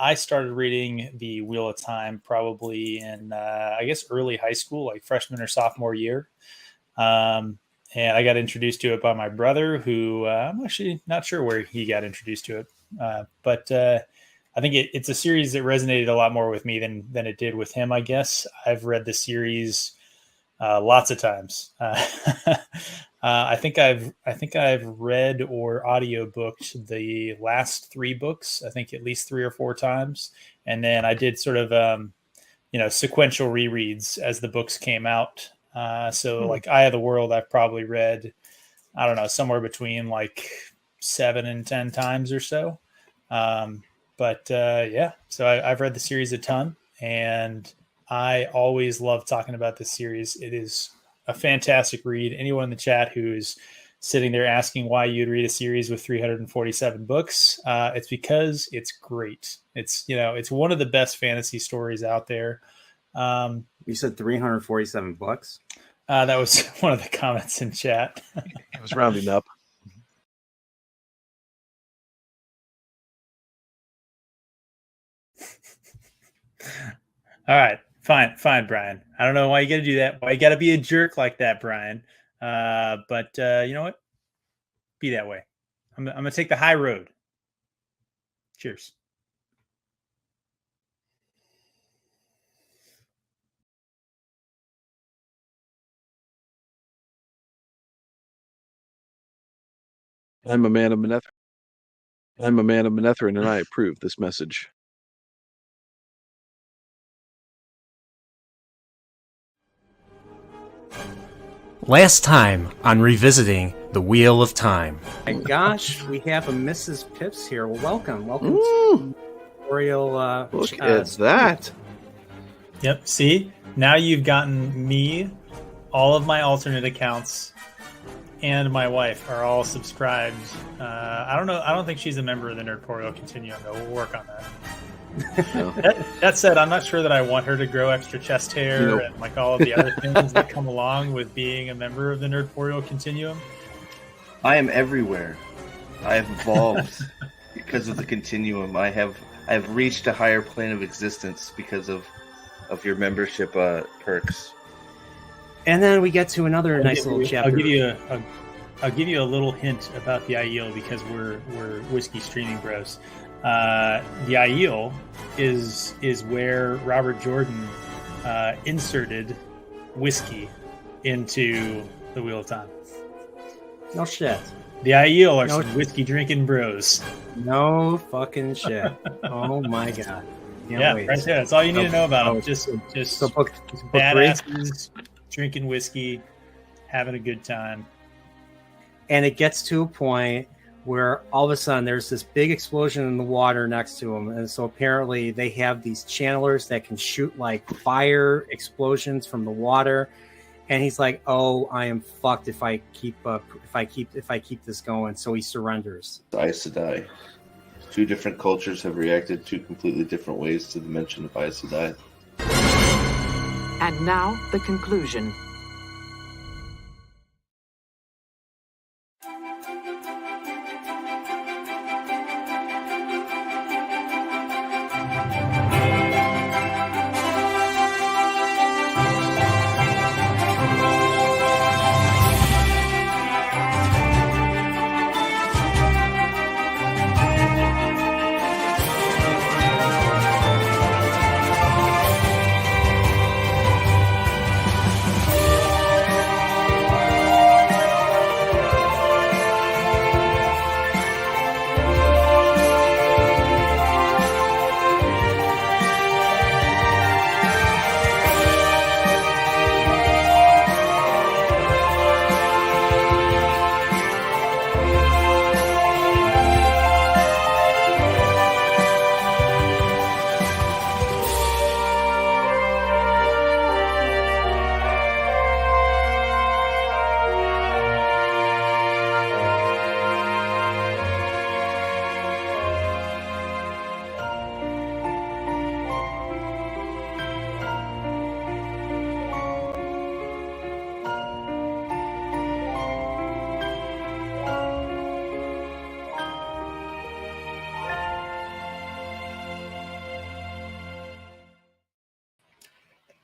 I started reading The Wheel of Time probably in, I guess, early high school, like freshman or sophomore year. Um, and I got introduced to it by my brother, who I'm actually not sure where he got introduced to it. But I think it's a series that resonated a lot more with me than it did with him, I guess. I've read the series lots of times. I think I've read or audiobooked the last three books. I think at least 3 or 4 times, and then I did sort of sequential rereads as the books came out. So like Eye of the World, I've probably read, I don't know, somewhere between like 7 and 10 times or so. Yeah, so I've read the series a ton, and I always love talking about this series. It is a fantastic read. Anyone in the chat who's sitting there asking why you'd read a series with 347 books, it's because it's great. It's one of the best fantasy stories out there. You said 347 bucks? That was one of the comments in chat. I was rounding up. All right. Fine, Brian. I don't know why you got to do that. Why you got to be a jerk like that, Brian. But you know what? Be that way. I'm going to take the high road. Cheers. I'm a man of Manetheren. And I approve this message. Last time on Revisiting the Wheel of Time. My gosh, we have a Mrs. Pips here. Well, welcome to Oriole. Look at that. Yep. See, now you've gotten me, all of my alternate accounts, and my wife are all subscribed. I don't know. I don't think she's a member of the Nerdporial Continuum, though. We'll work on that. That said, I'm not sure that I want her to grow extra chest hair and like all of the other things that come along with being a member of the Nerdporial Continuum. I am everywhere. I have evolved because of the Continuum. I have reached a higher plane of existence because of your membership perks. And then we get to another nice little chapter. I'll give you a little hint about the Aiel because we're whiskey streaming bros. The Aiel is where Robert Jordan inserted whiskey into the Wheel of Time. No shit. The Aiel are some whiskey drinking bros. No fucking shit. Oh my god. Can't wait. Right there. That's all you need to know about them. Just badasses drinking whiskey, having a good time. And it gets to a point where all of a sudden there's this big explosion in the water next to them, and so apparently they have these channelers that can shoot like fire explosions from the water. And he's like, "Oh, I am fucked if I keep this going." So he surrenders. Aes Sedai. Two different cultures have reacted two completely different ways to the mention of Aes Sedai. And now the conclusion.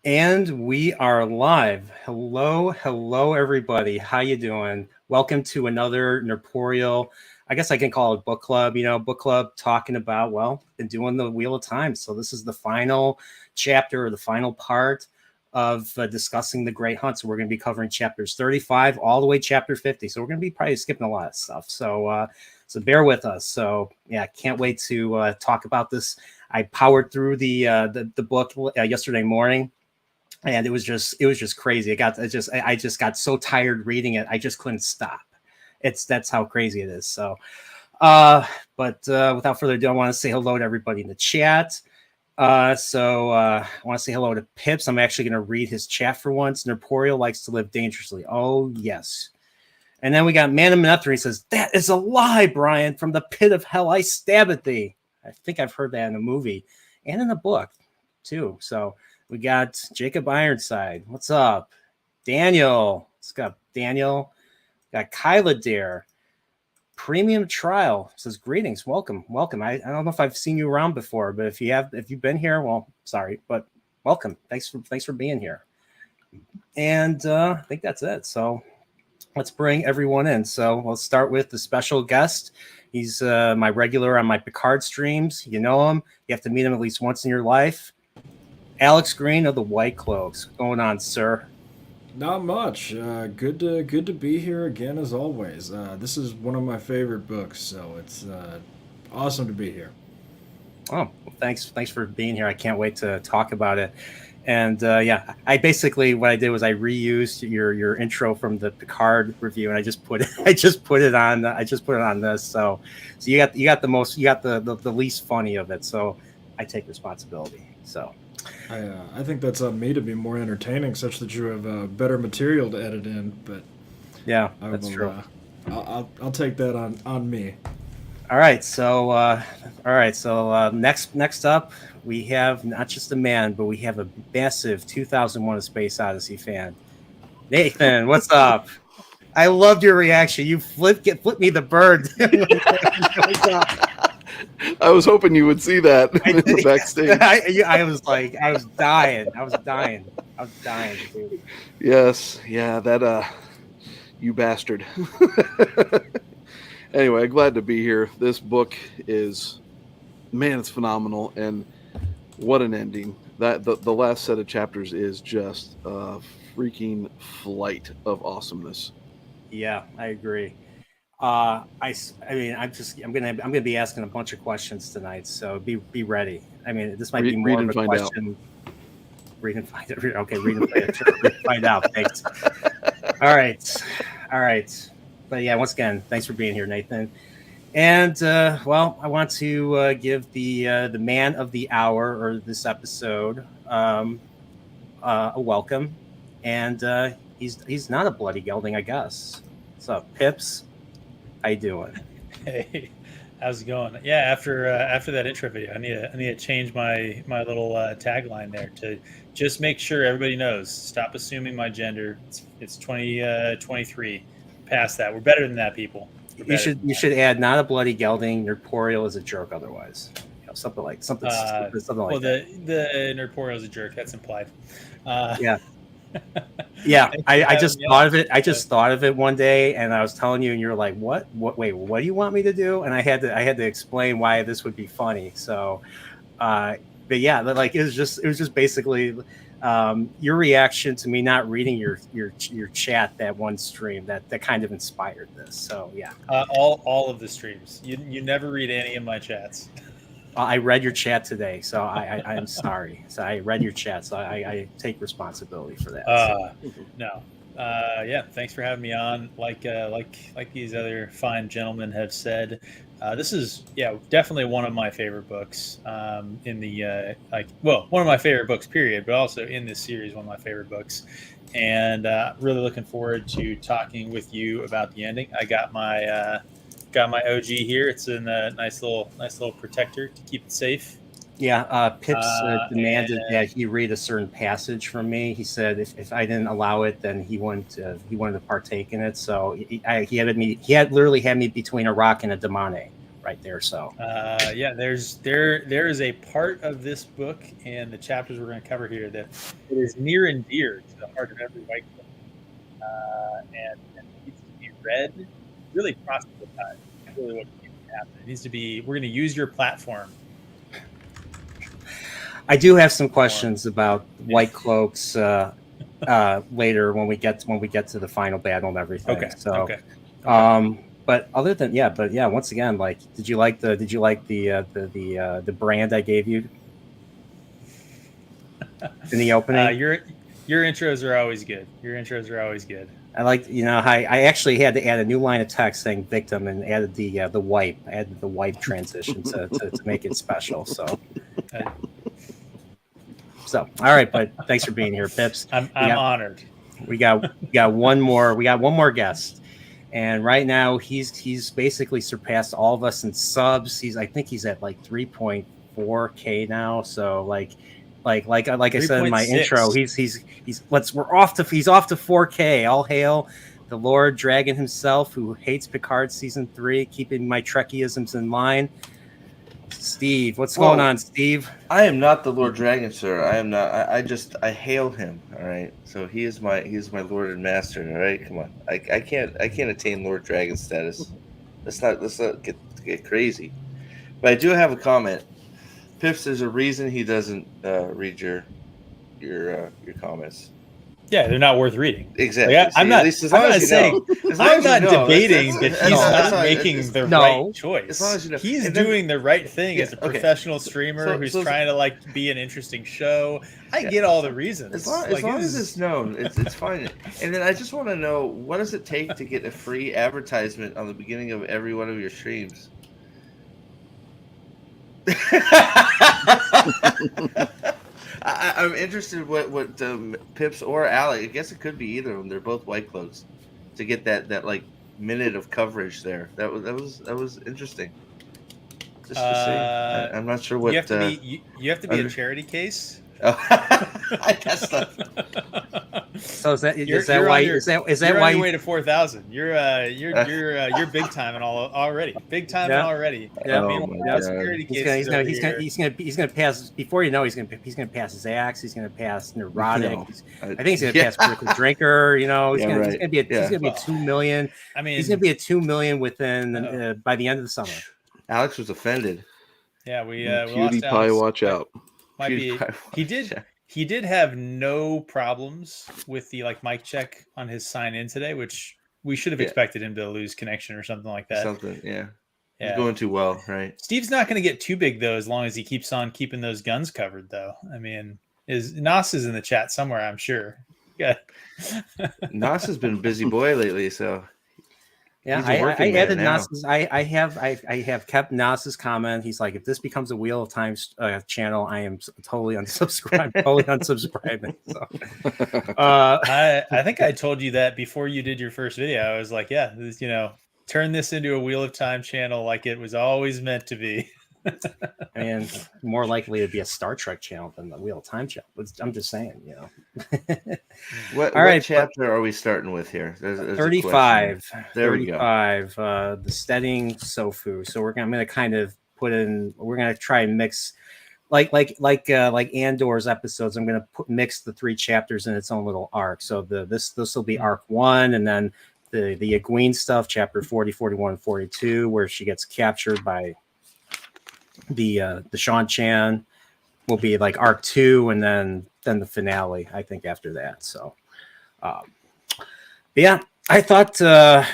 And we are live. Hello, everybody. How you doing? Welcome to another Nerporial. I guess I can call it book club. Book club talking about, been doing the Wheel of Time. So this is the final chapter or the final part of discussing the Great Hunt. So we're going to be covering chapters 35 all the way chapter 50. So we're going to be probably skipping a lot of stuff. So bear with us. So yeah, can't wait to talk about this. I powered through the book yesterday morning. And it was just crazy. I just got so tired reading it. I just couldn't stop. That's how crazy it is. So, but without further ado, I want to say hello to everybody in the chat. I want to say hello to Pips. I'm actually going to read his chat for once. Nerporial likes to live dangerously. Oh yes. And then we got Man of Manethrin. He says, "That is a lie, Brian. From the pit of hell I stab at thee." I think I've heard that in a movie and in a book too. So. We got Jacob Ironside. What's up? Daniel. Let's got Daniel. Got Kyla Dare. Premium Trial says greetings. Welcome. I don't know if I've seen you around before, but if you've been here, well, sorry, but welcome. Thanks for being here. And I think that's it. So let's bring everyone in. So we'll start with the special guest. He's my regular on my Picard streams. You know him. You have to meet him at least once in your life. Alex Green of the White Cloaks. What's going on, sir? Not much. Good to be here again as always. This is one of my favorite books, so it's awesome to be here. Oh, well, thanks for being here. I can't wait to talk about it. And I basically what I did was I reused your intro from the Picard review, and I just put it on this. So you got the least funny of it. So I take responsibility. So. I think that's on me to be more entertaining, such that you have better material to edit in. But yeah, that's true. I'll take that on me. All right. So next up, we have not just a man, but we have a massive 2001: A Space Odyssey fan. Nathan, what's up? I loved your reaction. You flipped me the bird. I was hoping you would see that in the backstage. I was dying, dude. Yes, yeah, that you bastard. Anyway, glad to be here. This book is, man, it's phenomenal, and what an ending. That the last set of chapters is just a freaking flight of awesomeness. Yeah, I agree. I'm gonna be asking a bunch of questions tonight, so be ready. I mean, this might be more of a question. Read and find out. Okay, read and find out. Thanks. All right. But yeah, once again, thanks for being here, Nathan. And I want to give the man of the hour or this episode a welcome, and he's not a bloody gelding, I guess. What's up, Pips? How you doing? Hey, how's it going? Yeah, after that intro video, I need to change my little tagline there to just make sure everybody knows. Stop assuming my gender. It's 2023. Past that, we're better than that, people. You should add not a bloody gelding. Nerporial is a jerk. Otherwise, something like that. The Nerporial is a jerk. That's implied. Yeah. Yeah, I just thought of it. I just thought of it one day, and I was telling you, and you're like, "What? Wait, what do you want me to do?" And I had to explain why this would be funny. So, but yeah, like it was just basically your reaction to me not reading your chat that one stream that kind of inspired this. So yeah, all of the streams. You never read any of my chats. I read your chat today, so I'm sorry. So I read your chat, so I take responsibility for that. No. Yeah, thanks for having me on. Like these other fine gentlemen have said, this is definitely one of my favorite books. In the one of my favorite books, period. But also in this series, one of my favorite books. And really looking forward to talking with you about the ending. I got my OG here. It's in a nice little protector to keep it safe. Yeah, Pips demanded that he read a certain passage from me. He said if I didn't allow it, then he wanted to partake in it. So he had literally had me between a rock and a demone right there. So Yeah, there is a part of this book and the chapters we're going to cover here that it is near and dear to the heart of every white book, and needs to be read really proselytized. That's really what needs to happen. It needs to be. We're going to use your platform. I do have some questions about White Cloaks later when we get to the final battle and everything. Okay. So, Okay. but other than once again, like, did you like the brand I gave you in the opening? Your intros are always good. I like, I actually had to add a new line of text saying victim and added the wipe. I added the wipe transition to make it special. So. So, all right, but thanks for being here, Pips. I'm honored. We got one more guest, and right now he's basically surpassed all of us in subs. I think he's at like 3.4K now. So like I said in my intro, he's off to 4K. All hail the Lord Dragon himself, who hates Picard season 3, keeping my Trekkiisms in line. Steve, what's going on, Steve? I am not the Lord Dragon, sir. I am not. I hail him. All right. So he is my Lord and Master. All right. Come on. I can't attain Lord Dragon status. Let's not get crazy. But I do have a comment. Pips, there's a reason he doesn't read your comments. Yeah, they're not worth reading. Exactly. Like, I'm not debating that he's not making the right choice. As long as you know. He's doing the right thing as a professional streamer who's trying to like be an interesting show. I get all the reasons. As long as it's known, it's fine. And then I just want to know, what does it take to get a free advertisement on the beginning of every one of your streams? I'm interested what Pips or Alec, I guess it could be either of them. They're both White Cloaks, to get that like minute of coverage there. That was interesting. Just to see. I'm not sure what you have to be a charity case. I guess not. So is that you're why? You're why on your way to 4,000? You're big time and already. Big time and already. Yeah. He's gonna pass before you know. He's gonna pass Zax. He's gonna pass Neurotic. I think he's gonna pass Critical Drinker. He's gonna be a 2 million. I mean, he's gonna be a 2 million within by the end of the summer. Alex was offended. Yeah, we PewDiePie, watch out. Might be. He did have no problems with the mic check on his sign in today, which we should have expected him to lose connection or something like that. Yeah. He's going too well, right? Steve's not going to get too big though, as long as he keeps on keeping those guns covered. Though, I mean, Nas is in the chat somewhere, I'm sure. Yeah. Nas has been a busy boy lately, so. Yeah, I added Nas's. I have kept Nas's comment. He's like, if this becomes a Wheel of Time channel, I am totally unsubscribing. So, I think I told you that before you did your first video. I was like, yeah, turn this into a Wheel of Time channel like it was always meant to be. And more likely to be a Star Trek channel than the Wheel of Time channel. I'm just saying, What chapter are we starting with here? There's 35. There we go. 35. The Steading Sofu. So I'm going to kind of put in. We're going to try and mix, like Andor's episodes. I'm going to mix the 3 chapters in its own little arc. So this will be arc 1, and then the Egwene stuff, chapter 40, 41, and 42, where she gets captured by the Sean Chan, will be like arc 2, and then the finale, I think, after that. So yeah, I thought it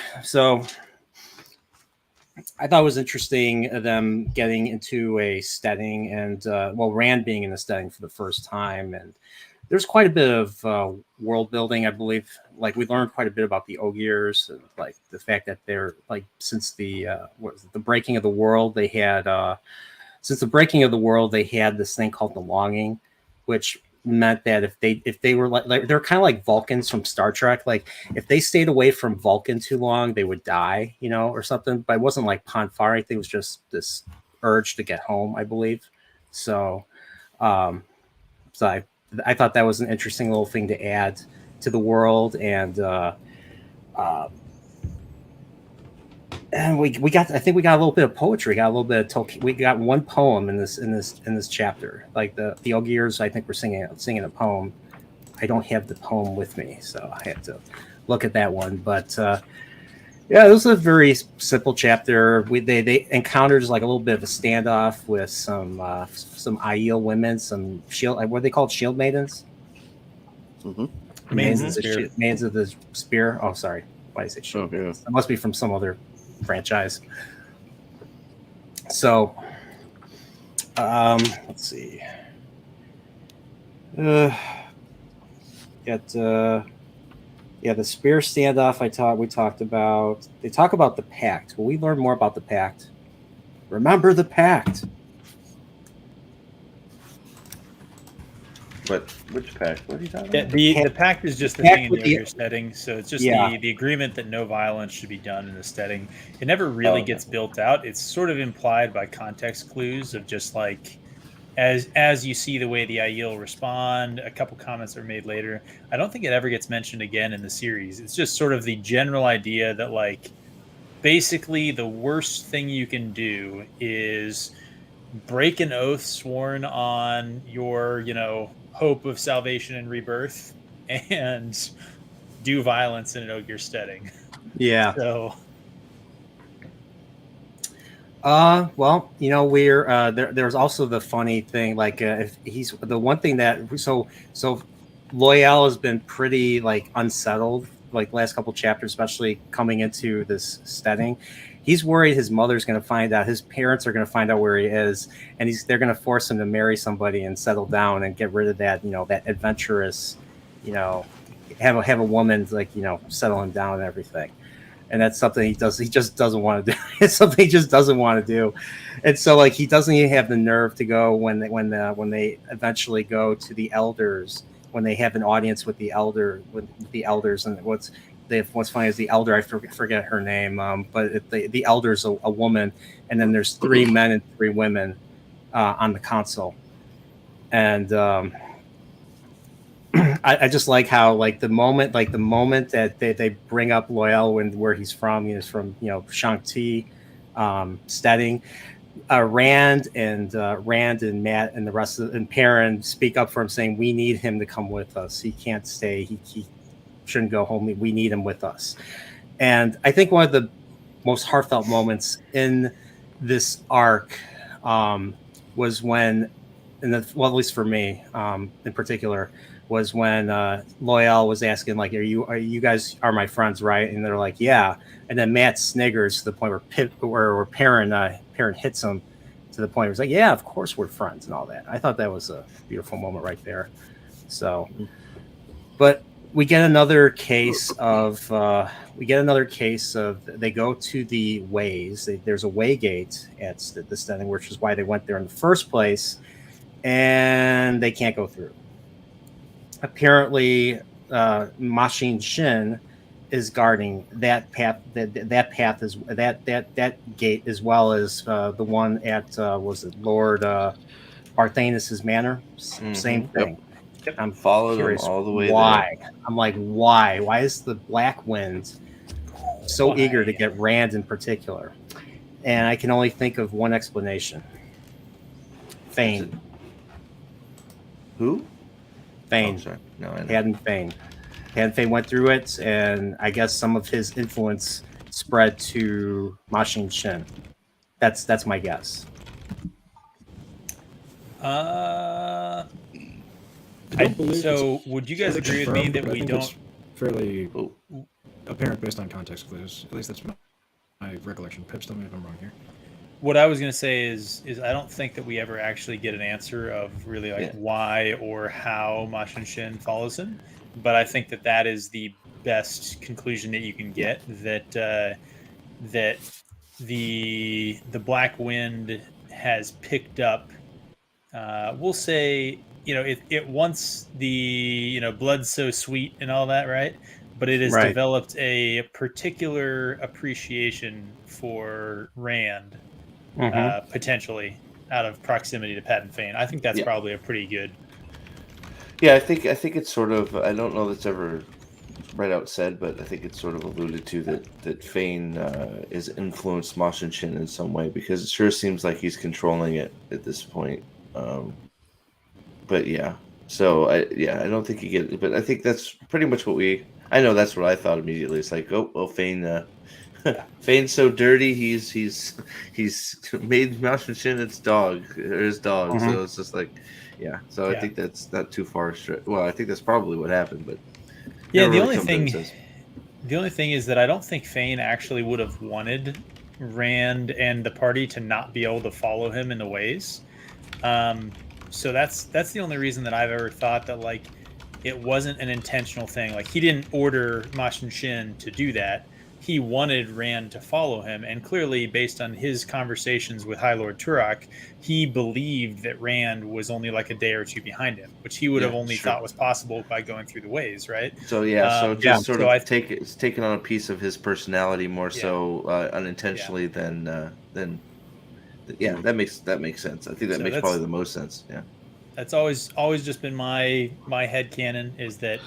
was interesting them getting into a steading, and Rand being in the steading for the first time, and there's quite a bit of world building, I believe. Like, we learned quite a bit about the Ogiers, and like the fact that they're since the breaking of the world, they had this thing called the Longing, which meant that if they were like they're kind of like Vulcans from Star Trek. Like, if they stayed away from Vulcan too long, they would die, or something. But it wasn't like Ponfar. I think it was just this urge to get home, I believe. So, I thought that was an interesting little thing to add to the world, and and we got, I think we got a little bit of poetry, got a little bit of we got one poem in this chapter. Like the Ogiers, I think we're singing a poem. I don't have the poem with me, so I have to look at that one. But yeah, it was a very simple chapter. They encountered like a little bit of a standoff with some Aiel women, some shield. What are they called? Shield maidens. Mm-hmm. Maidens of the Spear. Oh, sorry. Why did I say shield? Oh, yeah. It must be from some other franchise. So, let's see. The spear standoff we talked about. They talk about the pact. Will we learn more about the pact? Remember the pact. Which pact? What are you talking Yeah, about? the pact is just the Pact thing in with the the- ogre setting. So it's just Yeah. the agreement that no violence should be done in the setting. It never really Oh, gets built out. It's sort of implied by context clues of just like as you see the way the Aiel respond, a couple comments are made later. I don't think it ever gets mentioned again in the series. It's just sort of the general idea that like basically the worst thing you can do is break an oath sworn on your, hope of salvation and rebirth and do violence in an ogre setting. Yeah. So Well, we're there's also the funny thing, like if he's the one thing that so Loyal has been pretty like unsettled like last couple chapters, especially coming into this setting. He's worried his mother's going to find out, his parents are going to find out where he is, and they're going to force him to marry somebody and settle down and get rid of that, that adventurous, have a woman like, settle him down and everything. And that's something he just doesn't want to do. It's something he just doesn't want to do. And so like he doesn't even have the nerve to go when they eventually go to the elders, when they have an audience with the elders. And what's funny is the elder, I forget her name, but the elder's a woman, and then there's 3 men and 3 women on the console. And I just like how like the moment that they bring up Loyal and where he's from, he's from Shang-Chi setting. Rand and Matt and the rest of and Perrin speak up for him, saying we need him to come with us. He can't stay. He shouldn't go home. We need him with us. And I think one of the most heartfelt moments in this arc was when, at least for me in particular, was when Loyal was asking, like, are you guys are my friends, right? And they're like, yeah. And then Matt sniggers to the point where Perrin hits him to the point where he's like, yeah, of course we're friends and all that. I thought that was a beautiful moment right there. So, but we get another case of they go to the ways. There's a way gate at the setting, which is why they went there in the first place, and they can't go through. Apparently, Machin Shin is guarding that path. That path is that gate, as well as the one at was it Lord Barthanes' manor? Same thing. Yep. I'm followed them curious all the way why. there. I'm like, why? Why is the Black Wind so eager to get Rand in particular? And I can only think of one explanation. Thane. Who? Thane. Oh, sorry. No, I know. Hadden Thane. Hadden Thane went through it, and I guess some of his influence spread to Machin Shin. That's my guess. So, would you guys agree with me that we don't? Fairly apparent based on context clues. At least that's my recollection. Pips, tell me if I'm wrong here. What I was going to say is I don't think that we ever actually get an answer of really why or how Machin Shin follows him, but I think that is the best conclusion that you can get, that the Black Wind has picked up. We'll say it wants the blood so sweet and all that, right? But it has developed a particular appreciation for Rand. Potentially out of proximity to Padan Fain. I think that's probably a pretty good. Yeah, I think it's sort of. I don't know that's ever right out said, but I think it's sort of alluded to that Fane is influenced Machin Shin in some way, because it sure seems like he's controlling it at this point. But yeah, so I don't think you get it, but I think that's pretty much I know that's what I thought immediately. It's like, oh well, Fane. Fane's so dirty. He's made Machin Shin its dog or his dog. Mhm. So it's just like, yeah. So I think that's not too far. Well, I think that's probably what happened, but Yeah, never the really only come to thing, sense. the only thing is that I don't think Fane actually would have wanted Rand and the party to not be able to follow him in the ways. So that's the only reason that I've ever thought that like it wasn't an intentional thing. Like he didn't order Machin Shin to do that. He wanted Rand to follow him, and clearly, based on his conversations with High Lord Turok, he believed that Rand was only like a day or two behind him, which he would have only thought was possible by going through the ways, right? So yeah, so just sort so of it's taken on a piece of his personality more so unintentionally than that makes sense. I think that So makes that's- probably the most sense. Yeah. That's always just been my headcanon, is that,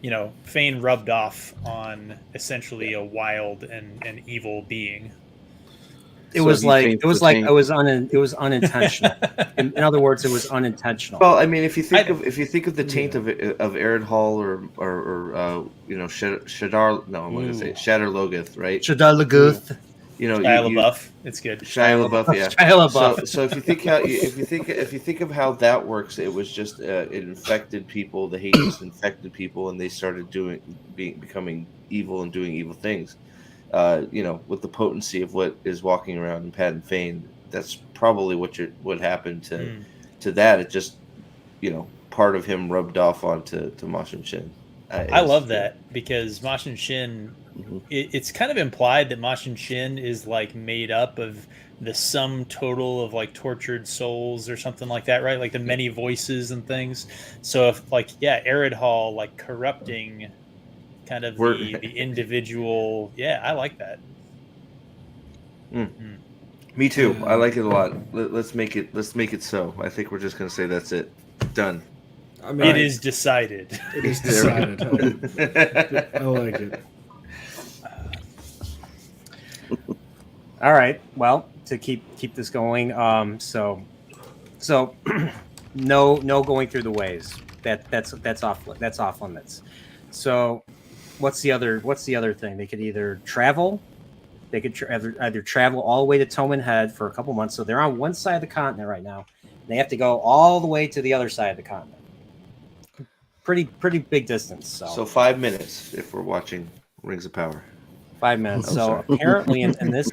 you know, Fane rubbed off on essentially a wild and evil being. It So was he like thinks it was the like tank- it was unintentional. In other words, it was unintentional. Well, I mean, if you think of the taint of Arid Hall or you know, Shadar, no, I'm going to say Shatter Logoth, right? Shadar Laguth. You know, Shia LaBeouf, it's good. Shia LaBeouf, yeah. Shia LaBeouf. So if you think of how that works, it was just it infected people. The hate just infected people, and they started becoming evil and doing evil things. You know, with the potency of what is walking around in Pat and Fane, that's probably what happened to that. It just, you know, part of him rubbed off onto Machin Shin. I love that, because Machin Shin, it's kind of implied that Machin Shin is like made up of the sum total of like tortured souls or something like that, right? Like the many voices and things. So if like, Arid Hall, like corrupting kind of the individual. Yeah, I like that. Me too. I like it a lot. Let's make it so. I think we're just gonna say that's it. Done. I mean, It is decided. It is decided. I like it. All right. Well, to keep this going, so no going through the ways. That's off limits. So what's the other thing? They could either travel. They could either travel all the way to Toman Head for a couple months. So they're on one side of the continent right now. They have to go all the way to the other side of the continent. Pretty big distance. So 5 minutes if we're watching Rings of Power. 5 minutes. So apparently in this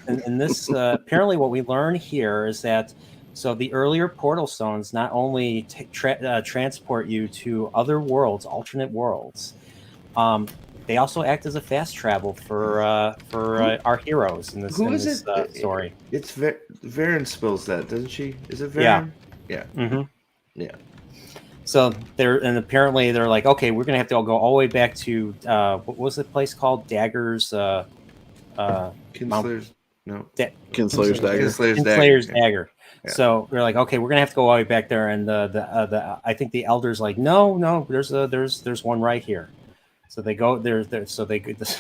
apparently what we learn here is that the earlier portal stones not only transport you to other worlds, alternate worlds, they also act as a fast travel for our heroes in this, story. It's Varen spills that, doesn't she? Is it Varen? Yeah. Mm-hmm. Yeah. So apparently they're like, okay, we're gonna have to go all the way back to what was the place called? Daggers. Kinslayer's Kinslayer's Dagger. Kinslayer's Dagger. Yeah. So we're like, okay, we're gonna have to go all the way back there, and the I think the elders like, no, there's one right here. So they go there. So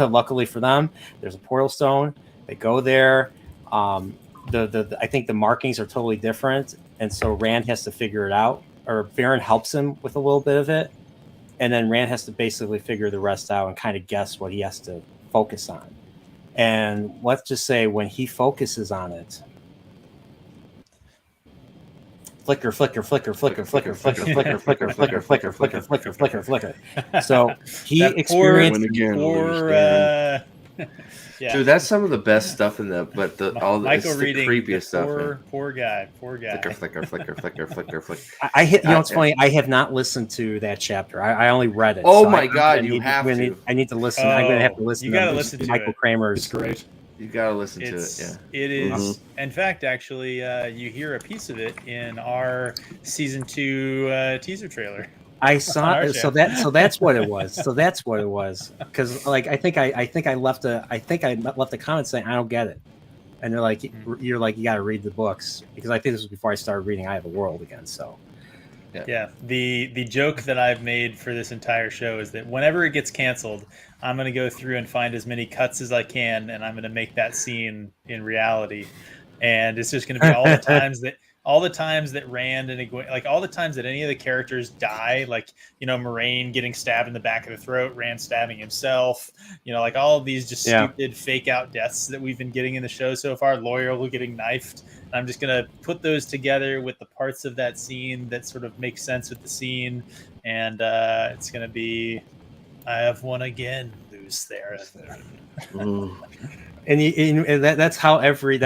luckily for them, there's a portal stone. They go there. I think the markings are totally different, and so Rand has to figure it out, or Varen helps him with a little bit of it, and then Rand has to basically figure the rest out and kind of guess what he has to focus on. And let's just say when he focuses on it, flicker, flicker, flicker, flicker, flicker, flicker, flicker, flicker, flicker, flicker, flicker, flicker, flicker, flicker. So he experienced Dude, that's some of the best stuff in the Michael the reading creepiest stuff. Poor guy. Flicker, flicker, flicker, flicker, flicker, flicker. It's funny. I have not listened to that chapter. I only read it. Oh my God, you have to. I need to listen. I'm going to have to listen. You got to listen to Michael Kramer's. It's great. You gotta listen to it. Yeah, it is. In fact, actually, you hear a piece of it in our season 2 teaser trailer. I saw it. So that's what it was. So that's what it was. Because like I think I left a comment saying I don't get it, and they're like, you're like, you got to read the books, because I think this was before I started reading Eye of the World again. So Yeah. The joke that I've made for this entire show is that whenever it gets canceled, I'm going to go through and find as many cuts as I can, and I'm going to make that scene in reality. And it's just going to be all the times that Rand and Egwene, like all the times that any of the characters die, like, you know, Moraine getting stabbed in the back of the throat, Rand stabbing himself, you know, like all of these just stupid fake out deaths that we've been getting in the show so far, Loyal getting knifed. And I'm just going to put those together with the parts of that scene that sort of make sense with the scene. And it's going to be, I have won again, Lews Therin. And that's how every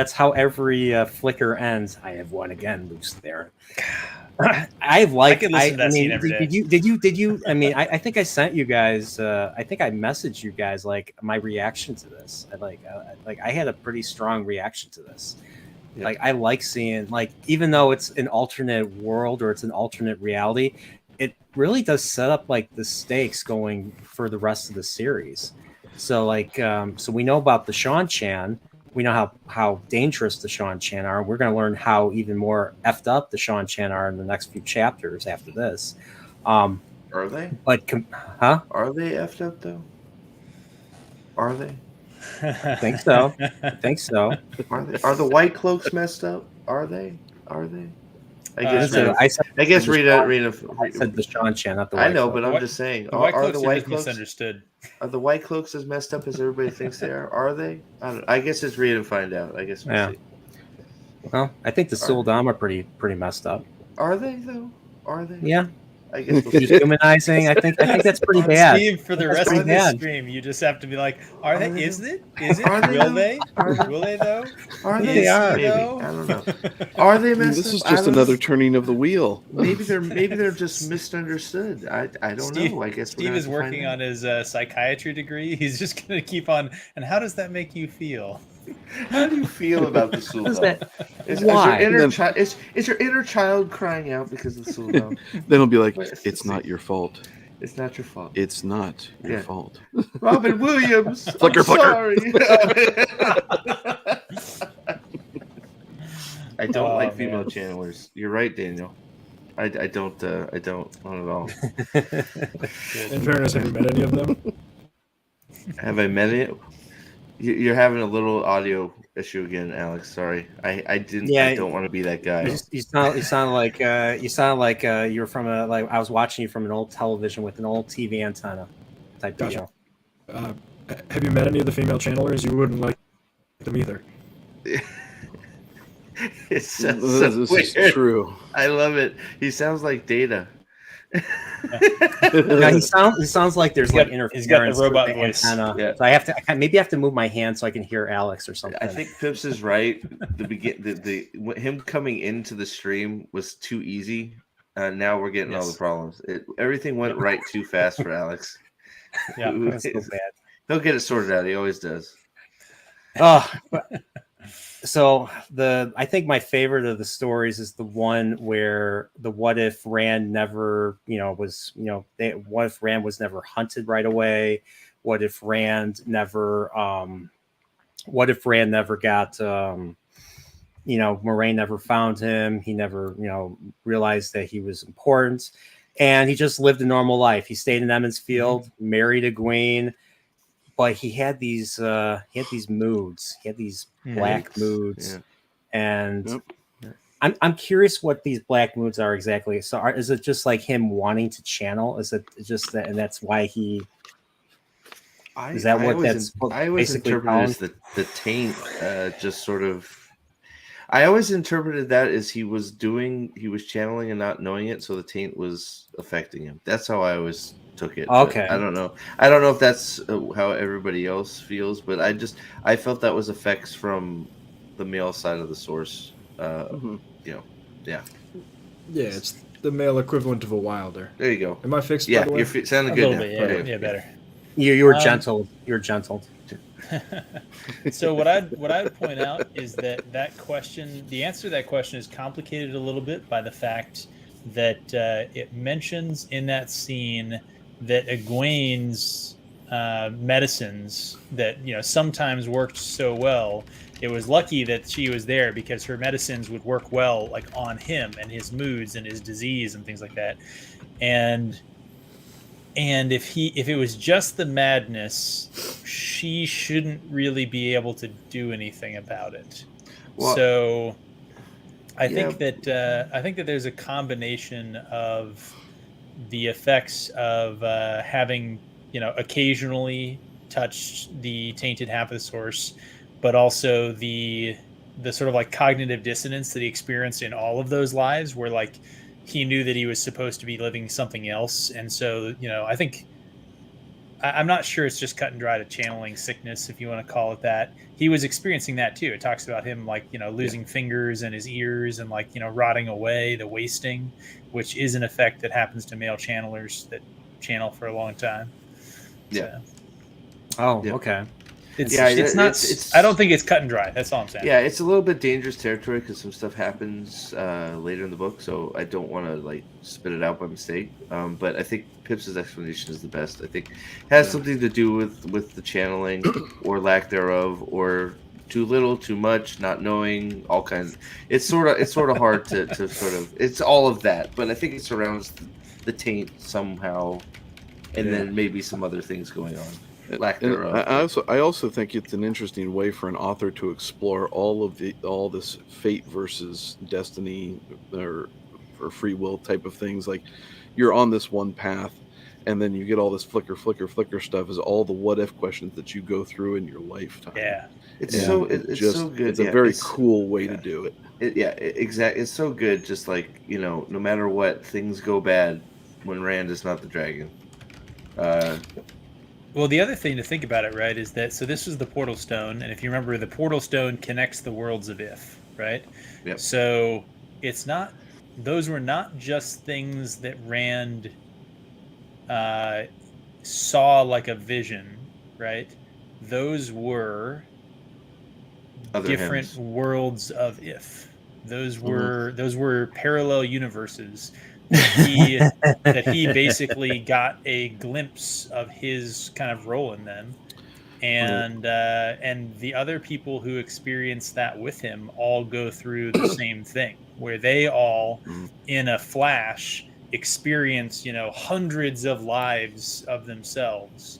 flicker ends. I have won again, Lews Therin. I could listen to that scene every day. Did you? I mean, I think I sent you guys. I think I messaged you guys like my reaction to this. I had a pretty strong reaction to this. Yeah. Like I like seeing, like, even though it's an alternate world or it's an alternate reality, it really does set up like the stakes going for the rest of the series. So like, so we know about the Seanchan. We know how dangerous the Seanchan are. We're going to learn how even more effed up the Seanchan are in the next few chapters after this. Are they? But Are they effed up though? Are they? I think so. Are the White Cloaks messed up? Are they? I guess I said the Seanchan, not the White I know, Cloaks. but I'm just saying. Are the White Cloaks misunderstood? Are the White Cloaks as messed up as everybody thinks they are? Are they? I guess it's read and find out. I guess we'll see. Well, I think the Suldam are pretty messed up. Are they though? Are they? Yeah. I guess we'll dehumanizing. I think that's pretty bad. Steve, for the rest of the stream, you just have to be like, "Are they? Is it? Will they? Will they though? Are they? Maybe. I don't know. Are they messed up? This is just another turning of the wheel. Maybe they're just misunderstood. I don't know. I guess Steve is working on his psychiatry degree. He's just going to keep on. And how does that make you feel? How do you feel about the Suldam? Why? Is your inner child crying out because of the Suldam? Then he'll be like, "It's not your fault. It's not your fault. It's not your fault." Robin Williams. Flicker. Sorry. I don't like female channelers. You're right, Daniel. I don't not at all. In fairness, have you met any of them? Have I met it? You're having a little audio issue again, Alex. Sorry, I didn't. Yeah, I don't want to be that guy. You sound like you're from I was watching you from an old television with an old TV antenna type deal. Have you met any of the female channelers? You wouldn't like them either. This is true. I love it. He sounds like Data. No, he sounds like there's interference. He's got the robot voice. Yeah. So I have to move my hand so I can hear Alex or something. I think Pips is right. Him coming into the stream was too easy. Now we're getting all the problems. Everything went right too fast for Alex. Yeah, that's so bad. He'll get it sorted out. He always does. So I think my favorite of the stories is the one where the what if Rand never, what if Rand was never hunted right away? What if Rand never got, Moraine never found him. He never, realized that he was important, and he just lived a normal life. He stayed in Emond's Field, married Egwene. But he had these moods. He had these black moods, and I'm curious what these black moods are exactly. So, is it just like him wanting to channel? Is it just that, and that's why he? Is that what that's? I always interpreted as the taint, just sort of. I always interpreted that as he was channeling and not knowing it, so the taint was affecting him. That's how I always took it. Okay. I don't know if that's how everybody else feels, but I felt that was effects from the male side of the source. Yeah, it's the male equivalent of a Wilder. There you go. Am I fixed? Yeah, by the way? you're sounding good now. Yeah, better. You were gentle. You're gentle. So what I'd point out is that question, the answer to that question is complicated a little bit by the fact that it mentions in that scene that Egwene's medicines that sometimes worked so well. It was lucky that she was there because her medicines would work well, like on him and his moods and his disease and things like that. And if it was just the madness, she shouldn't really be able to do anything about it. Well, so I think that there's a combination of the effects of having occasionally touched the tainted half of the source, but also the sort of like cognitive dissonance that he experienced in all of those lives, where like he knew that he was supposed to be living something else. And so I think I'm not sure it's just cut and dry to channeling sickness, if you want to call it that. He was experiencing that too. It talks about him like losing fingers and his ears and like rotting away, the wasting, which is an effect that happens to male channelers that channel for a long time. Yeah. Oh, Yeah. okay. It's not. I don't think it's cut and dry. That's all I'm saying. Yeah, it's a little bit dangerous territory because some stuff happens later in the book, so I don't want to like spit it out by mistake. But I think Pip's explanation is the best. I think it has something to do with the channeling or lack thereof, or too little, too much, not knowing, all kinds. It's sort of hard to sort of. It's all of that, but I think it surrounds the taint somehow, and then maybe some other things going on. Lack thereof. I also think it's an interesting way for an author to explore all this fate versus destiny or free will type of things. Like you're on this one path, and then you get all this flicker stuff. Is all the what if questions that you go through in your lifetime. Yeah, it's so good. It's a very cool way to do it. Exactly. It's so good. Just like no matter what, things go bad when Rand is not the dragon. Well, the other thing to think about it, right, is that so this was the Portal Stone, and if you remember, the Portal Stone connects the worlds of If, right? Yep. So it's not; those were not just things that Rand saw like a vision, right? Those were Other different hymns. worlds of If. Those were parallel universes that he basically got a glimpse of his kind of role in them, and the other people who experience that with him all go through the same thing, where they all in a flash experience hundreds of lives of themselves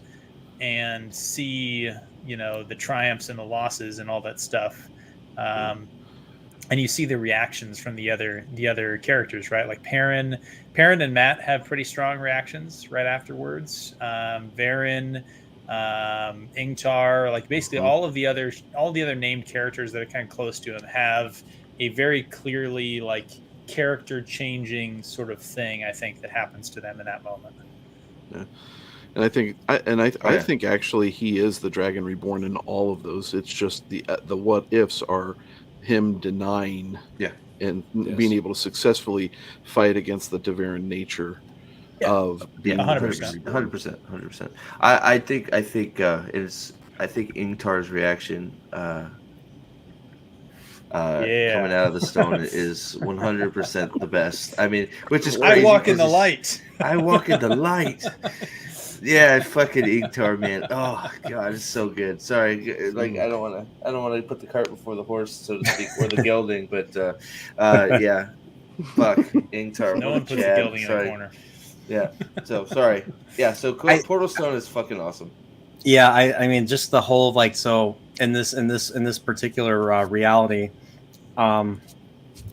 and see the triumphs and the losses and all that stuff. And you see the reactions from the other characters, right? Like Perrin and Matt have pretty strong reactions right afterwards. Varen, Ingtar, like basically all the other named characters that are kind of close to him have a very clearly like character changing sort of thing. I think that happens to them in that moment. Yeah. And I think actually he is the Dragon Reborn in all of those. It's just the what ifs are him denying and being able to successfully fight against the Ta'veren nature of being 100%. I think Ingtar's reaction coming out of the stone is 100% the best. I mean, which is crazy. I walk in the light. I walk in the light. Yeah, fucking Ingtar, man. Oh god, it's so good. Sorry, like I don't want to put the cart before the horse, so to speak, or the gelding. But yeah, fuck Ingtar. No one puts the gelding in the corner. Yeah. So sorry. Yeah. So Portal Stone is fucking awesome. Yeah, I mean, just the whole like so in this particular reality, so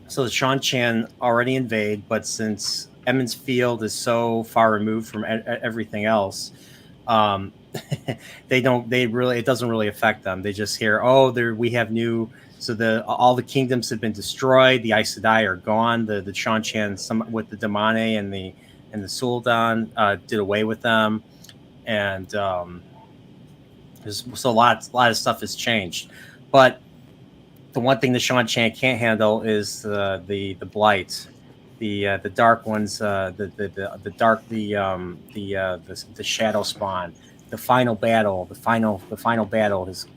the Shan-Chan already invade, but since Emond's Field is so far removed from everything else, it doesn't really affect them. They just hear, we have new, so all the kingdoms have been destroyed. The Aes Sedai are gone. The Shan-Chan, with the Damane and the Sul'dan did away with them, and so a lot of stuff has changed. But the one thing the Shan-Chan can't handle is the blight. The dark ones, the shadow spawn, the final battle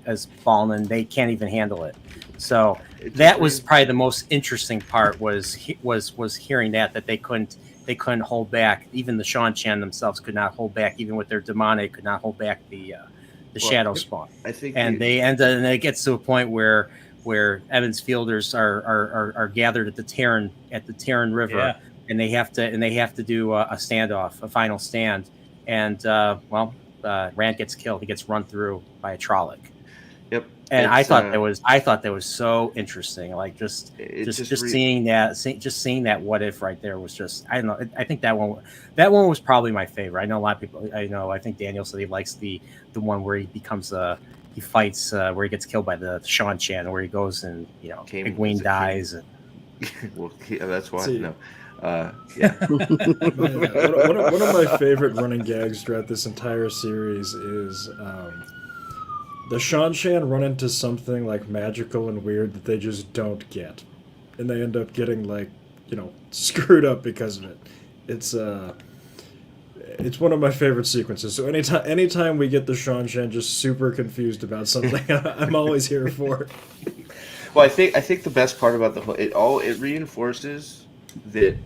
has fallen, and they can't even handle it. So that was probably the most interesting part was hearing that they couldn't hold back. Even the Seanchan themselves could not hold back, even with their demonic could not hold back the shadow spawn. I think, and it gets to a point where Evans Fielders are gathered at the Terran River, Yeah. and they have to do a standoff, a final stand, and Rand gets killed. He gets run through by a Trolloc. Yep. And I thought that was so interesting. Like just seeing that what if right there was just, I don't know. I think that one was probably my favorite. I know a lot of people. I think Daniel said he likes the one where he becomes he fights where he gets killed by the Seanchan, where he goes and Egwene dies. And well, that's why. See. No. Yeah. One of my favorite running gags throughout this entire series is the Seanchan run into something like magical and weird that they just don't get, and they end up getting screwed up because of it. It's one of my favorite sequences. So anytime we get the Seanchan just super confused about something, I'm always here for it. Well, I think the best part about it reinforces that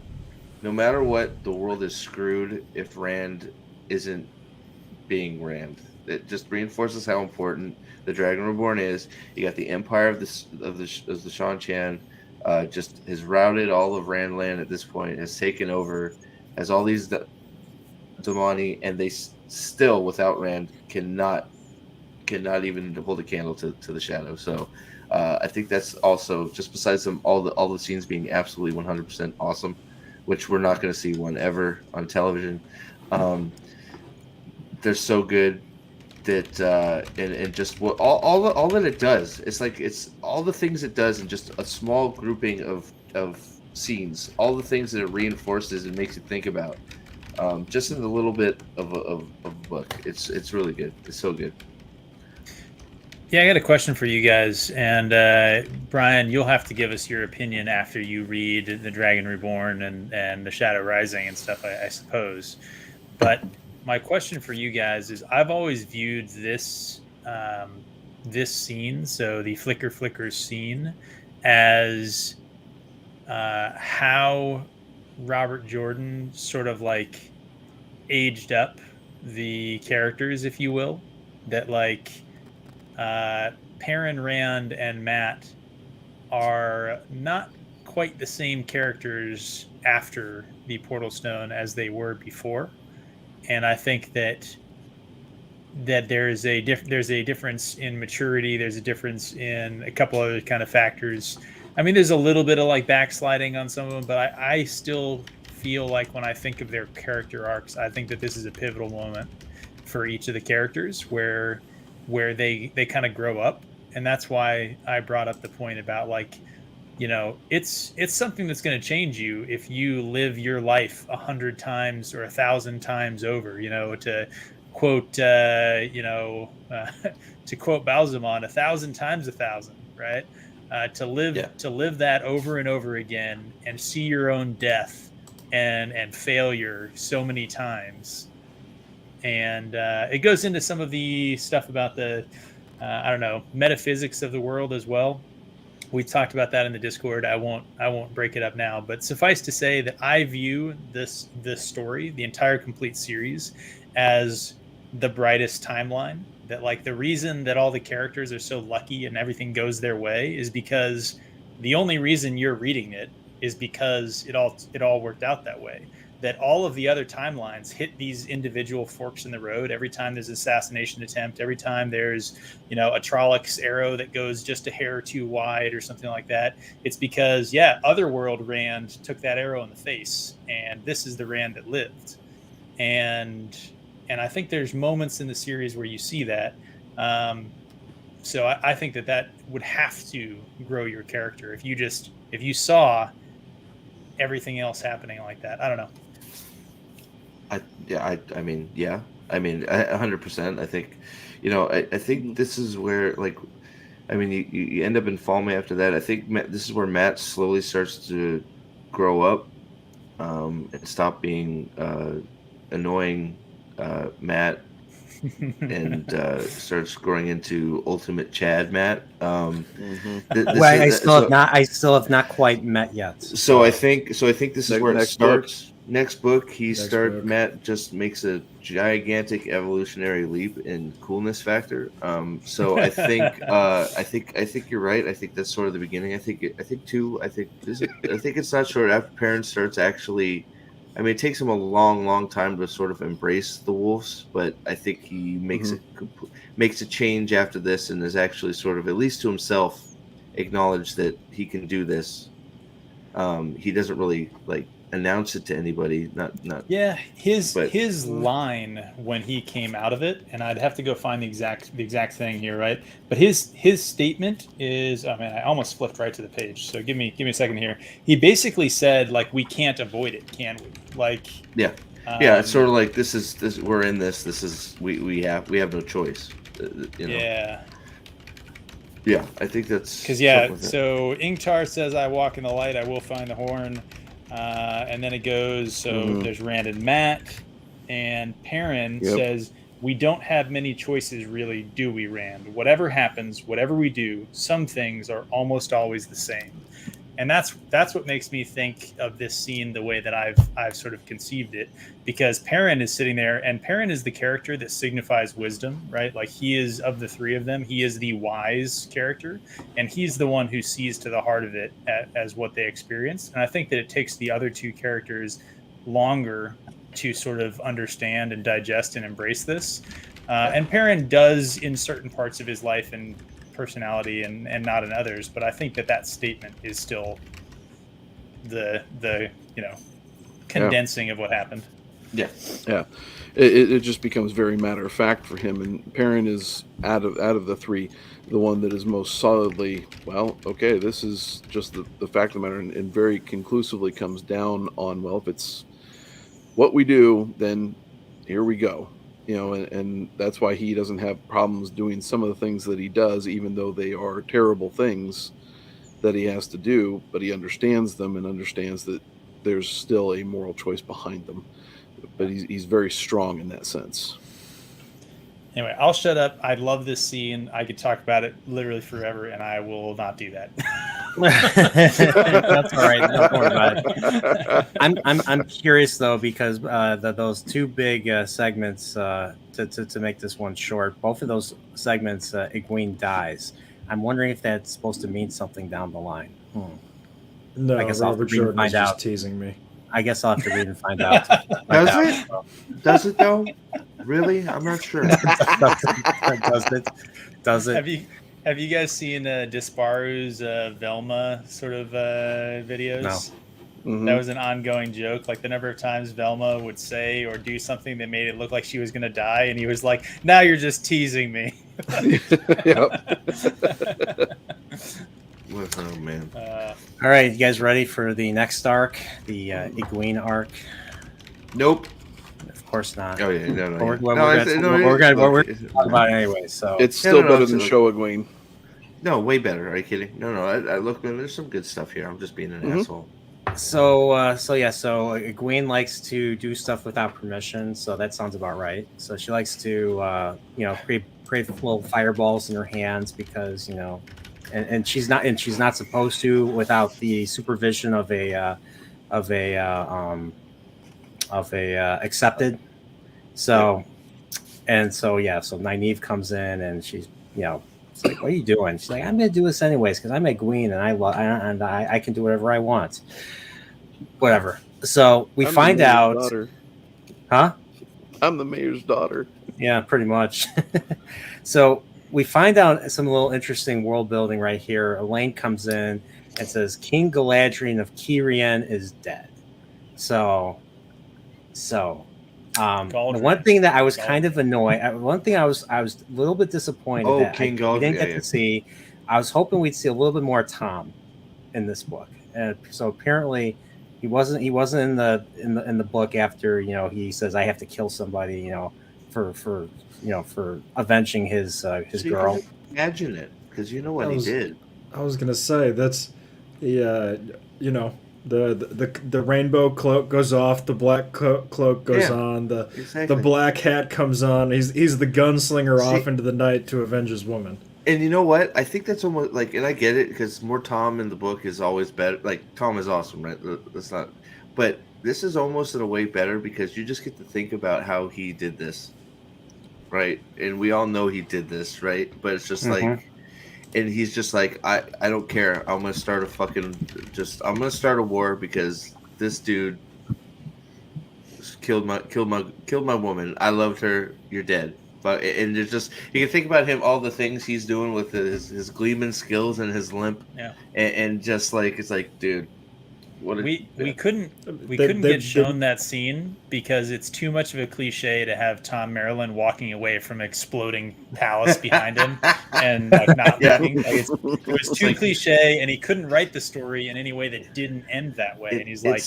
no matter what, the world is screwed if Rand isn't being Rand. It just reinforces how important the Dragon Reborn is. You got the Empire of the Seanchan, just has routed all of Randland at this point, has taken over, has all these Damani, and they still, without Rand, cannot even hold a candle to the Shadow. So I think that's also, just besides all the scenes being absolutely 100% awesome, which we're not going to see one ever on television. They're so good that and just what all that it does. It's all the things it does in just a small grouping of scenes. All the things that it reinforces and makes you think about. Just in a little bit of a book. It's really good. It's so good. Yeah, I got a question for you guys, and Brian, you'll have to give us your opinion after you read The Dragon Reborn and The Shadow Rising and stuff, I suppose. But my question for you guys is, I've always viewed this scene, so the flicker scene, as how Robert Jordan sort of like aged up the characters, if you will. That Perrin, Rand, and Mat are not quite the same characters after the Portal Stone as they were before, and I think that there's a difference in maturity. There's a difference in a couple other kind of factors. I mean, there's a little bit of backsliding on some of them, but I still feel like when I think of their character arcs, I think that this is a pivotal moment for each of the characters where they kind of grow up. And that's why I brought up the point about it's something that's going to change you if you live your life 100 times or 1,000 times over, to quote, to quote Balzamon, 1,000 times 1,000, right? To live that over and over again and see your own death and failure so many times. And it goes into some of the stuff about the metaphysics of the world as well. We talked about that in the Discord. I won't break it up now, but suffice to say that I view this story, the entire complete series, as the brightest timeline. That the reason that all the characters are so lucky and everything goes their way is because the only reason you're reading it is because it all worked out that way. That all of the other timelines hit these individual forks in the road every time there's an assassination attempt, every time there's a Trollocs arrow that goes just a hair too wide or something like that. It's because Otherworld Rand took that arrow in the face, and this is the Rand that lived. And I think there's moments in the series where you see that. So I think that would have to grow your character if you saw everything else happening like that. I don't know. I mean 100%. I think, I think this is where you end up in Falme after that. I think this is where Mat slowly starts to grow up and stop being annoying Mat and starts growing into Ultimate Chad Matt. Well, I still have not quite met yet. So I think this is where it starts. Next book, book. Matt just makes a gigantic evolutionary leap in coolness factor. So I think you're right. I think that's sort of the beginning. I think it's not short after Perrin starts actually. I mean, it takes him a long time to sort of embrace the wolves, but I think he makes makes a change after this and is actually sort of, at least to himself, acknowledge that he can do this. He doesn't really announce it to anybody. His line when he came out of it, and I'd have to go find the exact thing here, right? But his statement is, oh man, I almost flipped right to the page. So give me a second here. He basically said, we can't avoid it, can we? It's sort of like this is we're in this. This is we have no choice. Yeah. Yeah, I think that's because so Ingtar says, "I walk in the light, I will find the horn." And then it goes, so there's Rand and Matt, and Perrin says, "We don't have many choices, really, do we, Rand? Whatever happens, whatever we do, some things are almost always the same." And that's what makes me think of this scene the way that I've sort of conceived it, because Perrin is sitting there, and Perrin is the character that signifies wisdom, right? He is, of the three of them, he is the wise character, and he's the one who sees to the heart of it as what they experience. And I think that it takes the other two characters longer to sort of understand and digest and embrace this. And Perrin does in certain parts of his life and personality and not in others, but I think that statement is still the condensing of what happened. It just becomes very matter of fact for him, and Perrin is out of the three the one that is most solidly, this is just the fact of the matter, and very conclusively comes down on, if it's what we do, then here we go. And that's why he doesn't have problems doing some of the things that he does, even though they are terrible things that he has to do, but he understands them and understands that there's still a moral choice behind them. But he's very strong in that sense. Anyway, I'll shut up. I love this scene. I could talk about it literally forever, and I will not do that. That's all right. Don't worry about it. I'm curious though, because those two big segments to make this one short, both of those segments, Egwene dies. I'm wondering if that's supposed to mean something down the line. No, I guess Robert Jordan is just teasing me. I guess I'll have to read and find out. Does it though? Really? I'm not sure. Does it? Have you guys seen Disparu's Velma sort of videos? No. Mm-hmm. That was an ongoing joke. The number of times Velma would say or do something that made it look like she was going to die, and he was like, "Now you're just teasing me." Oh man! All right, you guys ready for the next arc, the Egwene arc? Nope. Of course not. Oh yeah, no. We're going to talk about it anyway. So it's still better than Show Egwene. No, way better. Are you kidding? No. I look, there's some good stuff here. I'm just being an asshole. So Egwene likes to do stuff without permission. So that sounds about right. So she likes to, create little fireballs in her hands because and she's not supposed to without the supervision of a accepted. So Nynaeve comes in and she's it's like, what are you doing? She's like, I'm gonna do this anyways because I'm Egwene and I can do whatever I want. Whatever. So we find out, daughter. Huh? I'm the mayor's daughter. Yeah, pretty much. So we find out some little interesting world building right here. Elaine comes in and says King Galadriel of Kirian is dead. So the one thing that I was kind of annoyed, one thing I was a little bit disappointed that King we didn't get to see. I was hoping we'd see a little bit more Tom in this book, and so apparently he wasn't in the book after he says I have to kill somebody for avenging his girl. Imagine it, because you know what he did. I was gonna say that's The rainbow cloak goes off, the black cloak goes on, the black hat comes on. He's the gunslinger off into the night to avenge his woman. And you know what? I think that's almost like, and I get it because more Tom in the book is always better. Like Tom is awesome, right? That's not, but this is almost in a way better because you just get to think about how he did this, right? And we all know he did this, right? But it's just like, and he's just like, I don't care. I'm gonna start I'm gonna start a war because this dude killed my woman. I loved her. You're dead. But and there's just you can think about him, all the things he's doing with his gleaming skills and his limp, and just like it's like, dude, we couldn't get shown that scene because it's too much of a cliche to have Tom Maryland walking away from exploding palace behind him and like not looking. Like it was too cliche, and he couldn't write the story in any way that didn't end that way. And he's like,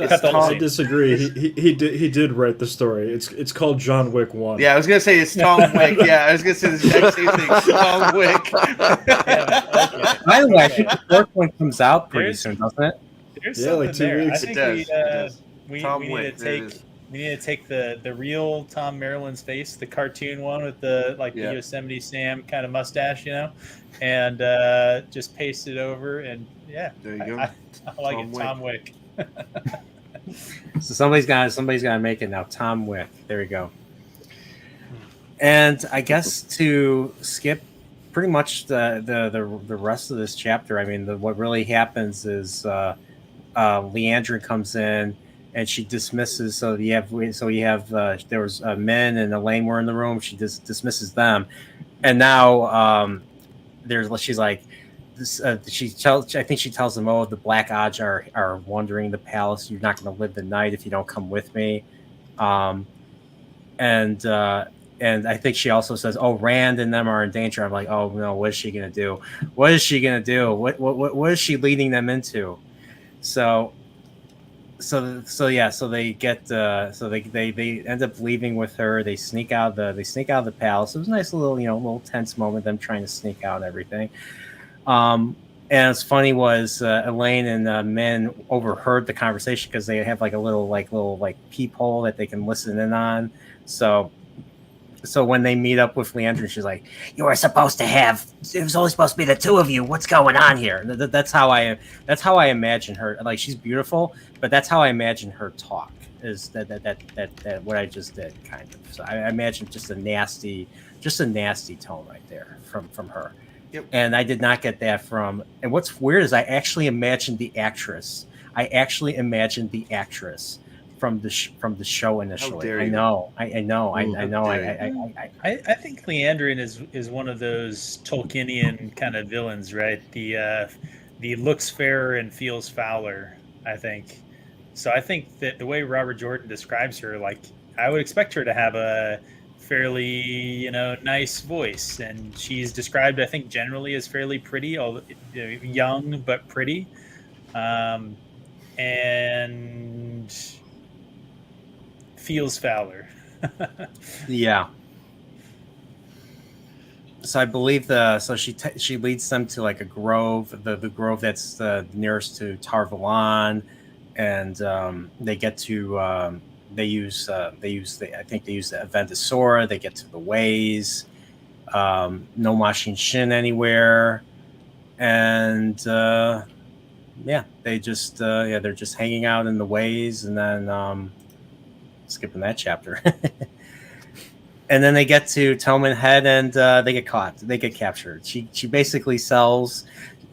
I disagree. He did write the story. It's called John Wick 1. Yeah, I was gonna say it's Tom Wick. Yeah, I was gonna say the exact same thing. Tom Wick. By the way, I think the fourth one comes out pretty soon, doesn't it? There's something like 2 there. weeks. I think we need to take the real Tom Maryland's face, the cartoon one with the Yosemite Sam kind of mustache, and just paste it over, and there you go. I like Tom it, Wick. Tom Wick. So somebody's got to make it now. Tom Wick. There we go. And I guess to skip pretty much the rest of this chapter, I mean, what really happens is Leandrin comes in and she dismisses. So you have there was men and Elaine were in the room. She dismisses them, and now she's like this. I think she tells them, "Oh, the Black Odds are wandering the palace. You're not going to live the night if you don't come with me." And I think she also says, "Oh, Rand and them are in danger." I'm like, "Oh no, what is she gonna do? What is she gonna do? What is she leading them into?" So they get they end up leaving with her. They sneak out of the palace. It was a nice little tense moment, them trying to sneak out and everything. And what's funny was Elaine and Min overheard the conversation because they have like a little peephole that they can listen in on. So when they meet up with Leandrin, she's like, "You were supposed to have. It was only supposed to be the two of you. What's going on here?" That's how I imagine her. Like, she's beautiful, but that's how I imagine her talk. Is that what I just did, kind of. So I imagine just a nasty tone right there from her. Yep. And I did not get that from. And what's weird is I actually imagined the actress. From the show initially. I know. I think Leandrin is one of those Tolkienian kind of villains, right? The looks fairer and feels fouler, I think. So I think that the way Robert Jordan describes her, like, I would expect her to have a fairly, nice voice, and she's described, I think, generally as fairly pretty, although young but pretty, and feels fouler. Yeah. So I believe she leads them to like a grove, the grove that's nearest to Tar Valon, and they get to they use the Avendasora. They get to the Ways, no Mashin Shin anywhere, and they just they're just hanging out in the Ways, and then skipping that chapter. And then they get to Toman Head, and they get caught. They get captured. She basically sells.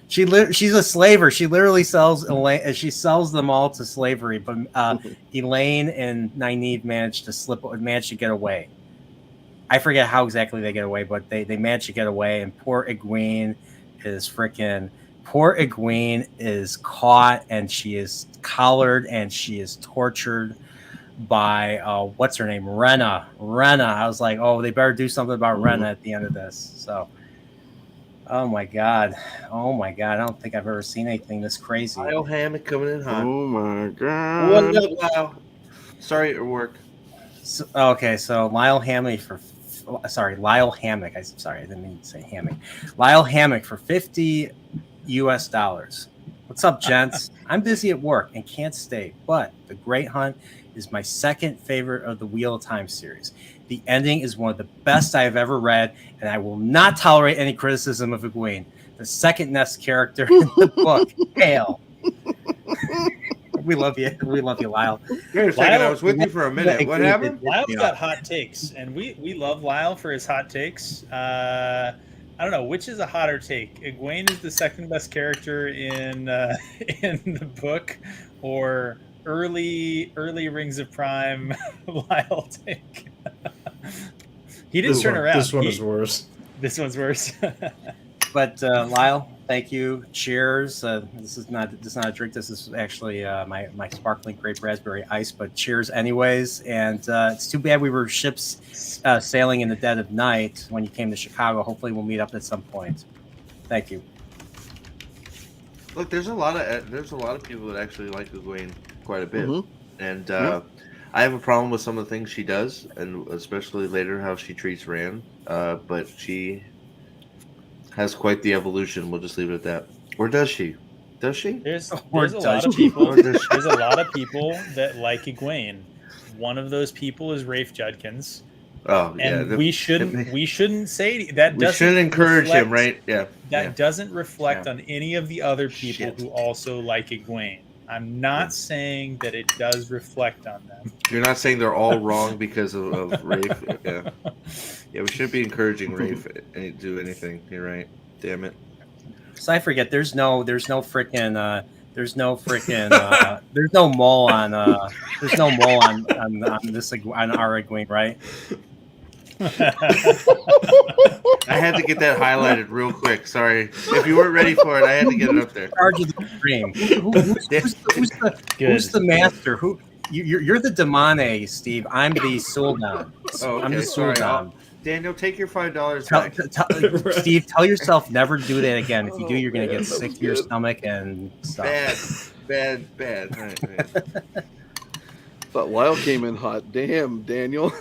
She's a slaver. She literally sells Elaine. She sells them all to slavery. But Elaine and Nynaeve managed to get away. I forget how exactly they get away, but they managed to get away. And poor Egwene is caught, and she is collared, and she is tortured by what's her name, Renna. I was like, oh, they better do something about Renna at the end of this. So, oh my god, I don't think I've ever seen anything this crazy. Lyle Hammock coming in hot. Oh my god! What up, Lyle? Sorry at work. So Lyle Hammock I didn't mean to say Hammock. Lyle Hammock for $50 US. What's up, gents? I'm busy at work and can't stay, but The Great Hunt is my second favorite of the Wheel of Time series. The ending is one of the best I have ever read, and I will not tolerate any criticism of Egwene, the second Nest character in the book. Hail. We love you. We love you, Lyle. Wait a second, I was with you for a minute. What happened? Lyle's got hot takes, and we love Lyle for his hot takes. I don't know which is a hotter take. Egwene is the second best character in the book, or early Rings of Prime Lyle take. He didn't turn around. This one is worse. This one's worse. But Lyle, thank you. Cheers. This is not a drink. This is actually my sparkling grape raspberry ice. But cheers, anyways. And it's too bad we were ships sailing in the dead of night when you came to Chicago. Hopefully, we'll meet up at some point. Thank you. Look, there's a lot of people that actually like Egwene quite a bit, and I have a problem with some of the things she does, and especially later how she treats Rand. But she has quite the evolution. We'll just leave it at that. Or does she? Does she? There's a lot of people. There's a lot of people that like Egwene. One of those people is Rafe Judkins. Oh, yeah. And we shouldn't say that. We shouldn't encourage him, right? Yeah. That doesn't reflect on any of the other people who also like Egwene. I'm not saying that it does reflect on them. You're not saying they're all wrong because of Rafe. Yeah. Yeah, we shouldn't be encouraging Rafe to do anything. You're right. Damn it. So I forget. There's no mole on there's no mole on this on our Egwene, right? I had to get that highlighted real quick. Sorry. If you weren't ready for it, I had to get it up there. Charge of the stream. Who's the master? You're the Damane, Steve. I'm the Suldan. Oh, okay. I'm the Suldan. Daniel, take your $5 back. Steve, tell yourself never do that again. If you do, you're going to get sick to your stomach and stuff. Bad. All right. Thought Lyle came in hot. Damn, Daniel.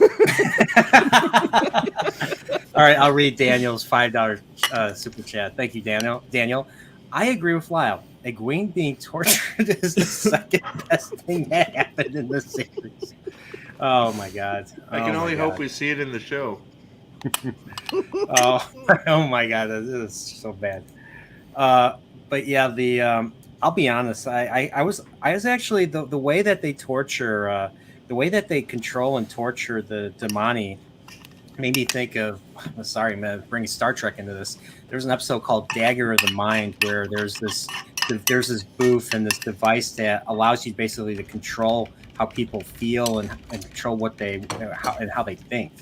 All right, I'll read Daniel's $5 super chat. Thank you, Daniel. I agree with Lyle. Egwene being tortured is the second best thing that happened in this series. Oh my god! I can only hope we see it in the show. Oh my god, this is so bad. But yeah, I'll be honest. I was actually the way that they torture, the way that they control and torture the Damani made me think of. Sorry, man, bringing Star Trek into this. There's an episode called Dagger of the Mind where there's this booth and this device that allows you basically to control how people feel and control what how they think.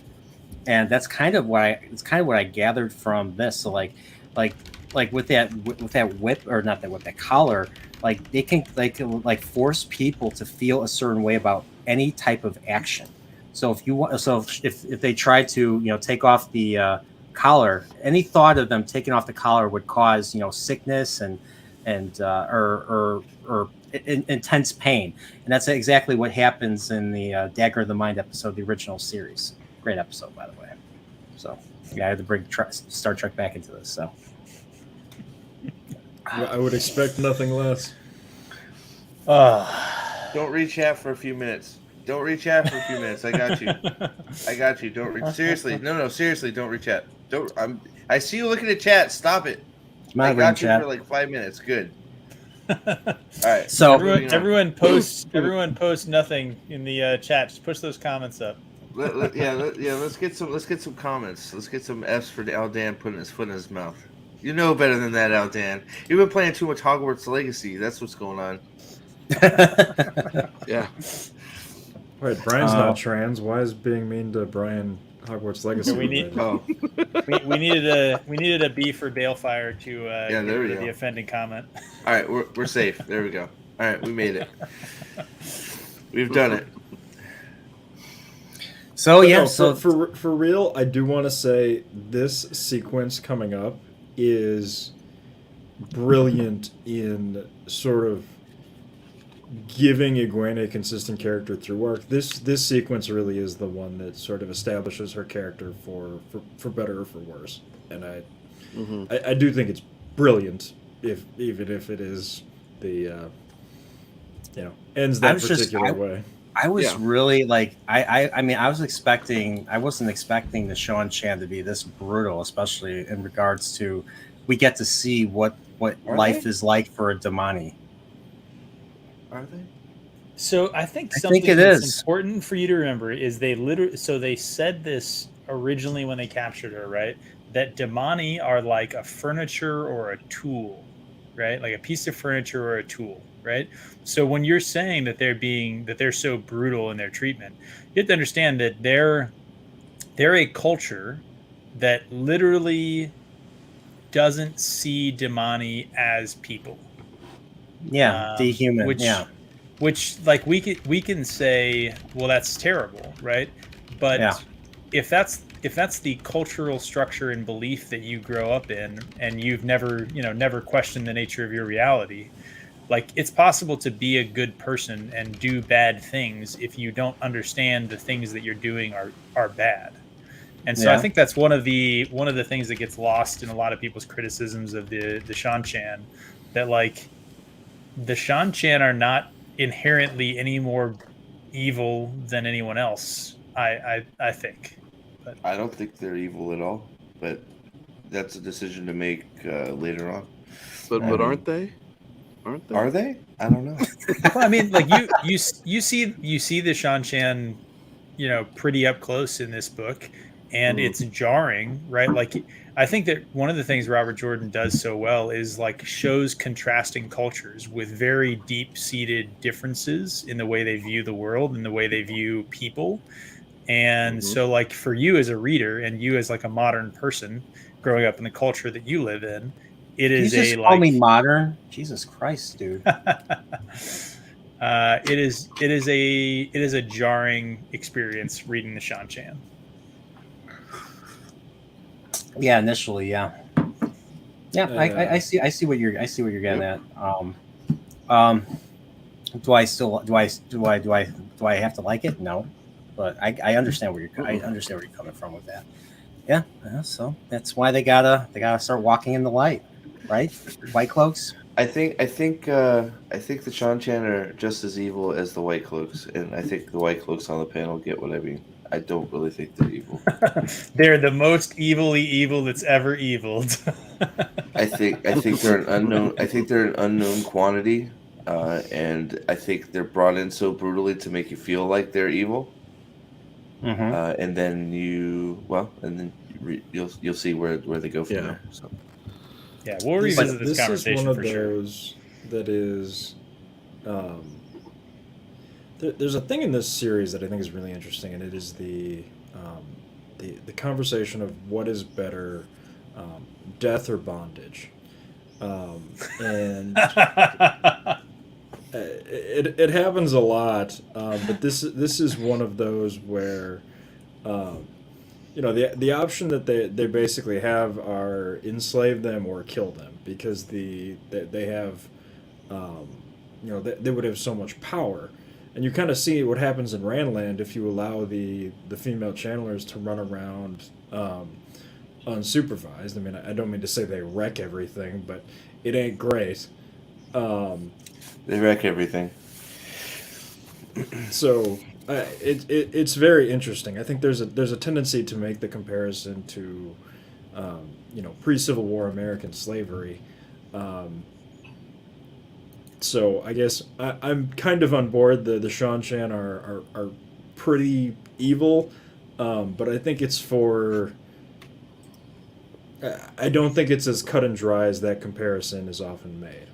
And that's kind of what I gathered from this. So like with that whip, or not that whip, that collar, like they can force people to feel a certain way about any type of action. So if they try to take off the collar, any thought of them taking off the collar would cause sickness and intense pain, and that's exactly what happens in the Dagger of the Mind episode, the original series. Great episode, by the way. So yeah, I had to bring Star Trek back into this. So I would expect nothing less. Don't read chat for a few minutes. I got you. Don't read. Seriously, no. Seriously, don't read chat. I see you looking at chat. Stop it. I got you for like 5 minutes. Good. All right. So everyone post nothing in the chat. Just push those comments up. Let's get some comments. Let's get some F's for Aldan putting his foot in his mouth. You know better than that, Aldan. You've been playing too much Hogwarts Legacy. That's what's going on. Yeah. Wait, Brian's not trans. Why is being mean to Brian Hogwarts Legacy? We needed a B for Balefire to get rid of the offending comment. All right, we're safe. There we go. All right, we made it. We've done it. So but yeah, no, for real, I do want to say this sequence coming up is brilliant in sort of giving Egwene a consistent character through arc. This sequence really is the one that sort of establishes her character for better or for worse. And I do think it's brilliant, even if it is ends that particular way. I was really like, I mean, I wasn't expecting the Sean Chan to be this brutal, especially in regards to, we get to see what life is like for a Damani. Are they? So I think something that's important for you to remember is they said this originally when they captured her, right? That Damani are like a furniture or a tool, right? Like a piece of furniture or a tool, right? So when you're saying that they're so brutal in their treatment, you have to understand that they're a culture that literally doesn't see Damani as people. Yeah, dehuman. Which like we can say, well, that's terrible, right? But if that's the cultural structure and belief that you grow up in, and you've never questioned the nature of your reality, like it's possible to be a good person and do bad things if you don't understand the things that you're doing are bad. And so I think that's one of the things that gets lost in a lot of people's criticisms of the Sean Chan, that like the Sean Chan are not inherently any more evil than anyone else. I think. But I don't think they're evil at all, but that's a decision to make later on. But aren't they? Aren't they? Are they? I don't know. Well, I mean, like you see the Sean Chan, pretty up close in this book, and it's jarring, right? Like I think that one of the things Robert Jordan does so well is like shows contrasting cultures with very deep-seated differences in the way they view the world and the way they view people. And so like for you as a reader and you as like a modern person growing up in the culture that you live in, it is you just call me modern? Jesus Christ, dude. It is a jarring experience reading the Sean Chan. Yeah, initially, yeah. I see what you're getting at. Do I have to like it? No, but I understand where you're coming from with that. Yeah, so that's why they gotta start walking in the light, right? White cloaks. I think the Sean Chan are just as evil as the White Cloaks, and I think the White Cloaks on the panel get what I mean. I don't really think they're evil. They're the most evilly evil that's ever eviled. I think they're an unknown. I think they're an unknown quantity, and I think they're brought in so brutally to make you feel like they're evil. And then you'll see where they go from there. So. Yeah, we'll revisit this conversation is one of for those sure. That is. There's a thing in this series that I think is really interesting, and it is the conversation of what is better, death or bondage, and it happens a lot. But this is one of those where, the option that they basically have are enslave them or kill them, because they have, they would have so much power. And you kind of see what happens in Randland if you allow the female channelers to run around unsupervised. I mean, I don't mean to say they wreck everything, but it ain't great. They wreck everything. So it's very interesting. I think there's a tendency to make the comparison to pre-Civil War American slavery. So I guess I'm kind of on board. The Sean Chan are pretty evil, but I think it's for. I don't think it's as cut and dry as that comparison is often made.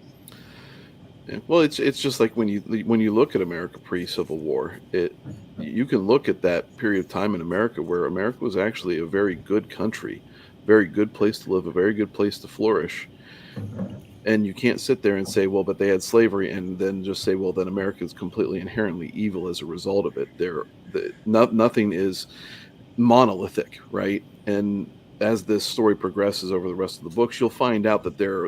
Yeah. Well, it's just like when you look at America pre-Civil War, you can look at that period of time in America where America was actually a very good country, very good place to live, a very good place to flourish. And you can't sit there and say, well, but they had slavery, and then just say, well, then America is completely inherently evil as a result of it. Nothing is monolithic, right? And as this story progresses over the rest of the books, you'll find out that there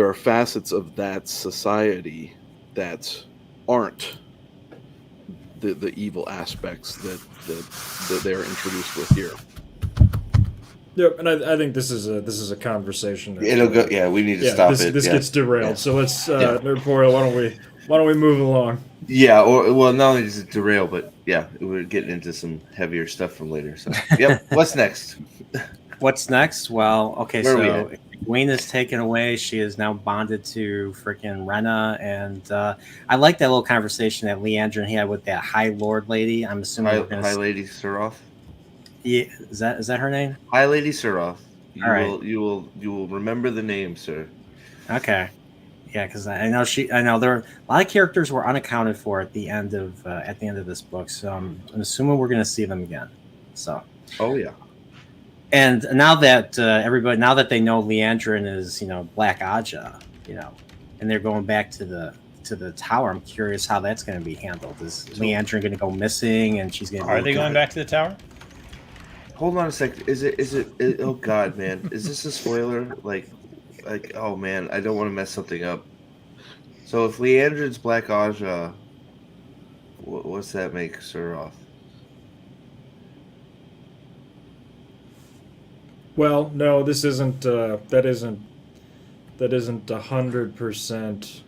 are facets of that society that aren't the evil aspects that they're introduced with here. Yep, and I think this is a conversation. That, It'll go. Yeah, we need to stop it. This yeah. gets derailed. Yeah. So let's Nerdpoil, why don't we move along? Yeah, or well, not only does it derail, but yeah, we're getting into some heavier stuff from later. So, yep. What's next? What's next? Well, okay, Where are we so Egwene is taken away. She is now bonded to freaking Rena, and I like that little conversation that Leandrin had with that High Lord lady. I'm assuming we're gonna High Lady Suroth. Yeah, is that her name? High Lady Suroth. All right. You will remember the name, sir. Okay. Yeah, because I know there are a lot of characters were unaccounted for at the end of this book. So I'm assuming we're going to see them again. So. Oh yeah. And now that now that they know Leandrin is Black Aja, and they're going back to the tower, I'm curious how that's going to be handled. Is Leandrin going to go missing, and she's going to? Are they going back to the tower? Hold on a sec. Is it? Oh God, man! Is this a spoiler? Like, oh man, I don't want to mess something up. So if Leandrin's Black Aja, what's that make Suroth? Well, no, this isn't. That isn't 100%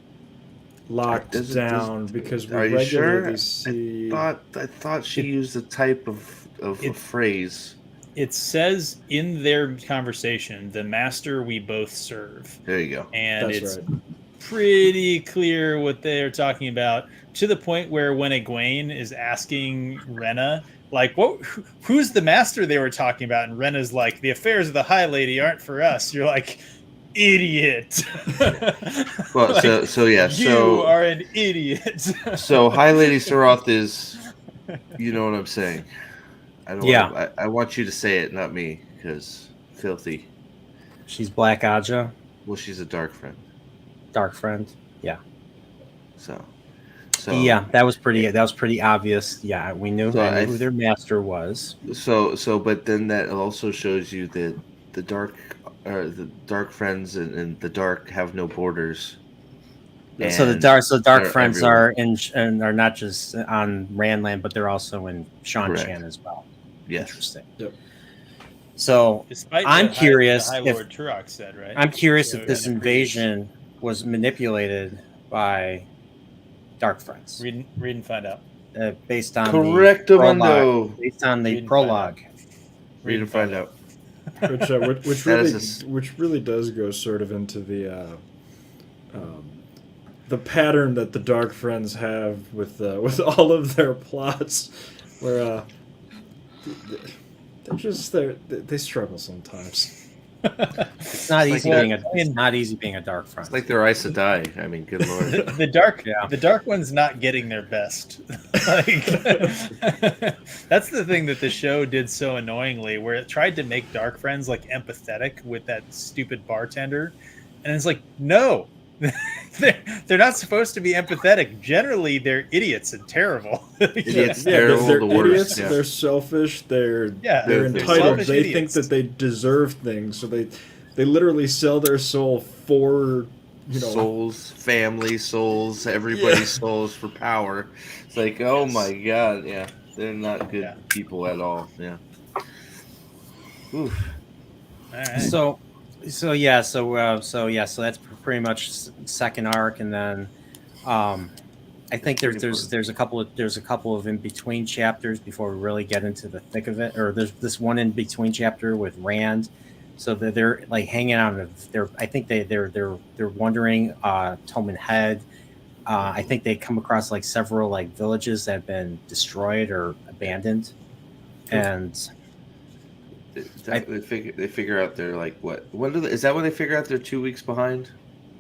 locked down because we are you regularly sure? see. I thought she used a type of a phrase. It says in their conversation, the master we both serve. There you go. And That's it's right. pretty clear what they're talking about, to the point where when Egwene is asking Rena, like, who's the master they were talking about? And Rena's like, the affairs of the High Lady aren't for us. You're like, idiot. Well, Like, you are an idiot. So High Lady Suroth is, you know what I'm saying. I want you to say it, not me, because filthy. She's Black Aja. Well, she's a dark friend. Dark friend. Yeah. So yeah, that was pretty obvious. Yeah, we knew, who their master was. So, but then that also shows you that the dark friends and the dark have no borders. So the dark friends everywhere. are not just on Randland, but they're also in Shan as well. Yes. Interesting. Yep. So Despite I'm curious the High if Lord Turok said, right? I'm curious So if this in the invasion was manipulated by dark friends, Read and find out. based on Correctamundo. based on the Read and find prologue. Read and find out. Which really does go sort of into the pattern that the Dark Friends have with all of their plots, where they struggle sometimes. It's not easy being a dark friend. It's like their Aes Sedai. I mean, good lord. The dark one's not getting their best. Like, that's the thing that the show did so annoyingly, where it tried to make dark friends like empathetic with that stupid bartender, and it's like, no, they're not supposed to be empathetic. Generally, they're idiots and terrible. Idiots, They're the worst. idiots. Yeah. They're selfish. They're they're entitled. selfish They idiots. think that they deserve things, so they literally sell their soul for Souls, family souls, everybody's souls for power. It's like, oh my god, yeah, they're not good people at all. Yeah. Oof. All right. So that's pretty much second arc, and then I think there's a couple of in between chapters before we really get into the thick of it. Or there's this one in between chapter with Rand, so they're like hanging out. I think they're wandering Toman Head. I think they come across like several like villages that have been destroyed or abandoned, and They figure out they're like what? Is that when they figure out they're 2 weeks behind,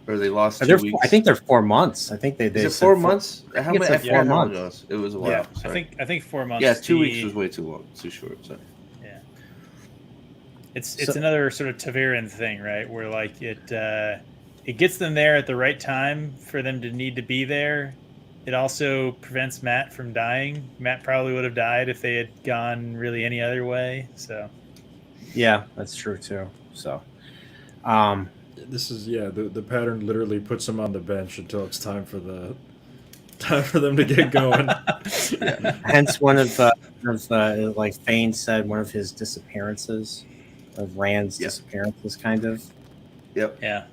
or they lost 2 weeks? I think they're 4 months. I think they Is it said 4 months? How it's many? like 4 months. Knows. It was a while. Yeah, Sorry. I think 4 months. Yeah, 2 weeks was way too long, too short. Sorry. Yeah, it's another sort of Taviran thing, right? Where like it gets them there at the right time for them to need to be there. It also prevents Matt from dying. Matt probably would have died if they had gone really any other way. So. Yeah, that's true too. So, This is the pattern literally puts them on the bench until it's time for them to get going. hence one of like Fane said, one of his disappearances of Rand's Yep. disappearances, kind of. Yep. Yeah.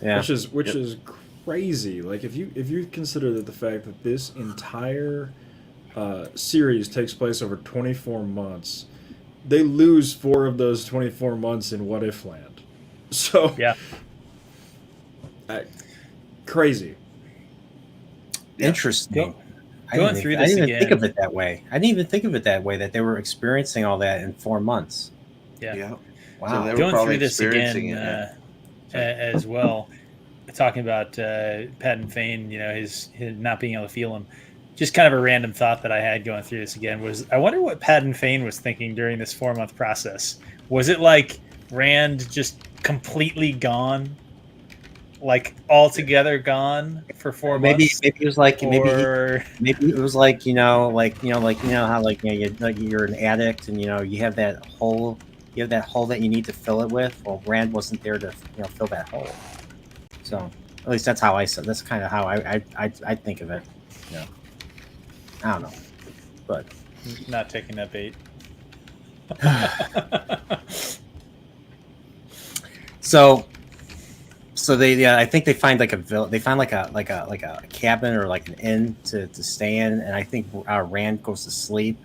Yeah. Which is crazy. Like if you consider that the fact that this entire series takes place over 24 months, they lose 4 of those 24 months in What If Land. So Yeah. Crazy. Interesting. Going through I this didn't even think again. of it that way. I didn't even think of it that way, that they were experiencing all that in 4 months. Yeah. Yeah. Wow. they were Going probably through this experiencing again it, as well, talking about Patton Fane, his not being able to feel him. Just kind of a random thought that I had going through this again was, I wonder what Patton Fane was thinking during this 4-month process. Was it like Rand just completely gone, like altogether gone for 4 months? Maybe it was like Or maybe it was like how you're an addict and you have that hole that you need to fill it with. Well, Rand wasn't there to fill that hole. So at least that's how I said. That's kind of how I think of it. Yeah. I don't know, but not taking that bait. So they I think they find like they find like a cabin or like an inn to stay in, and I think Rand goes to sleep,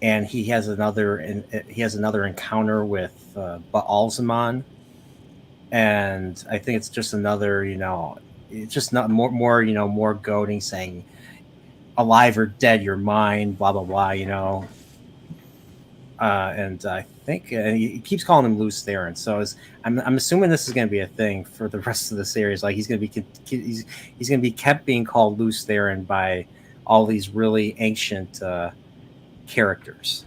and he has another encounter with Ba'alzamon, and I think it's just another it's just not more goading, saying alive or dead you're mine, blah blah blah, and I think he keeps calling him Lews Therin. So I'm assuming this is going to be a thing for the rest of the series. Like he's going to be kept being called Lews Therin by all these really ancient characters.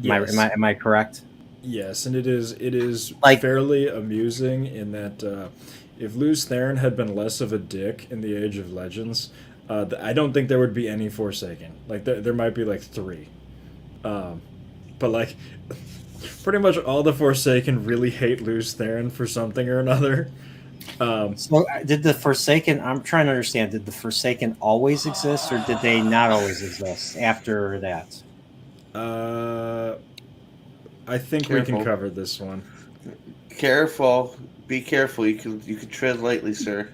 Yes. Am I correct? Yes, and it is Like- fairly amusing in that if Lews Therin had been less of a dick in the Age of Legends, I don't think there would be any Forsaken. Like there might be like 3. But like, pretty much all the Forsaken really hate Lews Therin for something or another. So did the Forsaken? I'm trying to understand. Did the Forsaken always exist, or did they not always exist after that? I think we can Careful. cover this one. Careful. Be careful. You can tread lightly, sir.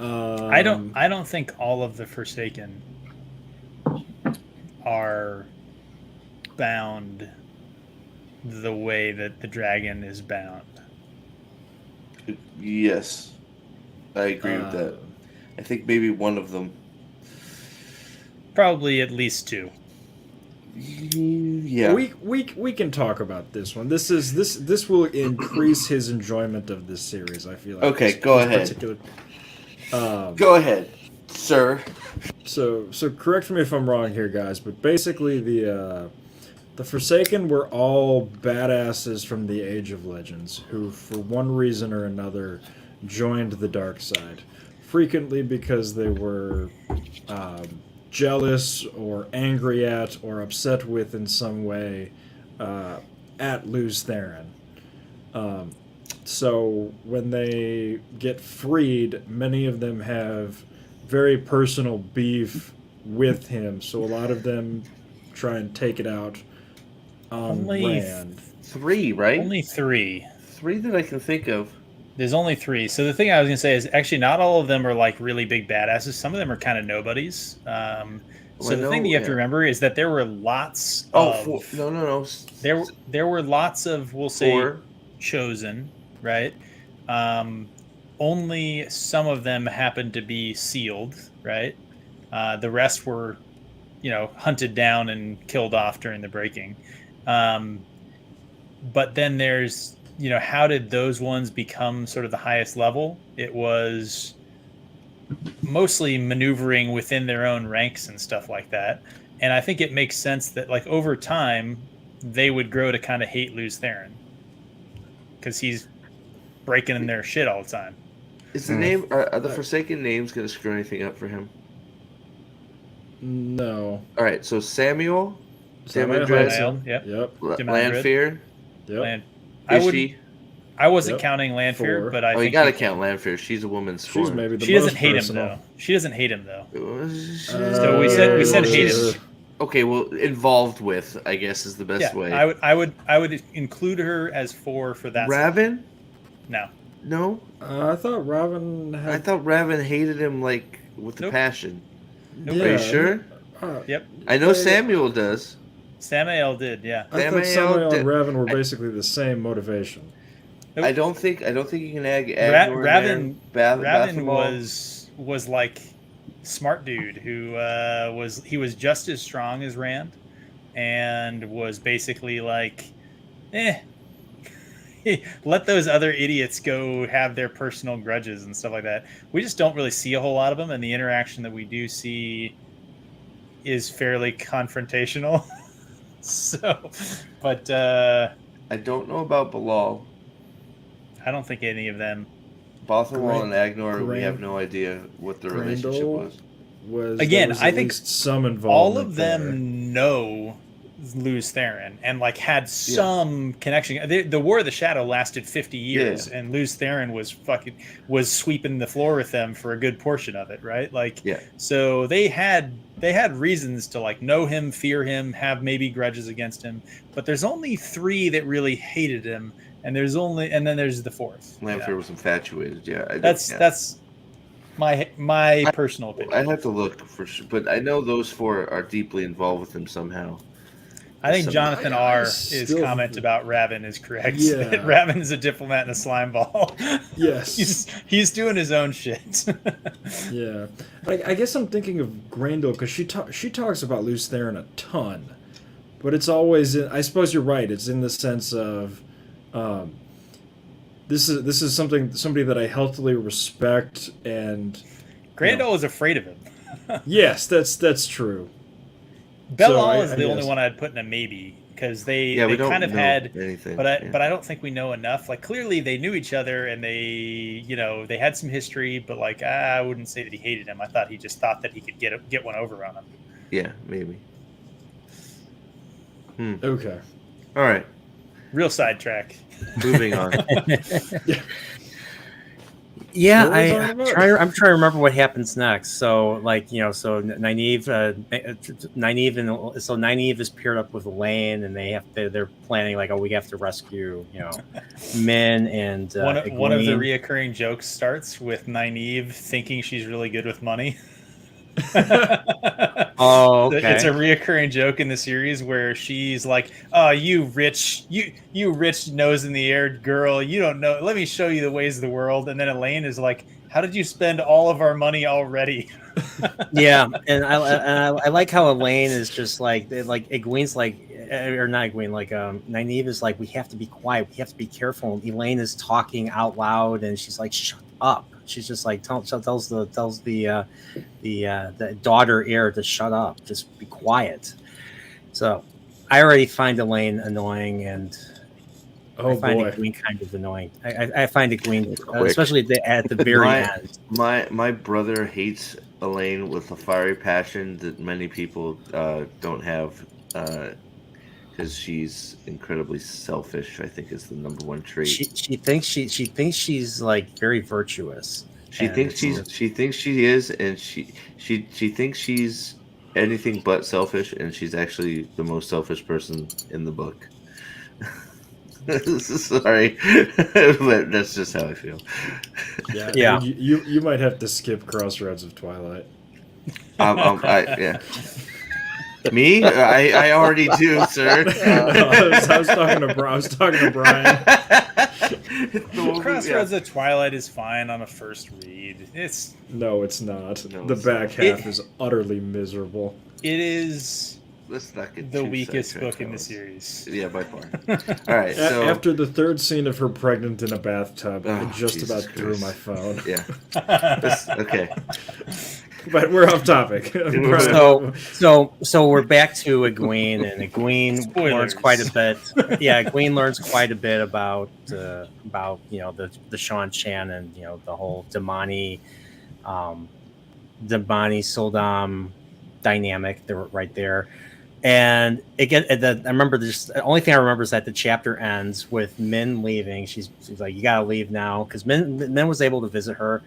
I don't think all of the Forsaken are bound the way that the dragon is bound. Yes, I agree with that. I think maybe one of them. Probably at least 2. Yeah. We can talk about this one. This will increase his enjoyment of this series. I feel like. Okay, this go ahead. particular- Go ahead, sir. So correct me if I'm wrong here, guys, but basically the Forsaken were all badasses from the Age of Legends who, for one reason or another, joined the dark side. Frequently because they were jealous or angry at or upset with in some way at Lews Therin. So when they get freed, many of them have very personal beef with him. So a lot of them try and take it out on Only Rand. 3, right? Only 3. 3 that I can think of. There's only 3. So the thing I was going to say is actually not all of them are like really big badasses. Some of them are kind of nobodies. So I the know, thing that you have to yeah. remember is that there were lots Oh, of... no. There were lots of, we'll say, 4. chosen, right? Only some of them happened to be sealed, right? The rest were, hunted down and killed off during the breaking. But then there's, how did those ones become sort of the highest level? It was mostly maneuvering within their own ranks and stuff like that. And I think it makes sense that, like, over time, they would grow to kind of hate Lews Therin because he's breaking in their shit all the time. Is the name are the Forsaken names going to screw anything up for him? No. All right, so Samuel, Samuel Damodred, Hudson. Yep. Yep. Demandred. Lanfear, Yep. I wasn't Yep. counting Lanfear, 4. but I you think got to count Lanfear. She's a woman She's scorned. maybe the she most doesn't hate him personal. though. She doesn't hate him though. So we said hate him. Okay, well, involved with, I guess, is the best Yeah, way. I would include her as 4 for that. Raven? No. No, I thought Raven had. I thought Raven hated him like with Nope. a passion. Nope. Are you sure? Yep. I know But- Samuel does. Samael did, yeah. I thought Samuel Samuel did- and Raven were basically the same motivation. Nope. I don't think you can add Raven Bathmobile. was like smart dude who was just as strong as Rand, and was basically like, let those other idiots go have their personal grudges and stuff like that. We just don't really see a whole lot of them, and the interaction that we do see is fairly confrontational. So, but I don't know about Bilal. I don't think any of them. Bothawal and Agnor, we Grand- have no idea what their Grendel relationship was. Again, there was I at think least some involvement. All of them there. know Luz Theron and like had some connection. The War of the Shadow lasted 50 years, and Luz Theron was sweeping the floor with them for a good portion of it, right? Like, so they had reasons to like know him, fear him, have maybe grudges against him. But there's only 3 that really hated him, and then there's the 4th. Lanfear was infatuated. Yeah, That's my personal opinion. I'd have to look for sure, but I know those 4 are deeply involved with him somehow. I think Jonathan R. His still- comment about Raven is correct. Yeah. That Raven is a diplomat and a slime ball. Yes. he's doing his own shit. Yeah, I guess I'm thinking of Grendel because she talks about Luz Theron a ton, but it's always I suppose you're right. It's in the sense of, this is somebody that I healthily respect, and Grendel was afraid of him. yes, that's true. Belal So is the only one I'd put in a maybe because they we don't kind of know had anything. but I don't think we know enough. Like clearly they knew each other and they had some history, but like I wouldn't say that he hated him. I thought he just thought that he could get one over on him. Yeah, maybe. Okay. All right. Real sidetrack. Moving on. Yeah, What were we talking about? I'm trying to remember what happens next. So, like, so Nynaeve is paired up with Elaine, and they're planning like, we have to rescue, Min and One of the Egwene. reoccurring jokes starts with Nynaeve thinking she's really good with money. Oh, okay. It's a reoccurring joke in the series where she's like, "Oh, you rich nose in the air girl, you don't know. Let me show you the ways of the world." And then Elaine is like, "How did you spend all of our money already?" Yeah, and I like how Elaine is just like Egwene's like, or not Egwene, like Nynaeve is like, we have to be quiet, we have to be careful. And Elaine is talking out loud, and she's like, shut up. She's just like tells the daughter heir to shut up, just be quiet. So I already find Elaine annoying, and I find Egwene kind of annoying. I find Egwene, especially at the very end. My brother hates Elaine with a fiery passion that many people don't have, because she's incredibly selfish. I think is the number one trait. She thinks she's like very virtuous. She thinks she is, and she thinks she's anything but selfish, and she's actually the most selfish person in the book. Sorry, but that's just how I feel. Yeah. You might have to skip Crossroads of Twilight. Yeah. Me? I already do, sir. I was talking to Brian. Crossroads of Twilight is fine on a first read. No, it's not. No, The it's back not. half is utterly miserable. It is Let's not get the too weakest sidetracked, book in the fellas. series. Yeah, by far. All right, so After the third scene of her pregnant in a bathtub, I Oh, just Jesus about threw Christ. my phone. yeah, okay. But we're off topic. So we're back to Egwene, and Egwene Spoilers. learns quite a bit. Yeah, Egwene learns quite a bit about the Sean Shan and the whole Damani Soldam dynamic. They were right there, and I remember the only thing I remember is that the chapter ends with Min leaving. She's like, "You gotta leave now," because Min was able to visit her.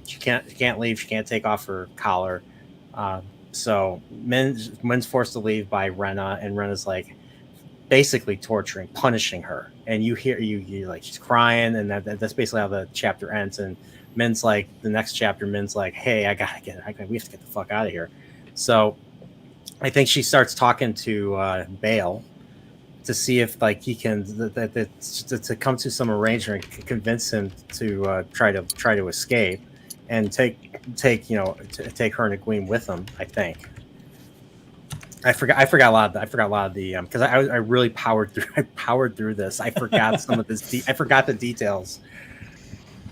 She can't leave. She can't take off her collar. So Min's forced to leave by Rena, and Rena's like basically torturing, punishing her. And you hear you like she's crying, and that's basically how the chapter ends. And Min's like, the next chapter, Min's like, hey, we have to get the fuck out of here. So I think she starts talking to Bale to see if like he can to come to some arrangement, convince him to try to escape and take her and Egwene with him. I think I forgot a lot of the because I really powered through this. I forgot some of this. I forgot the details.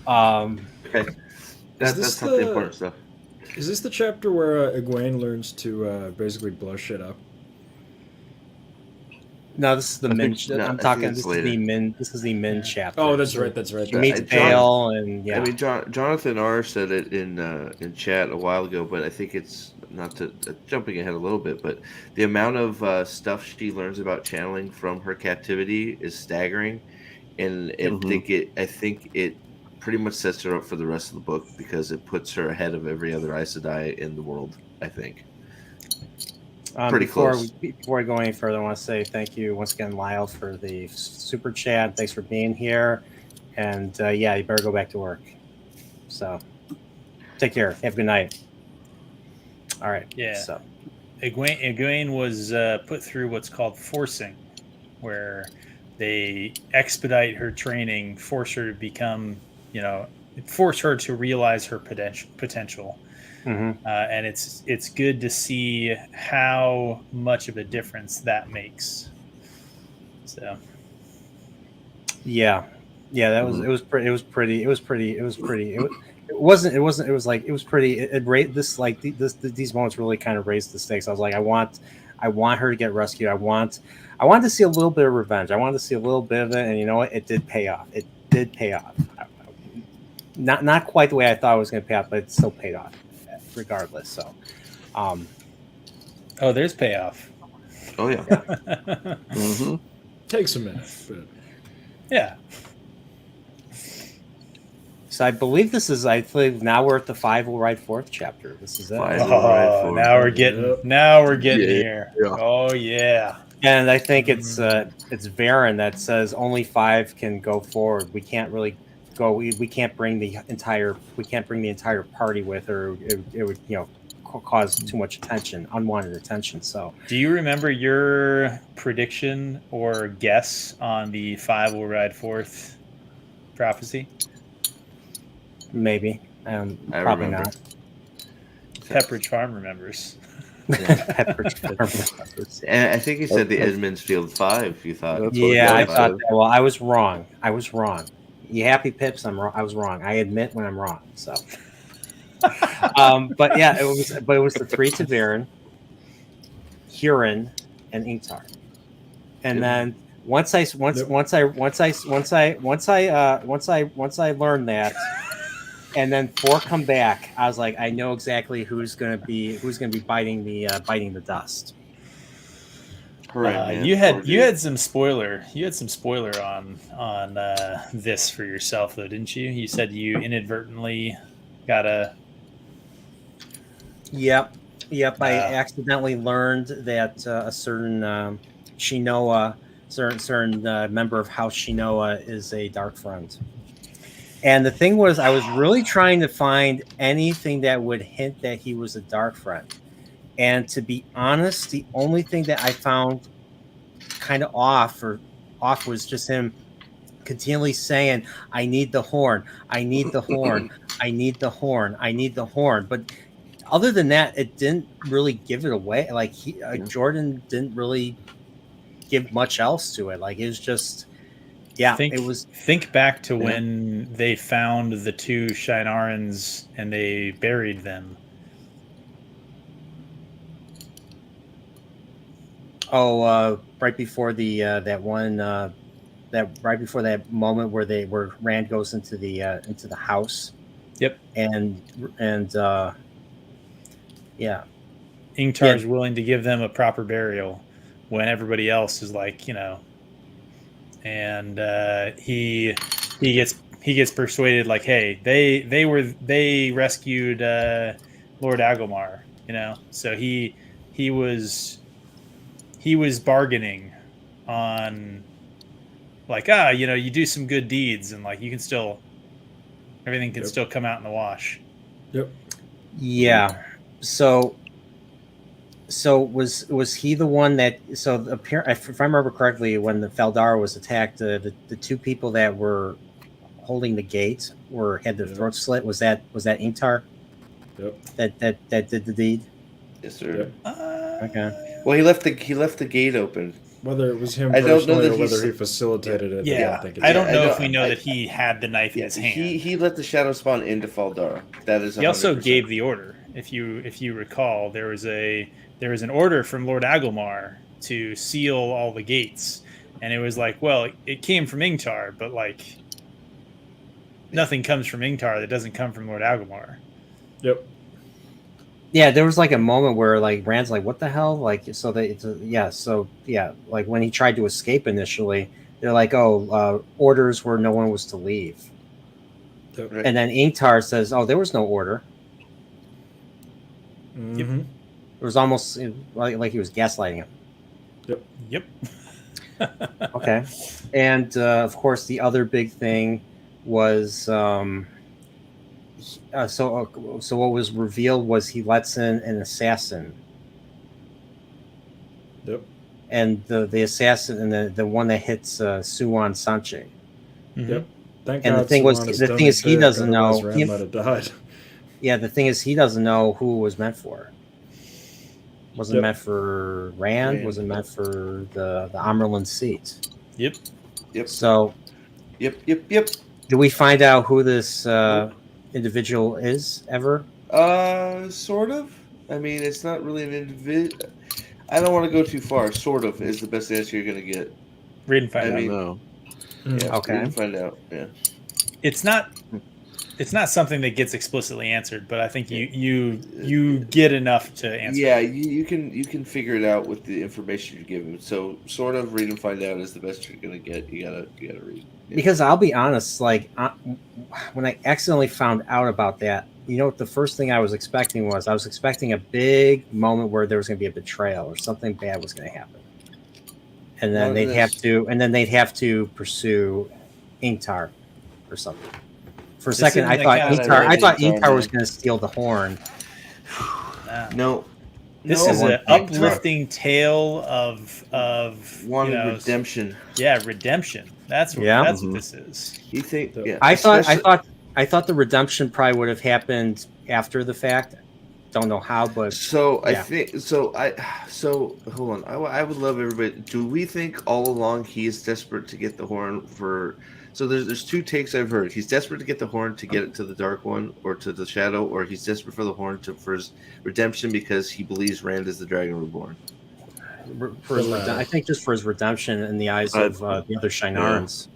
Okay, that's some of the important stuff. Is this the chapter where Egwene learns to basically blow shit up? No, this is the Min. I'm talking. This is the Min chapter. Oh, that's right. That's right. He meets Bale, and yeah. I mean, Jonathan R. said it in chat a while ago, but I think it's not to jumping ahead a little bit, but the amount of stuff she learns about channeling from her captivity is staggering, and I think it pretty much sets her up for the rest of the book because it puts her ahead of every other Aes Sedai in the world. I think. Pretty close. Before I go any further, I want to say thank you once again, Lyle, for the super chat. Thanks for being here, and you better go back to work. So, take care. Have a good night. All right. Yeah. So, Egwene was put through what's called forcing, where they expedite her training, force her to become, force her to realize her potential. Mm-hmm. And it's good to see how much of a difference that makes. So, that was it was pretty. These moments really kind of raised the stakes. I was like, I want her to get rescued. I wanted to see a little bit of revenge. I wanted to see a little bit of it, and you know what? It did pay off. Not quite the way I thought it was going to pay off, but it still paid off. Regardless, so there's payoff. Oh yeah. Takes a minute, but yeah. So I believe now we're at the 5 will ride forth chapter. This is it. Now we're getting here. Yeah. Oh yeah. And I think it's Varen that says only 5 can go forward. We can't really go. We can't bring the entire party with her. It would cause too much unwanted attention. So, do you remember your prediction or guess on the 5 will ride forth prophecy? Maybe. Probably not. Pepperidge Farm remembers. Pepperidge Farm remembers. And I think you said the Edmundsfield 5. You thought? I thought that. Well, I was wrong. You happy, Pips? I was wrong. I admit when I'm wrong. So, but yeah, it was the 3 to Varen, Huron, and Ingtar, and then once I learned that, and then 4 come back, I was like, I know exactly who's gonna be biting the dust. You had some spoiler on this for yourself though, didn't you? You said you inadvertently got a. Yep. I accidentally learned that a certain Shinoa, certain member of House Shinoa is a Dark Friend. And the thing was, I was really trying to find anything that would hint that he was a Dark Friend. And to be honest, the only thing that I found kind of off was just him continually saying, I need the horn, I need the horn, I need the horn, I need the horn. But other than that, it didn't really give it away. Like Jordan didn't really give much else to it. Like it was just, think back to when they found the 2 Shinarans and they buried them. Right before that moment where Rand goes into the house. Yep. And Ingtar's willing to give them a proper burial when everybody else is like, and he gets persuaded like, hey, they rescued Lord Agomar, So he was bargaining on like, you do some good deeds and like everything can still come out in the wash. Yep. Yeah. So was he the one that? So if I remember correctly, when the Feldar was attacked, the two people that were holding the gate had their throats slit. Was that Ingtar? Yep. That did the deed. Yes, sir. Yep. Okay. Well, he left the gate open. Whether it was him I don't know personally that or whether he's- he facilitated it. Yeah, I don't I don't know I if we know I- that he had the knife in Yeah, his hand. he let the shadow spawn into Faldara. That is. He also 100%. gave the order. If you recall, there was an order from Lord Agelmar to seal all the gates, and it was like, well, it came from Ingtar, but like nothing comes from Ingtar that doesn't come from Lord Agelmar. Yep. Yeah, there was like a moment where like Rand's like, "What the hell?" Like, so like when he tried to escape initially, they're like, "Oh, orders where no one was to leave," Yep. Right. and then Ingtar says, "Oh, there was no order." Mm-hmm. It was almost like he was gaslighting him. Yep. Okay, and of course the other big thing was so what was revealed was he lets in an assassin. Yep. And the assassin and the one that hits Suwan Sanche. Mhm. Yep. Thank And God the thing was- Sawan is the done thing is he sick, doesn't know- otherwise Ram might have died. Yeah, the thing is he doesn't know who it was meant for. Wasn't Yep. meant for Rand. Rand. Wasn't meant for the Amerlin seat. Yep. Yep. So Yep. do we find out who this individual is ever? Sort of. I mean, it's not really an individual. I don't want to go too far. Sort of is the best answer you're going to get. Read and find I out. mean- No. Yeah, Okay. we can find out. Yeah. It's not something that gets explicitly answered, but I think you get enough to answer. Yeah, you can figure it out with the information you're given. So, sort of read and find out is the best you're gonna get. You gotta read. Yeah. Because I'll be honest, like when I accidentally found out about that, what the first thing I was expecting was I was expecting a big moment where there was going to be a betrayal or something bad was going to happen, and then Well, they'd have to pursue Ingtar or something. For a This second, isn't I the thought kind of Ingtar, Ingtar was man. going to steal the horn. No. This no, is an Ingtar uplifting tale of wanted redemption. Yeah, redemption. That's what Yeah. that's Mhm. what this is. You think? Yeah. I especially- thought the redemption probably would have happened after the fact. Don't know how, but So I Yeah. think so. Hold on. I would love everybody. Do we think all along he is desperate to get the horn for? So there's two takes I've heard. He's desperate to get the horn to get it to the Dark One or to the Shadow, or he's desperate for the horn for his redemption because he believes Rand is the Dragon Reborn. I think just for his redemption in the eyes of the other Shinarans,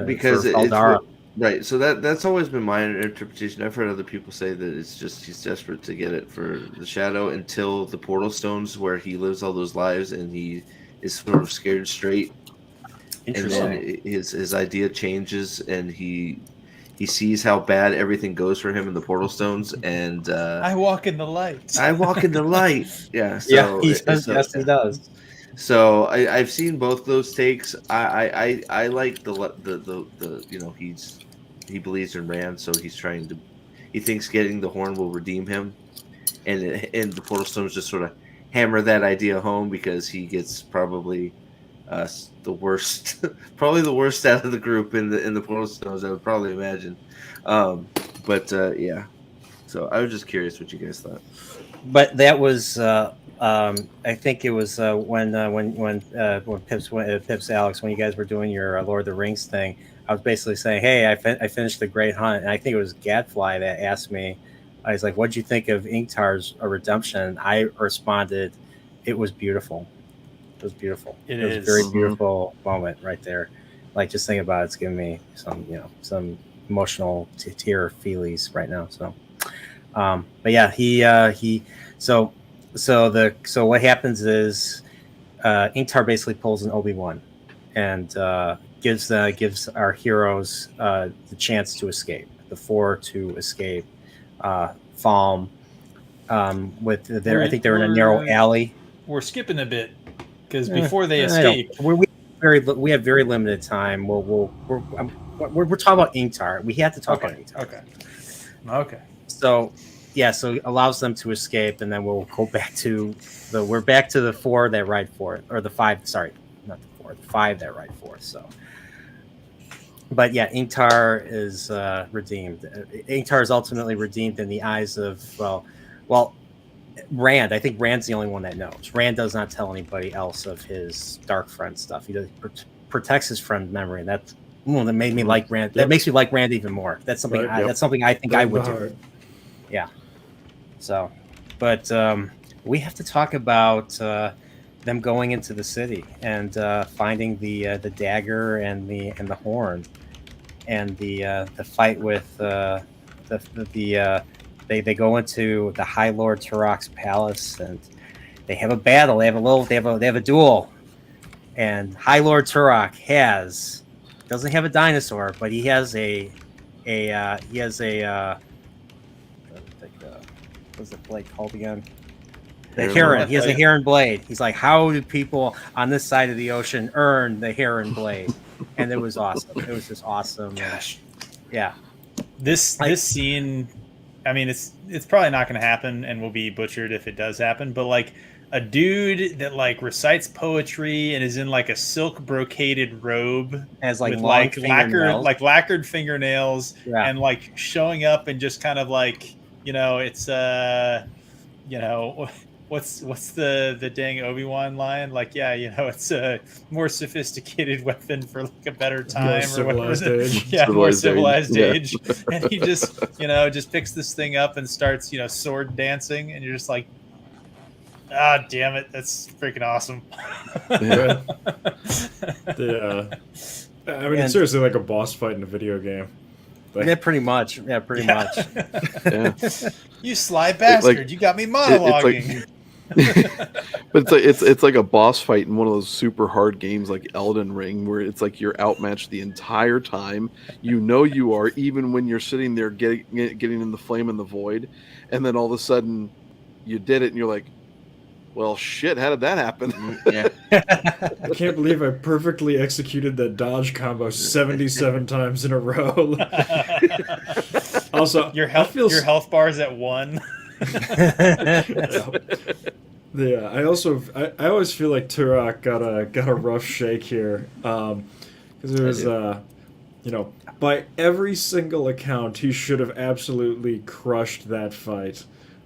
Because it's Feldara. right. So that's always been my interpretation. I've heard other people say that it's just he's desperate to get it for the Shadow until the Portal Stones, where he lives all those lives and he is sort of scared straight. And Interesting. then his idea changes, and he sees how bad everything goes for him in the Portal Stones, and I walk in the light. I walk in the light. Yeah, Yeah, so, he does. so- Yes, he does. So I've seen both those takes. I like the he believes in Rand, so he thinks getting the horn will redeem him, and the Portal Stones just sort of hammer that idea home because he gets probably the worst, probably the worst out of the group in the Portal Stones, I would probably imagine. Yeah. So I was just curious what you guys thought. But that was, I think it was when Pips Alex, when you guys were doing your Lord of the Rings thing, I was basically saying, hey, I finished The Great Hunt, and I think it was Gadfly that asked me, I was like, what'd you think of Ingtar's redemption? I responded, it was beautiful. It was beautiful. It was is. a very Mhm. beautiful moment right there. Like, just think about it, it's giving me some emotional tear feelies right now. So, but yeah, so what happens is Ingtar basically pulls an Obi-Wan and gives our heroes the chance to escape, the four to escape. Falm, With their, I think they're in a narrow alley. We're skipping a bit because before they escape, we have very limited time. We're talking about Ingtar. We have to talk about Ingtar. Okay. So it allows them to escape, and then we'll go back to the 4 that ride for it, or the 5. Sorry, not the 4, the 5 that ride for it. So, but yeah, Ingtar is redeemed. Ingtar is ultimately redeemed in the eyes of Rand. I think Rand's the only one that knows. Rand does not tell anybody else of his dark friend stuff. He does, protects his friend memory, and that made me like Rand. That makes me like Rand even more. That's something. That's something I think I would do. Yeah. So, but we have to talk about them going into the city and finding the dagger and the horn, and the fight with They go into the High Lord Turok's palace, and they have a battle. They have a duel, and High Lord Turok doesn't have a dinosaur, but he has what's the blade called again? The heron. He has a heron blade. He's like, how do people on this side of the ocean earn the heron blade? And it was awesome. It was just awesome. Gosh, yeah. This scene. I mean, it's probably not going to happen, and will be butchered if it does happen. But like a dude that like recites poetry and is in like a silk brocaded robe, has like with lacquered fingernails, and like showing up and just kind of like, it's what's the dang Obi-Wan line? Like, it's a more sophisticated weapon for like a better time, or whatever. More civilized age. And he just, just picks this thing up and starts, sword dancing, and you're just like, ah, damn it, that's freaking awesome. Yeah. I mean, it's seriously like a boss fight in a video game. Yeah, pretty much. Yeah. You sly bastard! You got me monologuing. But it's like a boss fight in one of those super hard games like Elden Ring, where it's like you're outmatched the entire time. You are, even when you're sitting there getting in the flame and the void, and then all of a sudden you did it, and you're like, well, shit, how did that happen? Yeah. I can't believe I perfectly executed that dodge combo 77 times in a row. Also, your health bar is at 1. Yeah, I always feel like Turok got a rough shake here, because it was by every single account he should have absolutely crushed that fight,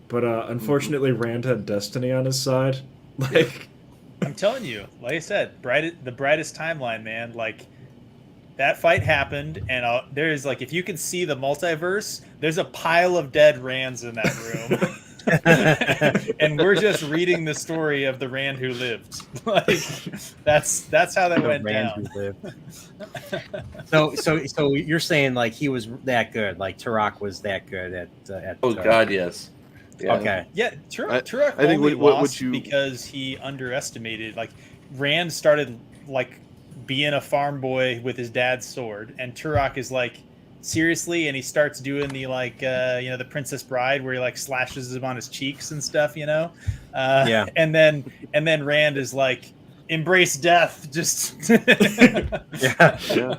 but unfortunately Rand had destiny on his side. Like, I'm telling you, like I said, the brightest timeline, man. Like, that fight happened, and there is, like, if you can see the multiverse, there's a pile of dead Rands in that room. And we're just reading the story of the Rand who lived. Like, that's how that went down. So you're saying like he was that good, like Turok was that good at God, yes. Yeah. Okay. Yeah, Turok I think only what lost you... because he underestimated. Like, Rand started like being a farm boy with his dad's sword, and Turok is like, seriously, and he starts doing the like the Princess Bride, where he like slashes him on his cheeks and stuff, yeah. And then Rand is like, embrace death, just yeah.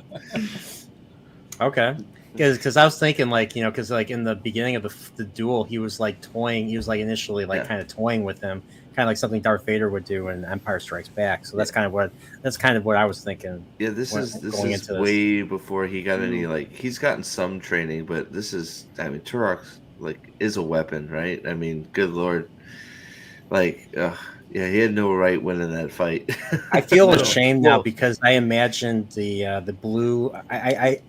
Okay. Because I was thinking, like, because like in the beginning of the duel, he was like toying. He was like initially like kind of toying with him, kind of like something Darth Vader would do in Empire Strikes Back. So that's kind of what I was thinking. Yeah, this is way before he got any, like, he's gotten some training, but this is, I mean, Turok like is a weapon, right? I mean, good lord, like, yeah, he had no right winning that fight. I feel ashamed now because I imagined the blue. I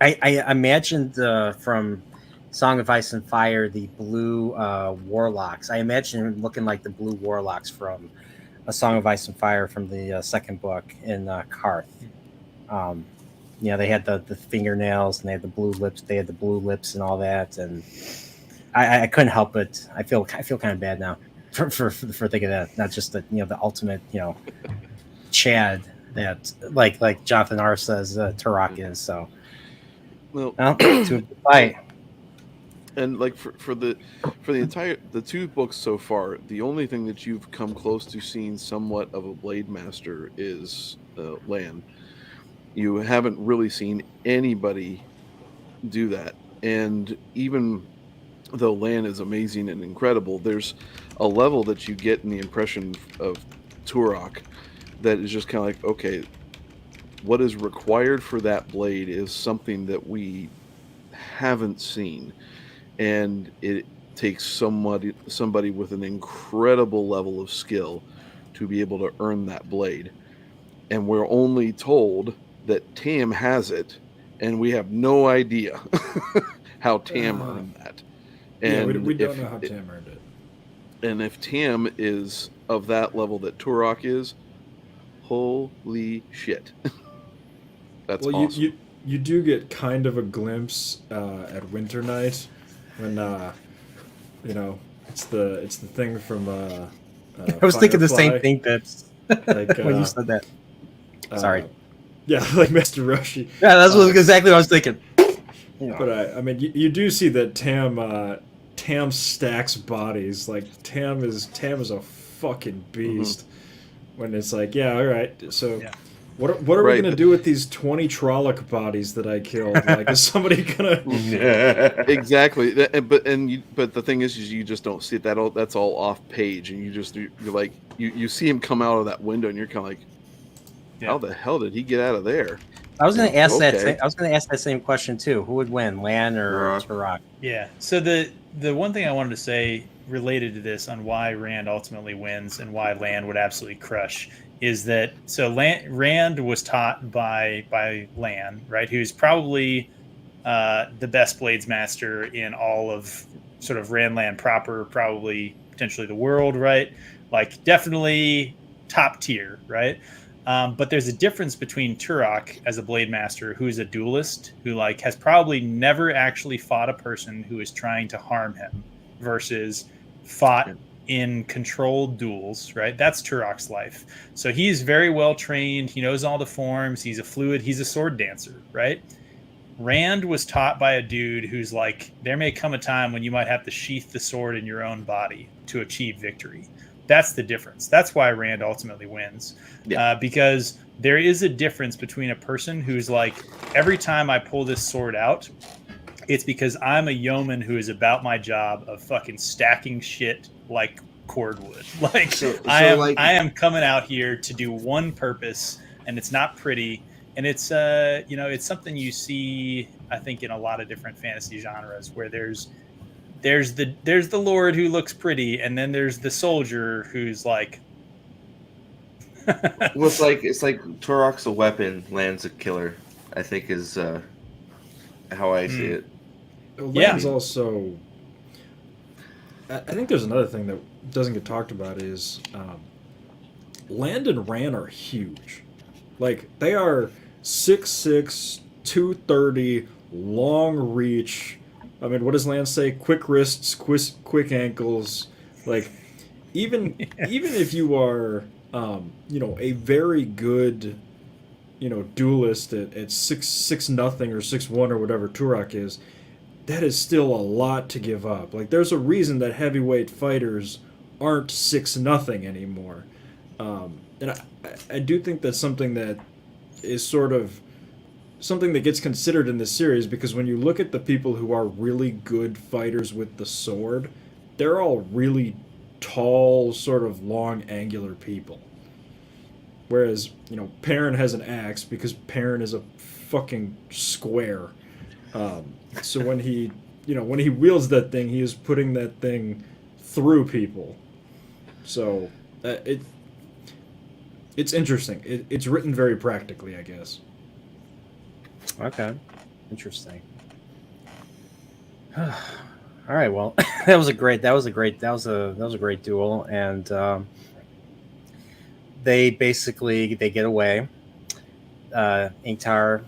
imagined from Song of Ice and Fire the blue warlocks. I imagine him looking like the blue warlocks from A Song of Ice and Fire from the second book in Karth. They had the fingernails and they had the blue lips. They had the blue lips and all that, and I couldn't help it. I feel kind of bad now. For thinking that, not just the the ultimate Chad that like Jonathan R says Turok is. So to a fight. And like for the entire the 2 books so far, the only thing that you've come close to seeing somewhat of a blade master is Lan. You haven't really seen anybody do that, and even though Lan is amazing and incredible, there's a level that you get in the impression of Turok that is just kind of like, okay, what is required for that blade is something that we haven't seen, and it takes somebody with an incredible level of skill to be able to earn that blade. And we're only told that Tam has it, and we have no idea how Tam earned that. And yeah, we don't know how Tam earned it. And if Tam is of that level that Turok is, holy shit. That's awesome. You do get kind of a glimpse at Winter Night when it's the thing from I was thinking the same thing that's like, when you said that. Sorry. Yeah, like Master Roshi. Yeah, that's exactly what I was thinking. But I mean, you do see that Tam stacks bodies. Like Tam is a fucking beast. When it's like, yeah, all right, so. Yeah. What are we gonna do with these 20 Trolloc bodies that I killed? Like, is somebody gonna? Exactly, but the thing is you just don't see it. That's all off page, and you're like you see him come out of that window, and you're kind of like, how the hell did he get out of there? I was gonna ask that same question too. Who would win, Lan or Turok? Yeah. So the one thing I wanted to say related to this on why Rand ultimately wins and why Lan would absolutely crush is that Rand was taught by Lan, right? Who's probably the best blades master in all of sort of Randland proper, probably potentially the world, right? Like definitely top tier, right? But there's a difference between Turok as a blade master, who's a duelist, who like has probably never actually fought a person who is trying to harm him, versus fought in controlled duels, right? That's Turok's life. So he's very well trained. He knows all the forms. He's a fluid. He's a sword dancer, right? Rand was taught by a dude who's like, there may come a time when you might have to sheath the sword in your own body to achieve victory. That's the difference. That's why Rand ultimately wins. Because there is a difference between a person who's like, every time I pull this sword out, it's because I'm a yeoman who is about my job of fucking stacking shit like cordwood. Like, I am coming out here to do one purpose, and it's not pretty. And it's it's something you see, I think, in a lot of different fantasy genres, where there's the lord who looks pretty, and then there's the soldier who's like. Well, it's like Turok's a weapon, Lan's a killer, I think is how I see it. Lan's also. I think there's another thing that doesn't get talked about is Lan and Rand are huge. Like, they are 6'6", 230, long reach. I mean, what does Lan say? Quick wrists, quick ankles. Like, even if you are, a very good, duelist at 6'0" or 6'1" or whatever Turok is, that is still a lot to give up. Like, there's a reason that heavyweight fighters aren't 6-0 anymore. And I do think that's something that is sort of something that gets considered in this series, because when you look at the people who are really good fighters with the sword, they're all really tall, sort of long, angular people. Whereas, Perrin has an axe because Perrin is a fucking square. So when he wields that thing, he is putting that thing through people. So it's interesting. It's written very practically, I guess. Okay, interesting. All right, well, that was a great duel, and they get away. Ingtar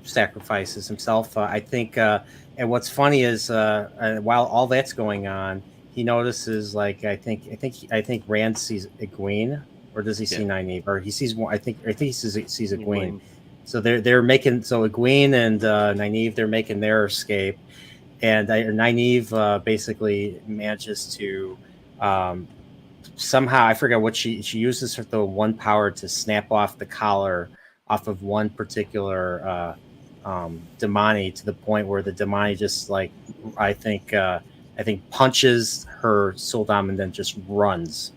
sacrifices himself. I think, and what's funny is while all that's going on, he notices, like, I think Rand sees Egwene, or does he see Nynaeve, or he sees one? I think he sees Egwene. So they're making, so Egwene and Nynaeve, they're making their escape, and Nynaeve basically manages to somehow, I forget what she uses the one power to snap off the collar off of one particular Damani to the point where the Damani just like I think punches her Suldam and then just runs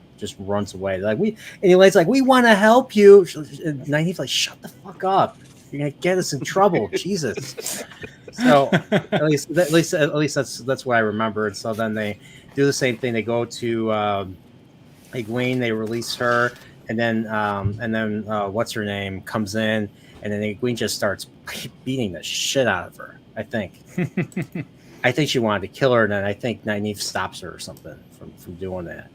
away. Like and Elaine's like, we want to help you. And Nynaeve's like, shut the fuck up. You're gonna get us in trouble. Jesus. So at least that's what I remember. And so then they do the same thing. They go to Egwene, they release her, and then what's her name comes in, and then Egwene just starts beating the shit out of her. I think she wanted to kill her, and then I think Nynaeve stops her or something from doing that.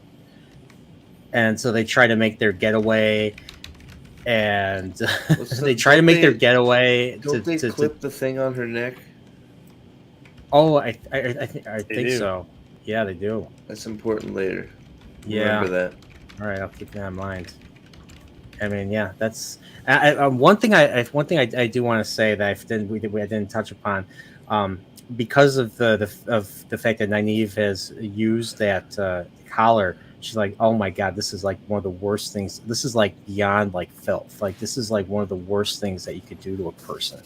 And so they try to make their getaway, and they try to make their getaway. Don't they clip the thing on her neck? Oh, I think so. Yeah, they do. That's important later. Yeah. Remember that. All right, I'll keep that in mind. I mean, yeah, that's one thing. I do want to say that I didn't touch upon, because of the fact that Nynaeve has used that collar. She's like, oh my god, this is like one of the worst things. This is like beyond like filth. Like this is like one of the worst things that you could do to a person.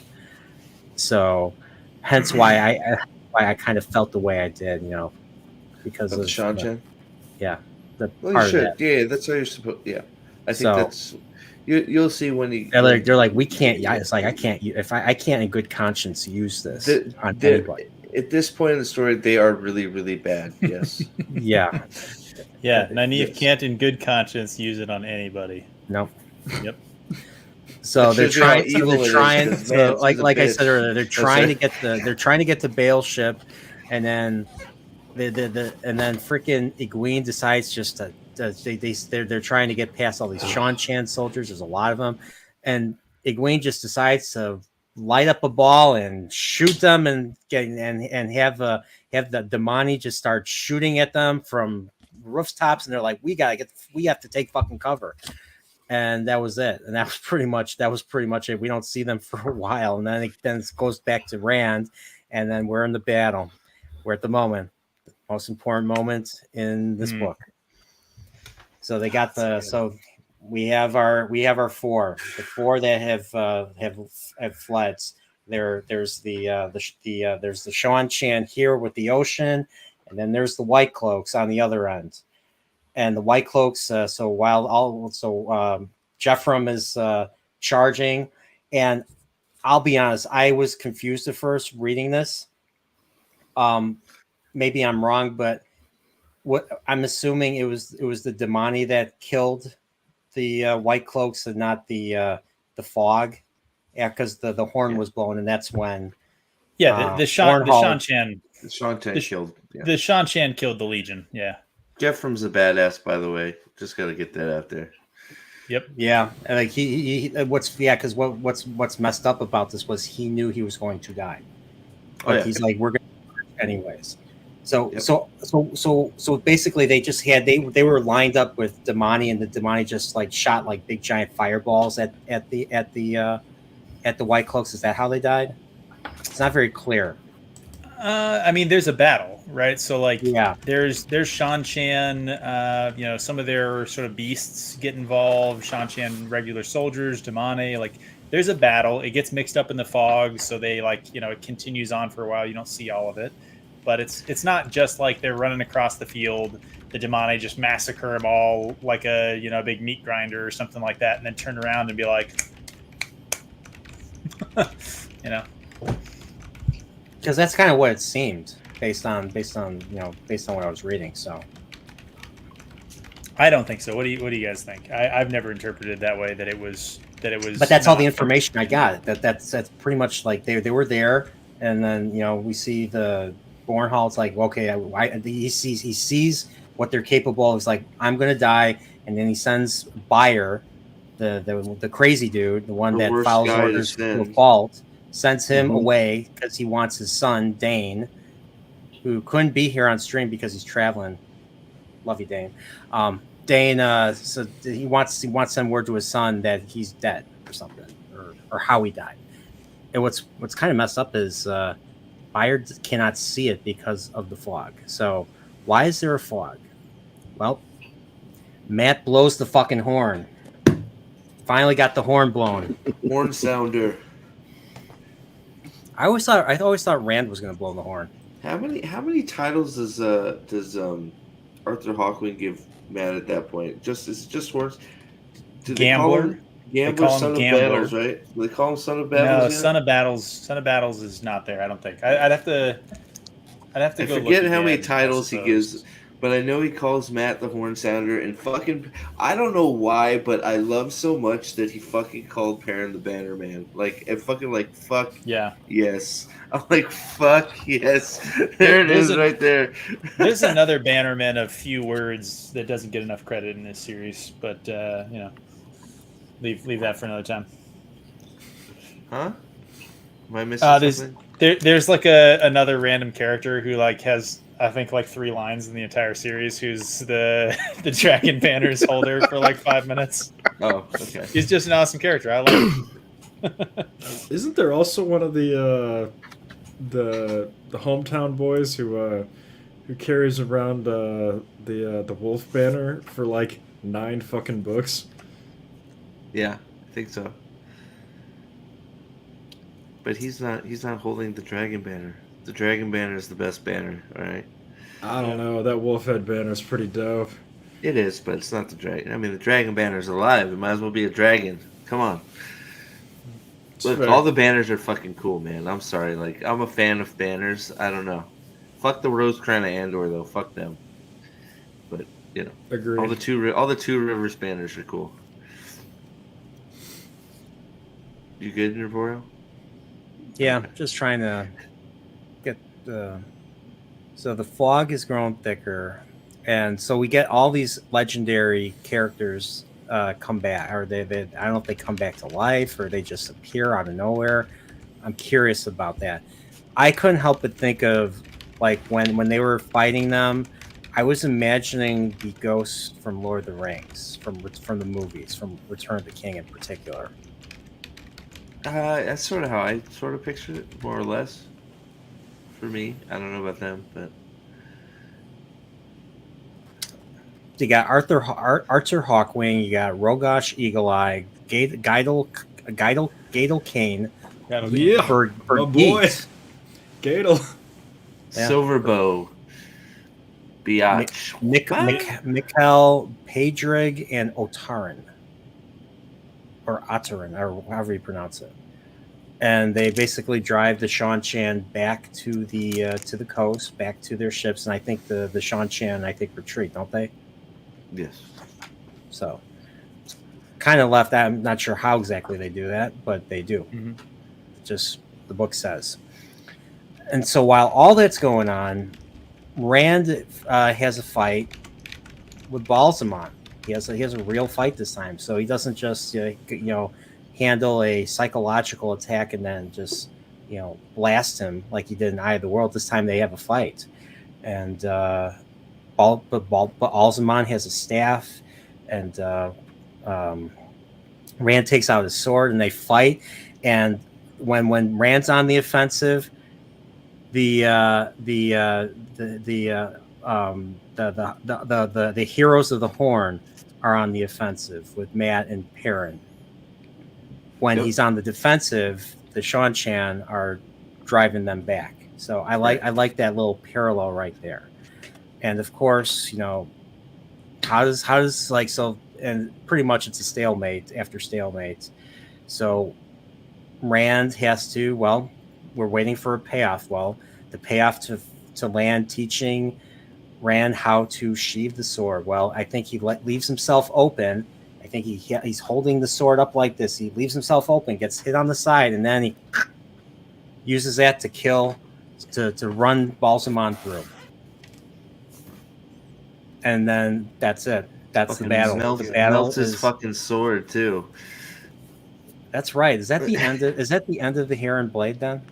So, hence why I kind of felt the way I did, because of Seanchan. Yeah. Well, you should. Yeah, that's how you're supposed. Yeah, I think that's. You'll see when you. They're like, we can't. Yeah, it's like I can't. If I can't in good conscience use this on anybody. At this point in the story, they are really, really bad. Yes. Yeah. Yeah, Nynaeve can't in good conscience use it on anybody. Nope. Yep. So they're trying. Like I said earlier, they're trying to get the Bail ship, and then and then freaking Egwene decides just to they're trying to get past all these Seanchan soldiers. There's a lot of them, and Egwene just decides to light up a ball and shoot them and have the Damani just start shooting at them from rooftops, and they're like, we have to take fucking cover. And that was it. And that was pretty much it. We don't see them for a while, and then it goes back to Rand, and then we're in the battle. We're at the moment, the most important moment in this book. So they got we have our four, the four that have fled. There's the Seanchan here with the ocean, and then there's the White Cloaks on the other end. And the White Cloaks, Jeffrem is charging, and I'll be honest, I was confused at first reading this. Maybe I'm wrong, but what I'm assuming it was the Damani that killed the White Cloaks and not the fog, because the horn was blown, and that's when the Seanchan killed. Yeah. The Seanchan killed the Legion. Yeah. Jeffrem's a badass, by the way. Just got to get that out there. Yep. Yeah, and like because what's messed up about this was he knew he was going to die. But he's like, we're going to anyways. So basically they just had they were lined up with Damani, and the Damani just like shot like big giant fireballs at the White Cloaks. Is that how they died? It's not very clear. I mean, there's a battle, right? So like, yeah, there's Seanchan, some of their sort of beasts get involved, Seanchan regular soldiers, Damani, like there's a battle. It gets mixed up in the fog. So they it continues on for a while. You don't see all of it, but it's not just like they're running across the field. The Damani just massacre them all like a big meat grinder or something like that. And then turn around and be like, because that's kind of what it seemed based on what I was reading. So I don't think so. What do you guys think? I've never interpreted that way, that it was. But that's all the information I got. That's pretty much like they were there, and then we see the Bornhald's like, okay, he sees what they're capable of. It's like, I'm gonna die, and then he sends Bayer, the crazy dude, the one that follows orders to a fault. Sends him away because he wants his son, Dane, who couldn't be here on stream because he's traveling. Love you, Dane. Dane, so he wants to send word to his son that he's dead or something, or how he died. And what's kind of messed up is buyer cannot see it because of the fog. So why is there a fog? Well, Matt blows the fucking horn. Finally got the horn blown. Horn sounder. I always thought Rand was going to blow the horn. How many titles does Arthur Hawkwing give Matt at that point? Is it just horns? Do they call Gambler. him Gambler, call him son Gambler. of battles, right? Do they call him son of No, battles? yet? Son of Battles is not there. I don't think. I'd have to. I go look forget how many again, I titles he suppose. gives, but I know he calls Matt the Horn Sounder, and fucking, I don't know why, but I love so much that he fucking called Perrin the Banner Man. Like, and fucking like, fuck Yeah. yes. I'm like, fuck yes. There it is right there. There's another Bannerman of few words that doesn't get enough credit in this series, but leave that for another time. Huh? Am I missing something? There's like another random character who like has I think like 3 lines in the entire series who's the Dragon Banners holder for like 5 minutes. Oh, okay. He's just an awesome character. I like him. Isn't there also one of the hometown boys who carries around the wolf banner for like 9 fucking books? Yeah, I think so. But he's not holding the Dragon Banner. The Dragon Banner is the best banner, all right? I don't know. That wolf head banner is pretty dope. It is, but it's not the dragon. I mean, the Dragon Banner is alive. It might as well be a dragon. Come on. Look, fair. all the banners are fucking cool, man. I'm sorry. Like, I'm a fan of banners. I don't know. Fuck the Rose Crown of Andor, though. Fuck them. But, you know. Agreed. All the Two Rivers banners are cool. You good, Nervorio? Yeah, just trying to get the. So the fog is growing thicker, and so we get all these legendary characters come back, or they I don't know if they come back to life or they just appear out of nowhere. I'm curious about that. I couldn't help but think of like when they were fighting them, I was imagining the ghosts from Lord of the Rings, from the movies, from Return of the King in particular. That's sort of how I sort of pictured it, more or less. For me, I don't know about them, but You got Arthur Hawkwing, you got Rogosh Eagle-Eye, Gaidel Kane, Yeah, my boy. Yeet, Gadel. Yeah. Silverbow, Biatch. Mikhail Pedrig, and Otarin, or Otarin, or however you pronounce it. And they basically drive the Shan-Chan back to the coast, back to their ships, and I think the Shan-Chan retreat, don't they? Yes. So, kind of left. I'm not sure how exactly they do that, but they do. Mhm. Just the book says. And so, while all that's going on, Rand has a fight with Balsamon. He has a real fight this time. So he doesn't just handle a psychological attack and then just blast him like he did in Eye of the World. This time they have a fight, and Balsamon has a staff, and Rand takes out his sword, and they fight. And when Rand's on the offensive, the heroes of the Horn are on the offensive with Matt and Perrin. When he's on the defensive, the Shan-Chan are driving them back. So I like that little parallel right there. And of course, how does like so, and pretty much it's a stalemate after stalemate. So Rand has to, we're waiting for a payoff. Well, the payoff to Land teaching Rand how to sheathe the sword. Well, I think he leaves himself open. I think he's holding the sword up like this. He leaves himself open, gets hit on the side, and then he uses that to run Balsamon through. And then that's it. That's Fucking the battle. Melts, the battle melts his fucking sword too. That's right. Is that the end? Is that the end of the Hair and Blade then?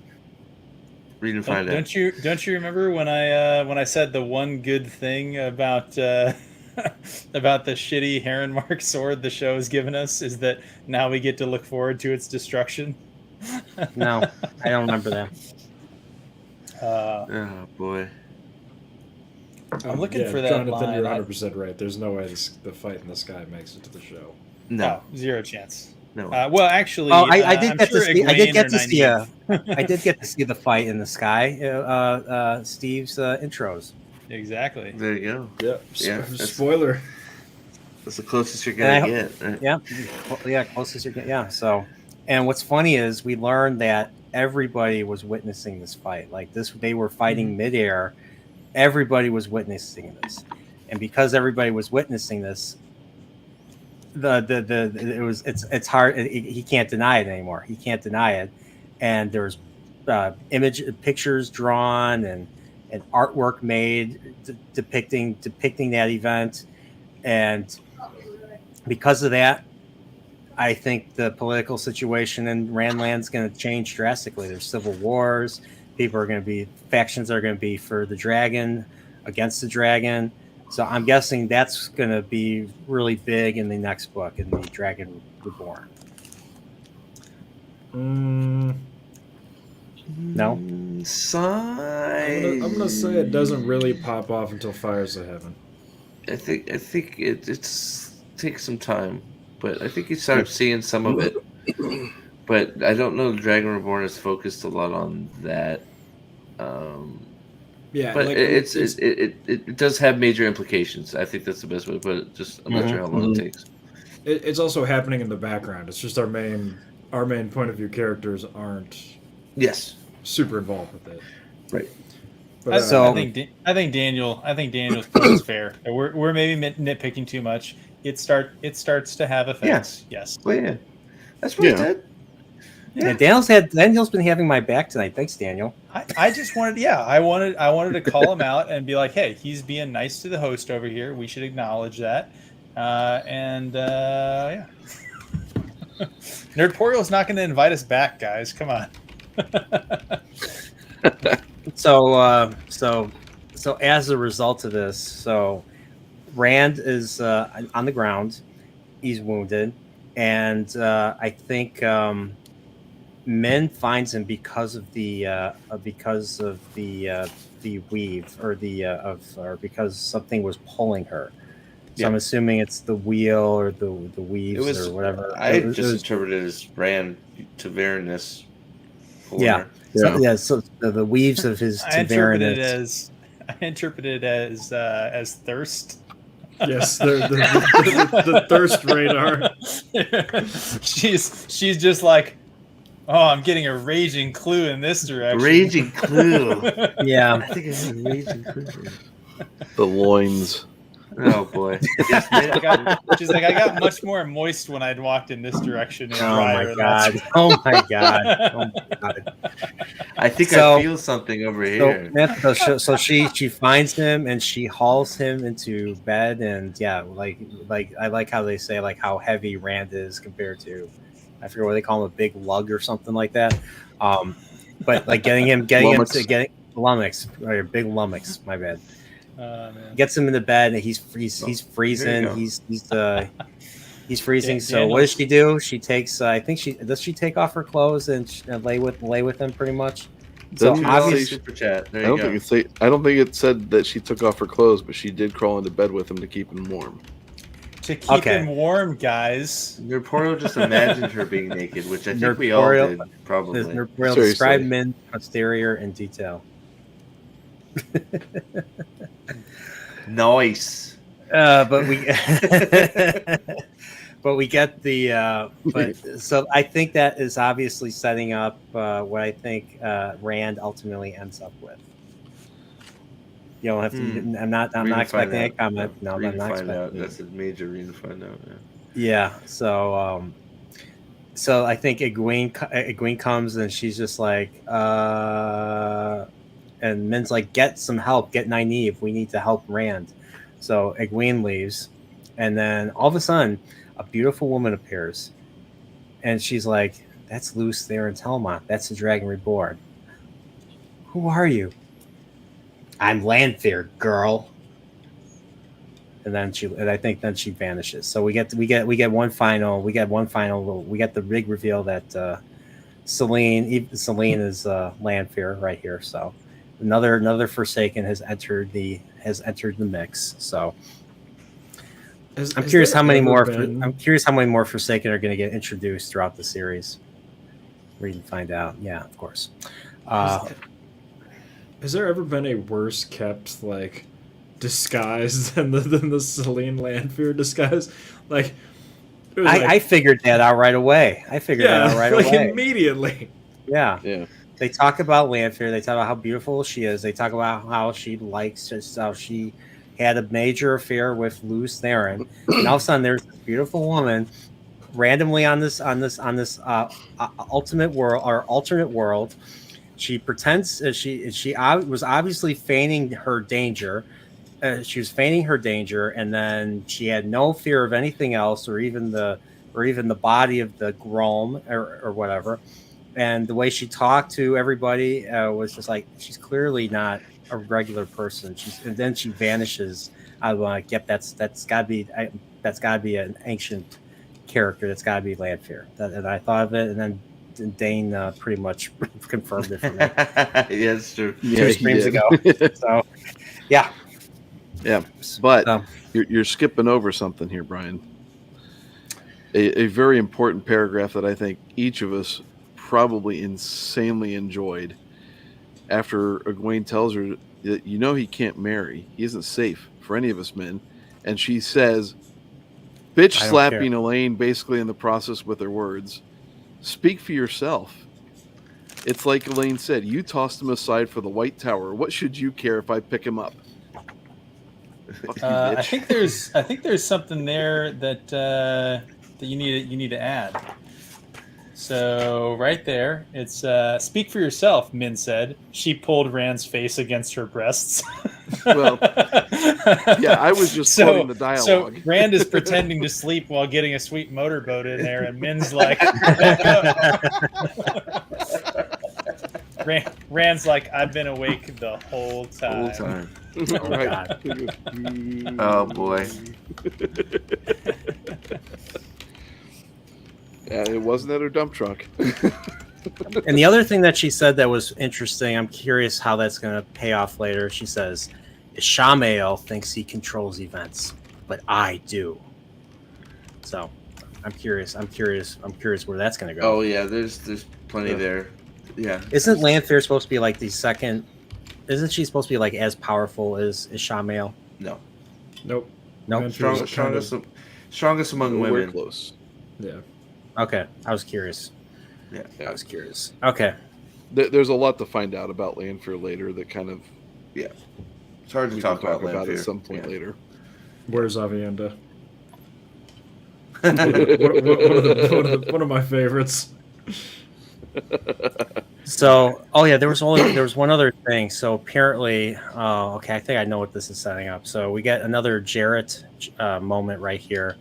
Read and find out. Don't you remember when I said the one good thing about about the shitty Heron Mark sword the show has given us is that now we get to look forward to its destruction? No, I don't remember that. Oh boy. I'm looking for that Jonathan, line. you're 100% right. There's no way the fight in the sky makes it to the show. No, Oh, zero chance. no. Well, actually, Oh, I did I'm get sure to see. I did Egwene get or to see Nynaeve. I did get to see the fight in the sky. Steve's intros. Exactly. There you go. Yeah. Yeah, that's- Spoiler. That's the closest you're And gonna I get. Right? Yeah, closest you get. Yeah. So, and what's funny is we learned that everybody was witnessing this fight. Like this, they were fighting midair. Everybody was witnessing this, and because everybody was witnessing this, it's hard. He can't deny it anymore. He can't deny it, and there's pictures drawn and artwork made depicting that event, and because of that, I think the political situation in Randland's going to change drastically. There's civil wars. Factions are going to be for the dragon, against the dragon. So I'm guessing that's going to be really big in the next book, in the Dragon Reborn. No? I'm gonna say it doesn't really pop off until Fires of Heaven. I think it takes some time, but I think you start seeing some of it. But I don't know. Dragon Reborn is focused a lot on that. Yeah, but like, it does have major implications. I think that's the best way to put it. Just I'm not sure how long it takes. It's also happening in the background. It's just our main point of view characters aren't super involved with it. Right. But, I think Daniel's point is fair. We're maybe nitpicking too much. It starts to have effects. Yes. Well, yeah. That's what I said. Yeah, Daniel's been having my back tonight. Thanks, Daniel. I just wanted, I wanted to call him out and be like, hey, he's being nice to the host over here. We should acknowledge that. Yeah. Nerdporial's not going to invite us back, guys. Come on. So as a result of this, so Rand is on the ground. He's wounded, and I think Min finds him because of the weave or because something was pulling her. So I'm assuming it's the wheel or the weaves or whatever. I just interpreted it as Rand Tavernus. So the weaves of his Tavernus. I interpreted it as thirst. Yes, the thirst radar. She's just like, oh, I'm getting a raging clue in this direction. Raging clue. Yeah, I think it's a raging clue. The loins. Oh boy. She's like, I got much more moist when I'd walked in this direction. And oh my god! Oh my god! I think I feel something over here. So she finds him and she hauls him into bed, and like I like how they say like how heavy Rand is compared to, I forget what they call him, a big lug or something like that. But like getting him lummox, or big lummox. My bad. Gets him in the bed, and he's freezing. He's freezing. So what does she do? She takes. I think she take off her clothes and lay with him pretty much. So obviously, super chat. I don't think it said that she took off her clothes, but she did crawl into bed with him to keep him warm. To keep him warm, guys. Nerdporial just imagined her being naked, which I think we all did, probably. Nerdporial describe Min's posterior in detail. Nice. But we get the so I think that is obviously setting up what I think Rand ultimately ends up with. You don't have to. I'm not expecting a comment. No, I'm not expecting. That's a major reason to find out. Yeah. So I think Egwene comes and she's just like and Min's like, get some help, get Nynaeve. We need to help Rand. So Egwene leaves, and then all of a sudden, a beautiful woman appears, and she's like, "That's Luce there in Telma. That's the Dragon Reborn. Who are you?" "I'm Lanfear, girl." And I think she vanishes. So we get the big reveal that Selene is Lanfear right here. So another Forsaken has entered the mix. So I'm curious how many more. I'm curious how many more Forsaken are going to get introduced throughout the series. Read and find out. Yeah, of course. Has there ever been a worse kept like disguise than the Celine Lanfear disguise? Like, I figured that out right away. Immediately. Yeah. Yeah. They talk about Lanfear. They talk about how beautiful she is. They talk about how she likes just how she had a major affair with Luz Theron, and all of a sudden there's this beautiful woman randomly on this ultimate world or alternate world. She pretends she was obviously feigning her danger. She was feigning her danger, and then she had no fear of anything else, or even the body of the Grom or whatever. And the way she talked to everybody was just like, she's clearly not a regular person. And then she vanishes. I was like, yep, that's got to be an ancient character. That's got to be Lanfear. And I thought of it, and then Dane pretty much confirmed it for me. Yeah, it's true. Two streams ago. So, yeah. Yeah, but you're skipping over something here, Brian. A very important paragraph that I think each of us probably insanely enjoyed. After Egwene tells her that he can't marry, he isn't safe for any of us men, and she says, bitch slapping Elaine basically in the process with her words, speak for yourself. It's like Elaine said, you tossed him aside for the White Tower. What should you care if I pick him up? I think there's something there that you need to add. So right there, it's speak for yourself, Min said. She pulled Rand's face against her breasts. Well, yeah, I was just quoting the dialogue. So Rand is pretending to sleep while getting a sweet motorboat in there, and Min's like, Rand's like, I've been awake the whole time. All right. Oh boy. Yeah, it wasn't at her dump truck. And the other thing that she said that was interesting, I'm curious how that's going to pay off later. She says, Ishamael thinks he controls events, but I do. So I'm curious where that's going to go. Oh yeah, there's plenty there. Yeah. Isn't Lanfear supposed to be like the second? Isn't she supposed to be like as powerful as Ishamael? No. Nope. Strongest among We're women. close. Yeah. Okay, I was curious. Yeah. I was curious. Okay. There's a lot to find out about Lanfear later that kind of It's hard to we talk can about at Lanfear. some point later. Where's Avienda? one of my favorites. So, there was one other thing. So apparently, okay, I think I know what this is setting up. So we get another Jarrett moment right here,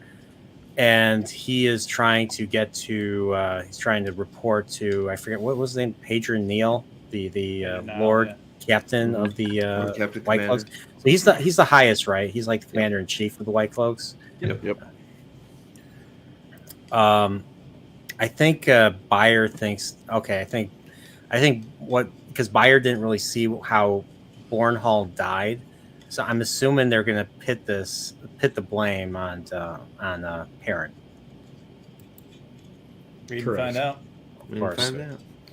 and he is trying to get to. He's trying to report to. I forget what was his name. Hadrian Neal, the Lord Captain of the Captain White Commander. Cloaks. So he's the highest, right? He's like the commander in chief of the White Cloaks. Yep. I think Bayer thinks. Okay, I think because Bayer didn't really see how Bornhall died, so I'm assuming they're going to pit the blame on Perrin. Read and find out. Of course.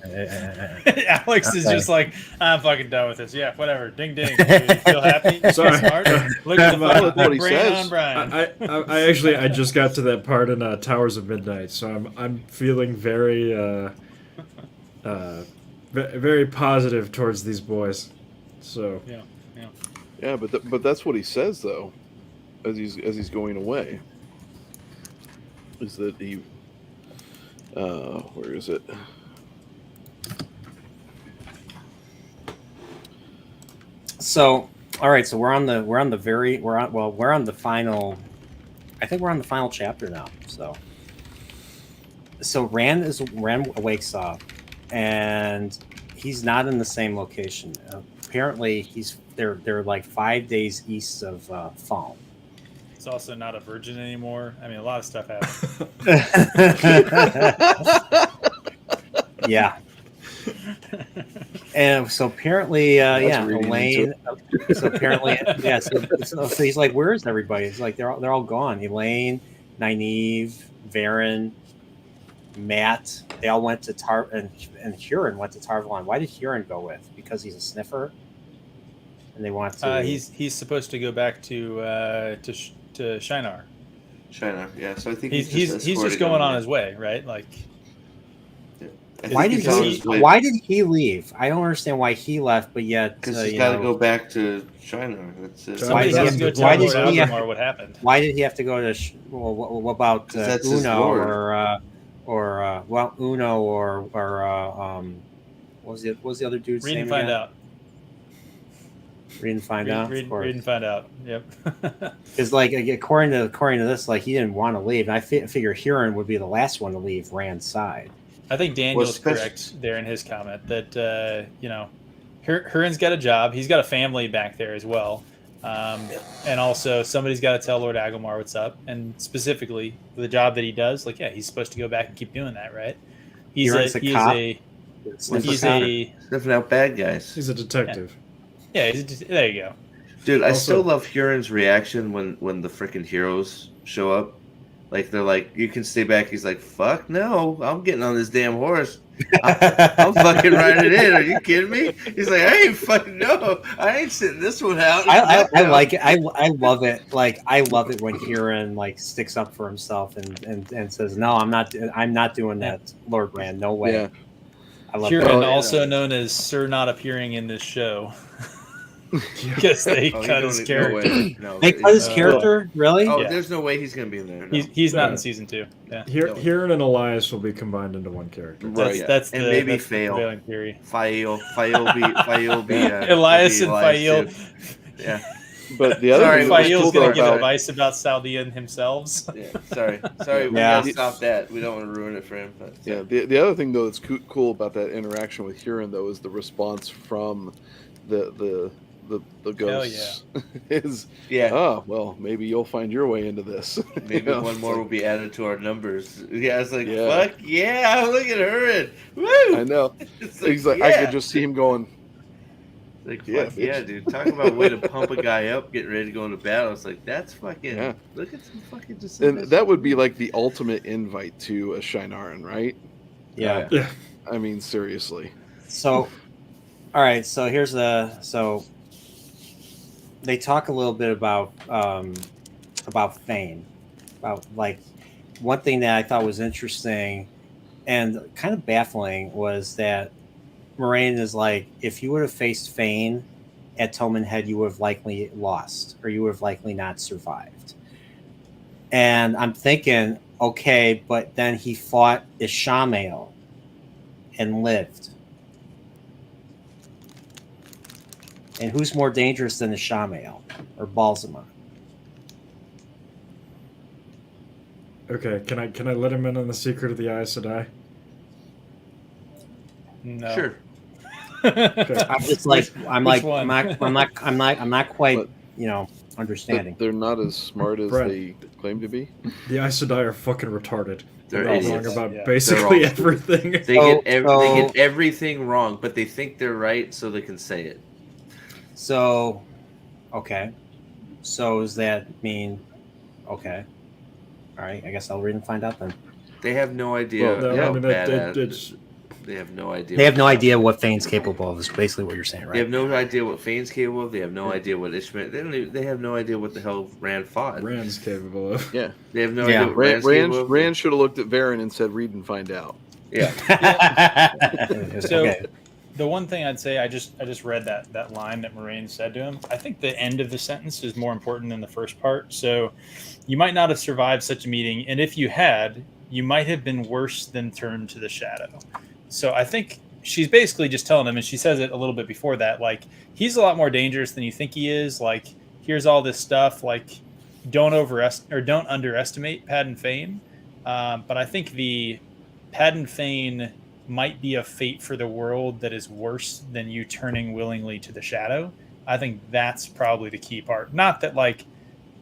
Alex is just like, I'm fucking done with this. Yeah, whatever. Ding ding. You feel happy? Sorry. Smart? Look at the That's what he brain says. on Brian. I just got to that part in Towers of Midnight, so I'm feeling very very positive towards these boys. So Yeah, but that's what he says though, as he's going away. Is that he? Where is it? So, all right. So we're on the final. I think we're on the final chapter now. So Rand wakes up, and he's not in the same location. Apparently, they're like 5 days east of Falm. He's also not a virgin anymore. I mean, a lot of stuff happened. Yeah. And so apparently, yeah, reading Elaine. So apparently, yeah. So he's like, "Where is everybody?" It's like they're all gone. Elaine, Nynaeve, Varen, Matt. They all went to and Huron went to Tarvalon. Why did Huron go with? Because he's a sniffer, and they want to. He's supposed to go back to Shinar. Shinar, yeah. So I think He's just going on his way, right? Like, why did he leave? I don't understand why he left, but yet because he's got to go back to Shinar. That's it. Somebody has to go tell Lord Algamar what happened. Why did he have to go to? What about Uno or Uno or what was the other dude's name? Read and find out. Read and find out. Read and find out. Yep. Because like according to this, like he didn't want to leave, and I figure Huron would be the last one to leave Rand's side. I think Daniel's correct there in his comment that Huron's got a job. He's got a family back there as well, and also somebody's got to tell Lord Agelmar what's up. And specifically the job that he does, like he's supposed to go back and keep doing that, right? He's sniffing out bad guys. He's a detective. Yeah, there you go, dude. I still love Huron's reaction when the freaking heroes show up. Like they're like, you can stay back. He's like, fuck no, I'm getting on this damn horse. I'm fucking riding it in. Are you kidding me? He's like, I ain't fucking no. I ain't sitting this one out. I like it. I love it. Like I love it when Huron like sticks up for himself and says, no, I'm not doing that, Lord Rand. No way. Yeah. I love Huron, also known as Sir Not Appearing in this show. Because they cut his character. No, they cut his character? Really? Oh, yeah. There's no way he's going to be in there. No. He's not in season 2. Yeah. Huron and Elias will be combined into one character. Right. That's and maybe Fail. Theory. Fail be Elias and Fail. Yeah. But the other thing Fail's going to give advice about Saldean himself. Yeah. Sorry. We got to stop that. We don't want to ruin it for him. But, yeah. The other thing though that's cool about that interaction with Huron though is the response from the ghosts is oh well, maybe you'll find your way into this. Maybe one more will be added to our numbers. Yeah, it's like fuck yeah, look at her. Woo! I know. He's like I could just see him going. Like yeah, dude. Talk about a way to pump a guy up, getting ready to go into battle. It's like that's fucking. Look at some fucking. And that would be like the ultimate invite to a Shinaran, right? Yeah. I mean, seriously. So, all right. So here's they talk a little bit about Fane, about like one thing that I thought was interesting and kind of baffling was that Moraine is like, if you would have faced Fane at Toman Head, you would have likely lost, or you would have likely not survived. And I'm thinking, okay, but then he fought Ishamael and lived. And who's more dangerous than Ishamael or Balzamon? Okay, can I let him in on the secret of the Aes Sedai? No. Sure. Okay. I'm just like I'm not quite understanding. They're not as smart as they claim to be. The Aes Sedai are fucking retarded. They're all idiots. wrong about basically everything. They get everything wrong, but they think they're right, so they can say it. So, okay. So does that mean, okay? All right. I guess I'll read and find out then. They have no idea. They have no idea. They have no idea what Fane's capable of. Is basically what you're saying, right? They have no idea what Fane's capable of. They have no idea what Ishmael. They have no idea what the hell Rand fought. Rand's capable of. Yeah. They have no idea what Rand's capable of. Rand should have looked at Varen and said, "Read and find out." Yeah. So, the one thing I'd say, I just read that line that Moraine said to him. I think the end of the sentence is more important than the first part. So, you might not have survived such a meeting, and if you had, you might have been worse than turned to the shadow. So I think she's basically just telling him, and she says it a little bit before that, like, he's a lot more dangerous than you think he is. Like, here's all this stuff. Like, don't underestimate Padden Fane. But I think the Padden Fane might be a fate for the world that is worse than you turning willingly to the shadow. I think that's probably the key part. Not that like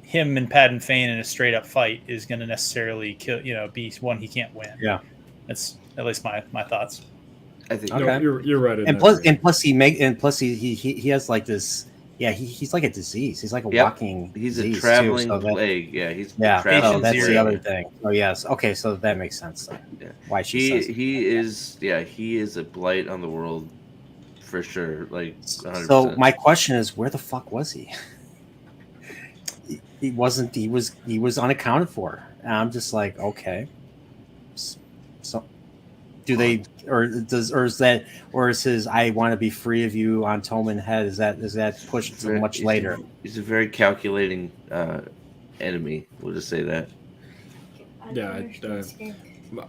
him and Padden Fane in a straight up fight is going to necessarily kill, be one he can't win. Yeah, that's at least my thoughts. I think Okay. No, you're right. in And that. plus he has like this. Yeah, he's like a disease. He's like a Yep. walking. he's a disease, traveling too, so that- plague. Yeah, he's a Yeah, traveling so that's Patient the zero. other thing. Oh yes, okay, so that makes sense. Then. Yeah. Why she says He is a blight on the world for sure. Like 100%. so. My question is, where the fuck was he? He wasn't. He was unaccounted for. And I'm just like, okay. So, do they or is his "I want to be free of you" on Tolman head? Is that pushed to much He's later? He's a very calculating enemy. We'll just say that. Yeah,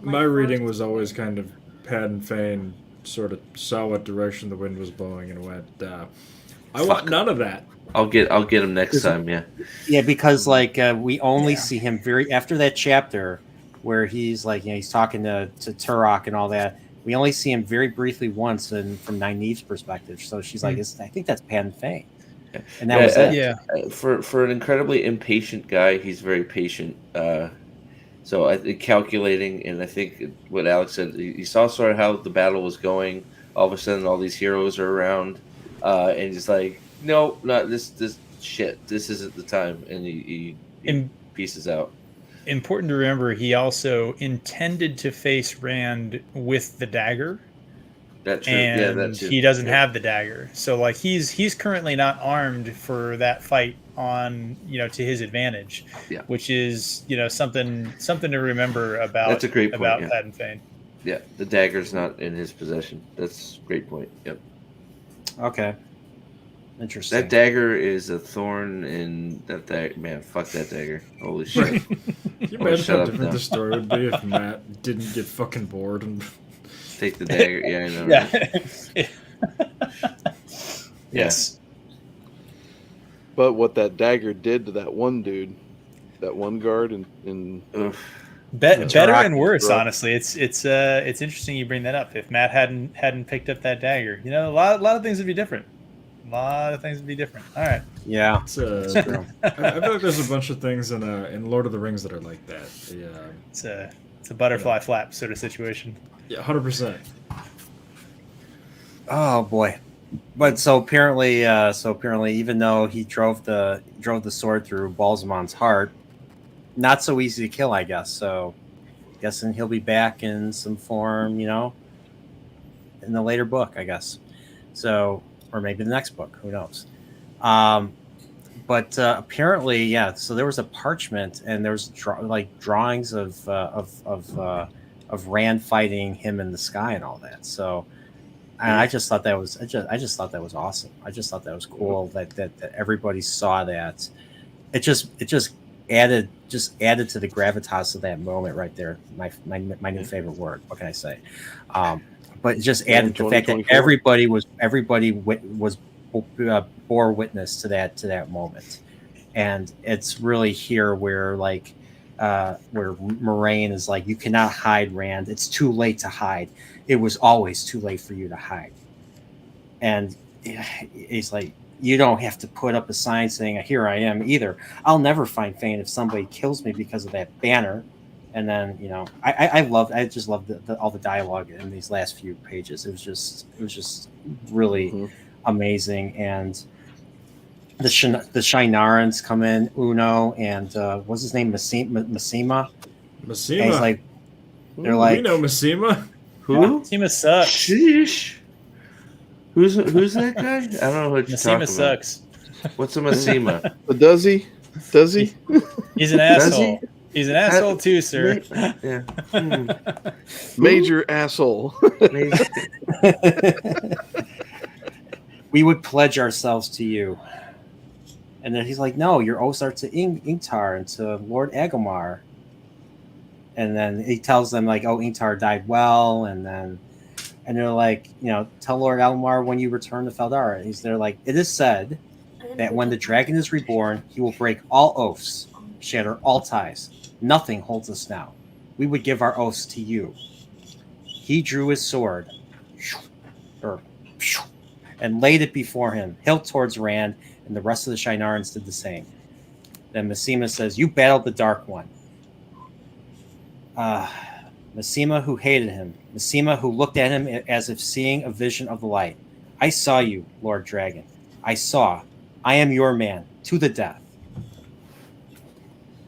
my reading was always kind of Pad and Fane sort of saw what direction the wind was blowing and went, I want Fuck. none of that. I'll get him next time. Yeah. Yeah, because like we only see him very after that chapter where he's like, he's talking to Turok and all that. We only see him very briefly once, and from Nynaeve's perspective. So she's like, I think that's Pad and Fane, and that was it. Yeah. For an incredibly impatient guy, he's very patient. So I think calculating, and I think what Alex said, he saw sort of how the battle was going. All of a sudden, all these heroes are around, and he's like, "No, not this shit. This isn't the time." And he pieces out. Important to remember, he also intended to face Rand with the dagger, That true. and Yeah, that too. he doesn't Yeah. have the dagger. So like he's currently not armed for that fight on to his advantage, Yeah. which is something to remember about. That's a great point, about yeah. Pad and Fane. Yeah, the dagger's not in his possession. That's a great point. Yep. Okay, interesting. That dagger is a thorn in that dagger. Man, fuck that dagger. Holy shit. Can you Oh, imagine shut how up different now. the story would be if Matt didn't get fucking bored and Take the dagger. Yeah, I know. Right? Yeah. Yes. But what that dagger did to that one dude, that one guard, in Ugh. Better Turok- and worse, Turok. honestly. It's interesting you bring that up. If Matt hadn't picked up that dagger, a lot of things would be different. A lot of things would be different. All right. Yeah, it's, that's true. I feel like there's a bunch of things in Lord of the Rings that are like that. Yeah, It's a butterfly flap sort of situation. yeah, 100%. Oh boy. But so apparently, even though he drove the sword through Balzamon's heart, not so easy to kill, I guess. So, guessing he'll be back in some form, in the later book, I guess. So, or maybe the next book, who knows? But apparently, yeah. So there was a parchment, and there was drawings of Rand fighting him in the sky and all that. So. And I just thought that was I just thought that was awesome. I just thought that was cool that everybody saw that. It just added to the gravitas of that moment right there. My new favorite word. What can I say? But it just added the fact that 2024. everybody bore witness to that moment, and it's really here where where Moraine is like, you cannot hide, Rand. It's too late to hide. It was always too late for you to hide. And he's like, you don't have to put up a sign saying, here I am either. I'll never find Fane if somebody kills me because of that banner. And then, I just loved all the dialogue in these last few pages. It was just really amazing. And the Shinarans come in, Uno, and what's his name? Massima. Massima. And he's like, they're like, we know Massima. Who? Massima sucks. Sheesh. Who's that guy? I don't know what you're Massima talking sucks. about. What's a Massima? But does he? Does he? He's an Does asshole. he? He's an asshole too, sir. Yeah. Hmm. Major asshole. we would pledge ourselves to you. And then he's like, no, your oaths are to Ingtar and to Lord Agomar. And then he tells them like, oh, Ingtar died well. And they're like, tell Lord Agomar when you return to Feldara. And they're like, it is said that when the dragon is reborn, he will break all oaths, shatter all ties. Nothing holds us now. We would give our oaths to you. He drew his sword and laid it before him, hilt towards Rand, and the rest of the Shinarans did the same. Then Massima says, you battled the Dark One. Masema who hated him, Masema who looked at him as if seeing a vision of the light. I saw you, Lord Dragon. I saw. I am your man, to the death.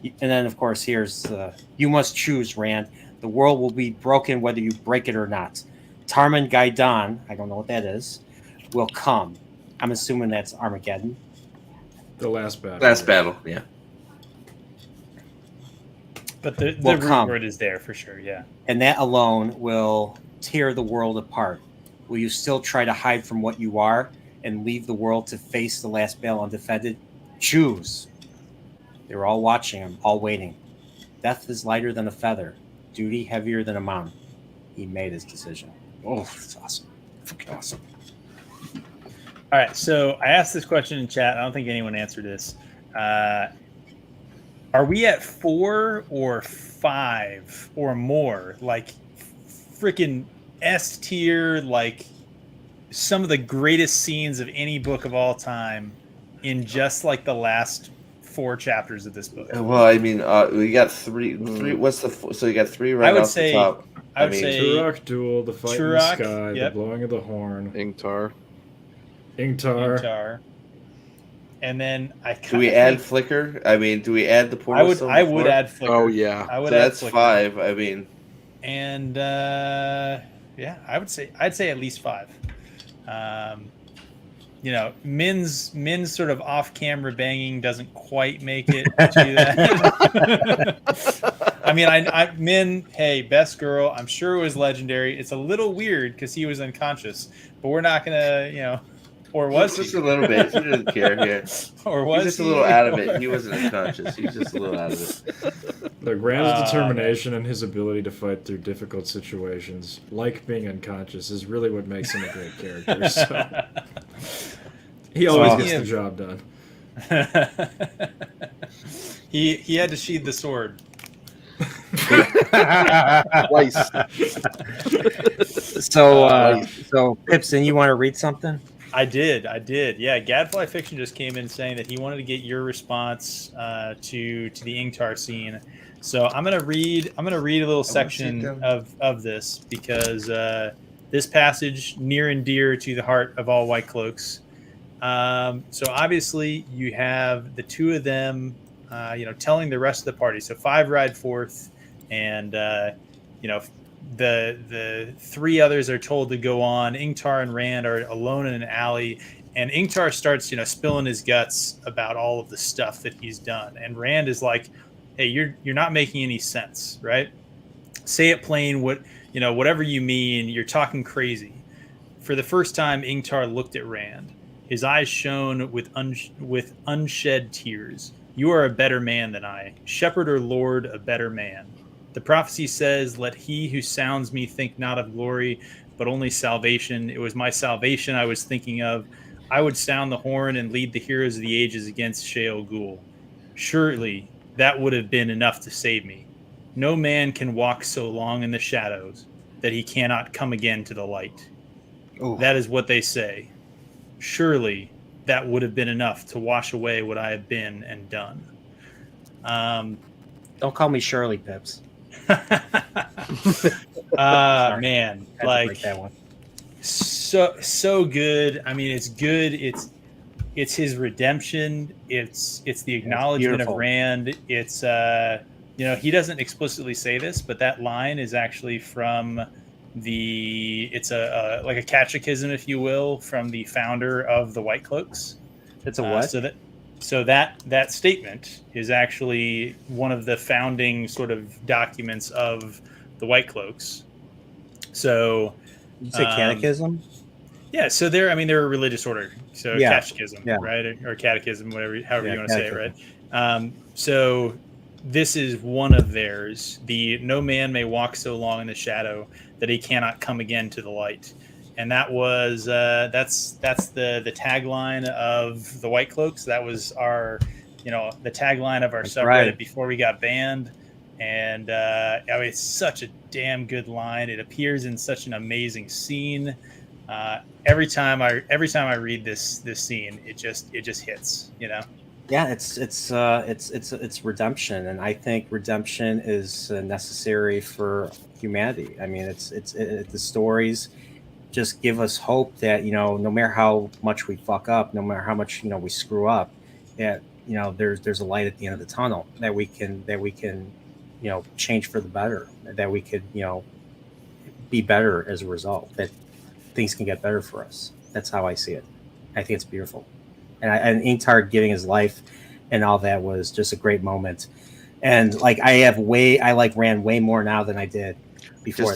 And then, of course, here's you must choose, Rand. The world will be broken whether you break it or not. Tarman Gaidan, I don't know what that is, will come. I'm assuming that's Armageddon. The last battle. Last battle, yeah. But the Will root come. word is there for sure. Yeah. And that alone will tear the world apart. Will you still try to hide from what you are and leave the world to face the last battle undefended? Choose. They were all watching him, all waiting. Death is lighter than a feather, duty heavier than a mountain. He made his decision. Oh, it's awesome. Freaking awesome. All right. So I asked this question in chat. I don't think anyone answered this. Are we at 4 or 5 or more? Like freaking S tier, like some of the greatest scenes of any book of all time in just like the last 4 chapters of this book. Well, I mean, we got three. What's so you got 3 right I would off say- the top. I would say Turok Duel, the fight Turok, in the sky, yep. the blowing of the horn, Ingtar. Ingtar. Ingtar. And then Do we add Flicker? I mean, do we add the portal? I would add Flicker. Oh yeah. I would So add that's Flicker. 5. I mean, And yeah, I'd say at least 5. You know, Min's sort of off-camera banging doesn't quite make it to that. I mean, I Min, hey, best girl. I'm sure it was legendary. It's a little weird because he was unconscious, but we're not gonna, you know, or was just he? a little bit. He didn't care here. Or was He's just he? a little out of it. He wasn't unconscious. He's just a little out of it. Look, Rand's determination and his ability to fight through difficult situations, like being unconscious, is really what makes him a great character. So he always Speaking gets of- the job done. he had to sheathe the sword. Twice. So Pipson, you want to read something? I did. Yeah, Gadfly Fiction just came in saying that he wanted to get your response to the Ingtar scene. So I'm gonna read a little section of this because this passage near and dear to the heart of all White Cloaks. So obviously you have the two of them, telling the rest of the party. So 5 ride forth, and the 3 others are told to go on. Ingtar and Rand are alone in an alley, and Ingtar starts, spilling his guts about all of the stuff that he's done. And Rand is like, "Hey, you're not making any sense, right? Say it plain. Whatever you mean, you're talking crazy." For the first time, Ingtar looked at Rand. His eyes shone with unshed tears. "You are a better man than I, shepherd or lord, a better man. The prophecy says, 'Let he who sounds me think not of glory, but only salvation.' It was my salvation I was thinking of. I would sound the horn and lead the heroes of the ages against Sheol Ghul. Surely that would have been enough to save me. No man can walk so long in the shadows that he cannot come again to the light. Ooh. That is what they say. Surely that would have been enough to wash away what I have been and done." Don't call me Shirley, Pips. Man, Had to like break that one. so good. I mean, it's good. It's his redemption. It's the acknowledgement of beautiful. Rand. It's he doesn't explicitly say this, but that line is actually from it's like a catechism, if you will, from the founder of the White Cloaks. It's a what? So that statement is actually one of the founding sort of documents of the White Cloaks. So you say catechism? yeah, so they're a religious order. So Yeah. catechism, Yeah. right? Or catechism, however Yeah, you want to say it, catechism. right? So this is one of theirs. The "No man may walk so long in the shadow that he cannot come again to the light." And that was that's the tagline of the White Cloaks. That was our the tagline of our That's subreddit right. before we got banned. And it's such a damn good line. It appears in such an amazing scene. Every time I read this scene, it just hits. Yeah, it's redemption, and I think redemption is necessary for humanity. I mean, the stories just give us hope that no matter how much we fuck up, no matter how much we screw up, that there's a light at the end of the tunnel that we can change for the better, that we could be better as a result, that things can get better for us. That's how I see it. I think it's beautiful, and Ingtar giving his life and all that was just a great moment. And like I like Rand way more now than I did before.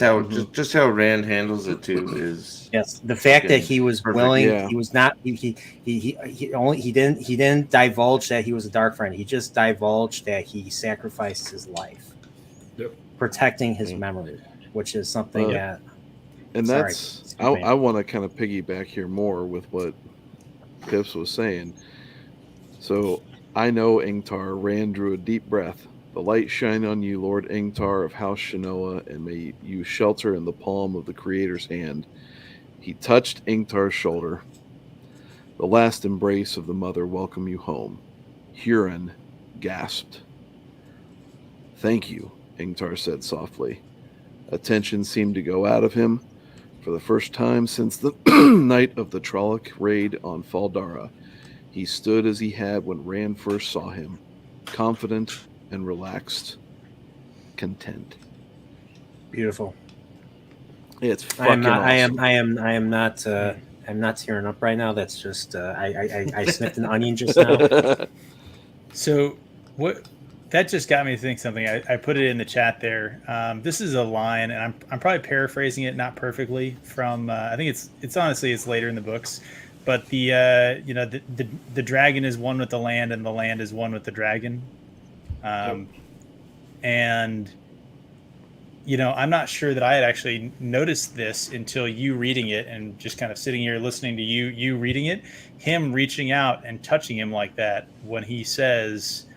Just how Rand handles it too is yes. The fact that he was perfect. willing, Yeah. he was not he didn't divulge that he was a dark friend. He just divulged that he sacrificed his life, Yep. protecting his memory, which is something that. And Sorry. that's Excuse me. I want to kind of piggyback here more with what Pips was saying. So I know Ingtar. Rand drew a deep breath. The light shine on you, Lord Ingtar of House Shanoa, and may you shelter in the palm of the Creator's hand. He touched Ingtar's shoulder. The last embrace of the mother welcome you home. Huron gasped. Thank you, Ingtar said softly. Attention seemed to go out of him. For the first time since the night of the Trolloc raid on Faldara, he stood as he had when Rand first saw him, confident and relaxed, content. Beautiful. It's fucking awesome. I am not. I'm not tearing up right now. That's just. I sniffed an onion just now. So what that just got me to think something. I put it in the chat there. This is a line, and I'm probably paraphrasing it not perfectly from. I think it's honestly it's later in the books, but the dragon is one with the land, and the land is one with the dragon. And I'm not sure that I had actually noticed this until you reading it and just kind of sitting here listening to you reading it, him reaching out and touching him like that when he says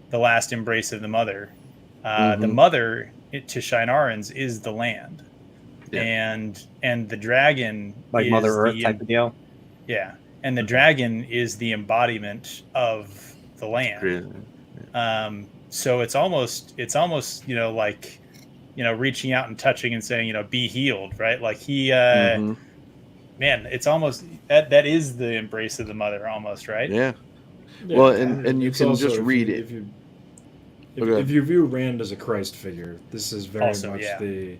the last embrace of the mother. The mother to Shinarans is the land. Yeah. And the dragon Like is Mother Earth type of deal. Yeah. And the dragon is the embodiment of the land. So it's almost like reaching out and touching and saying be healed, right? Like he man, it's almost that is the embrace of the mother almost, right? Yeah. Well, and you It's can also, just read it. If you view Rand as a Christ figure, this is very Also, much yeah. the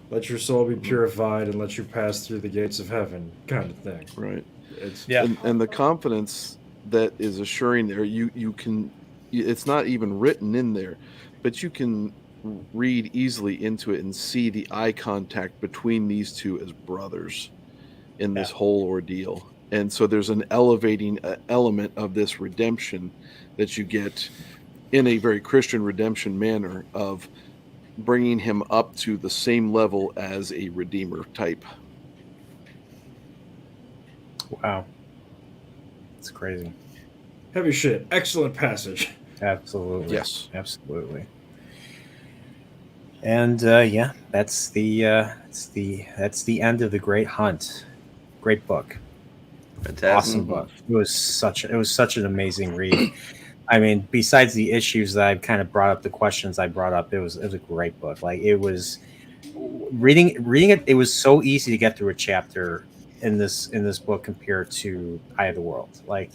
let your soul be purified and let you pass through the gates of heaven kind of thing. Right. It's Yeah. And the confidence that is assuring there, you can, it's not even written in there, but you can read easily into it and see the eye contact between these two as brothers in this whole ordeal. And so there's an elevating element of this redemption that you get in a very Christian redemption manner of bringing him up to the same level as a redeemer type. Wow, it's crazy. heavy shit. Excellent passage. Absolutely. Yes. Absolutely. And that's the end of The Great Hunt. Great book. Fantastic. Awesome book. It was such an amazing read. I mean, besides the issues that I've kind of brought up, the questions I brought up, it was a great book. Like it was reading it. It was so easy to get through a chapter in this book compared to Eye of the World. Like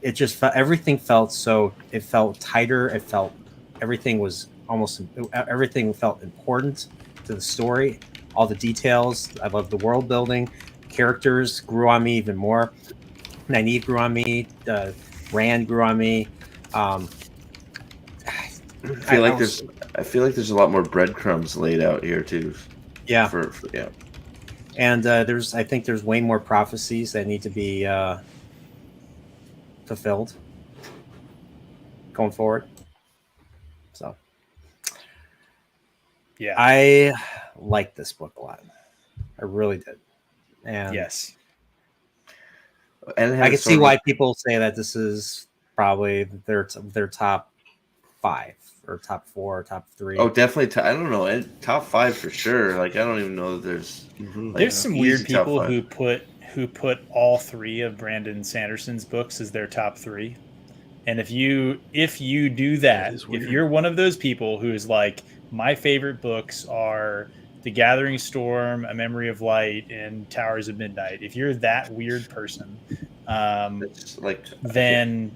it just felt, everything felt so. It felt tighter. It felt everything felt important to the story. All the details. I love the world building. Characters grew on me even more. Nynaeve grew on me. Rand grew on me. I feel like there's a lot more breadcrumbs laid out here too. Yeah. Yeah. And I think there's way more prophecies that need to be fulfilled going forward. So Yeah. I liked this book a lot. I really did. And yes. And I can see why people say that this is probably their top 5 or top 4 or top 3. Oh, definitely. I don't know. Top 5 for sure. Like I don't even know that there's. There's some weird easy top people 5. who put all 3 of Brandon Sanderson's books as their top 3. And if you do that, is if weird. you're one of those people who is like, my favorite books are The Gathering Storm, A Memory of Light, and Towers of Midnight. If you're that weird person, It's like then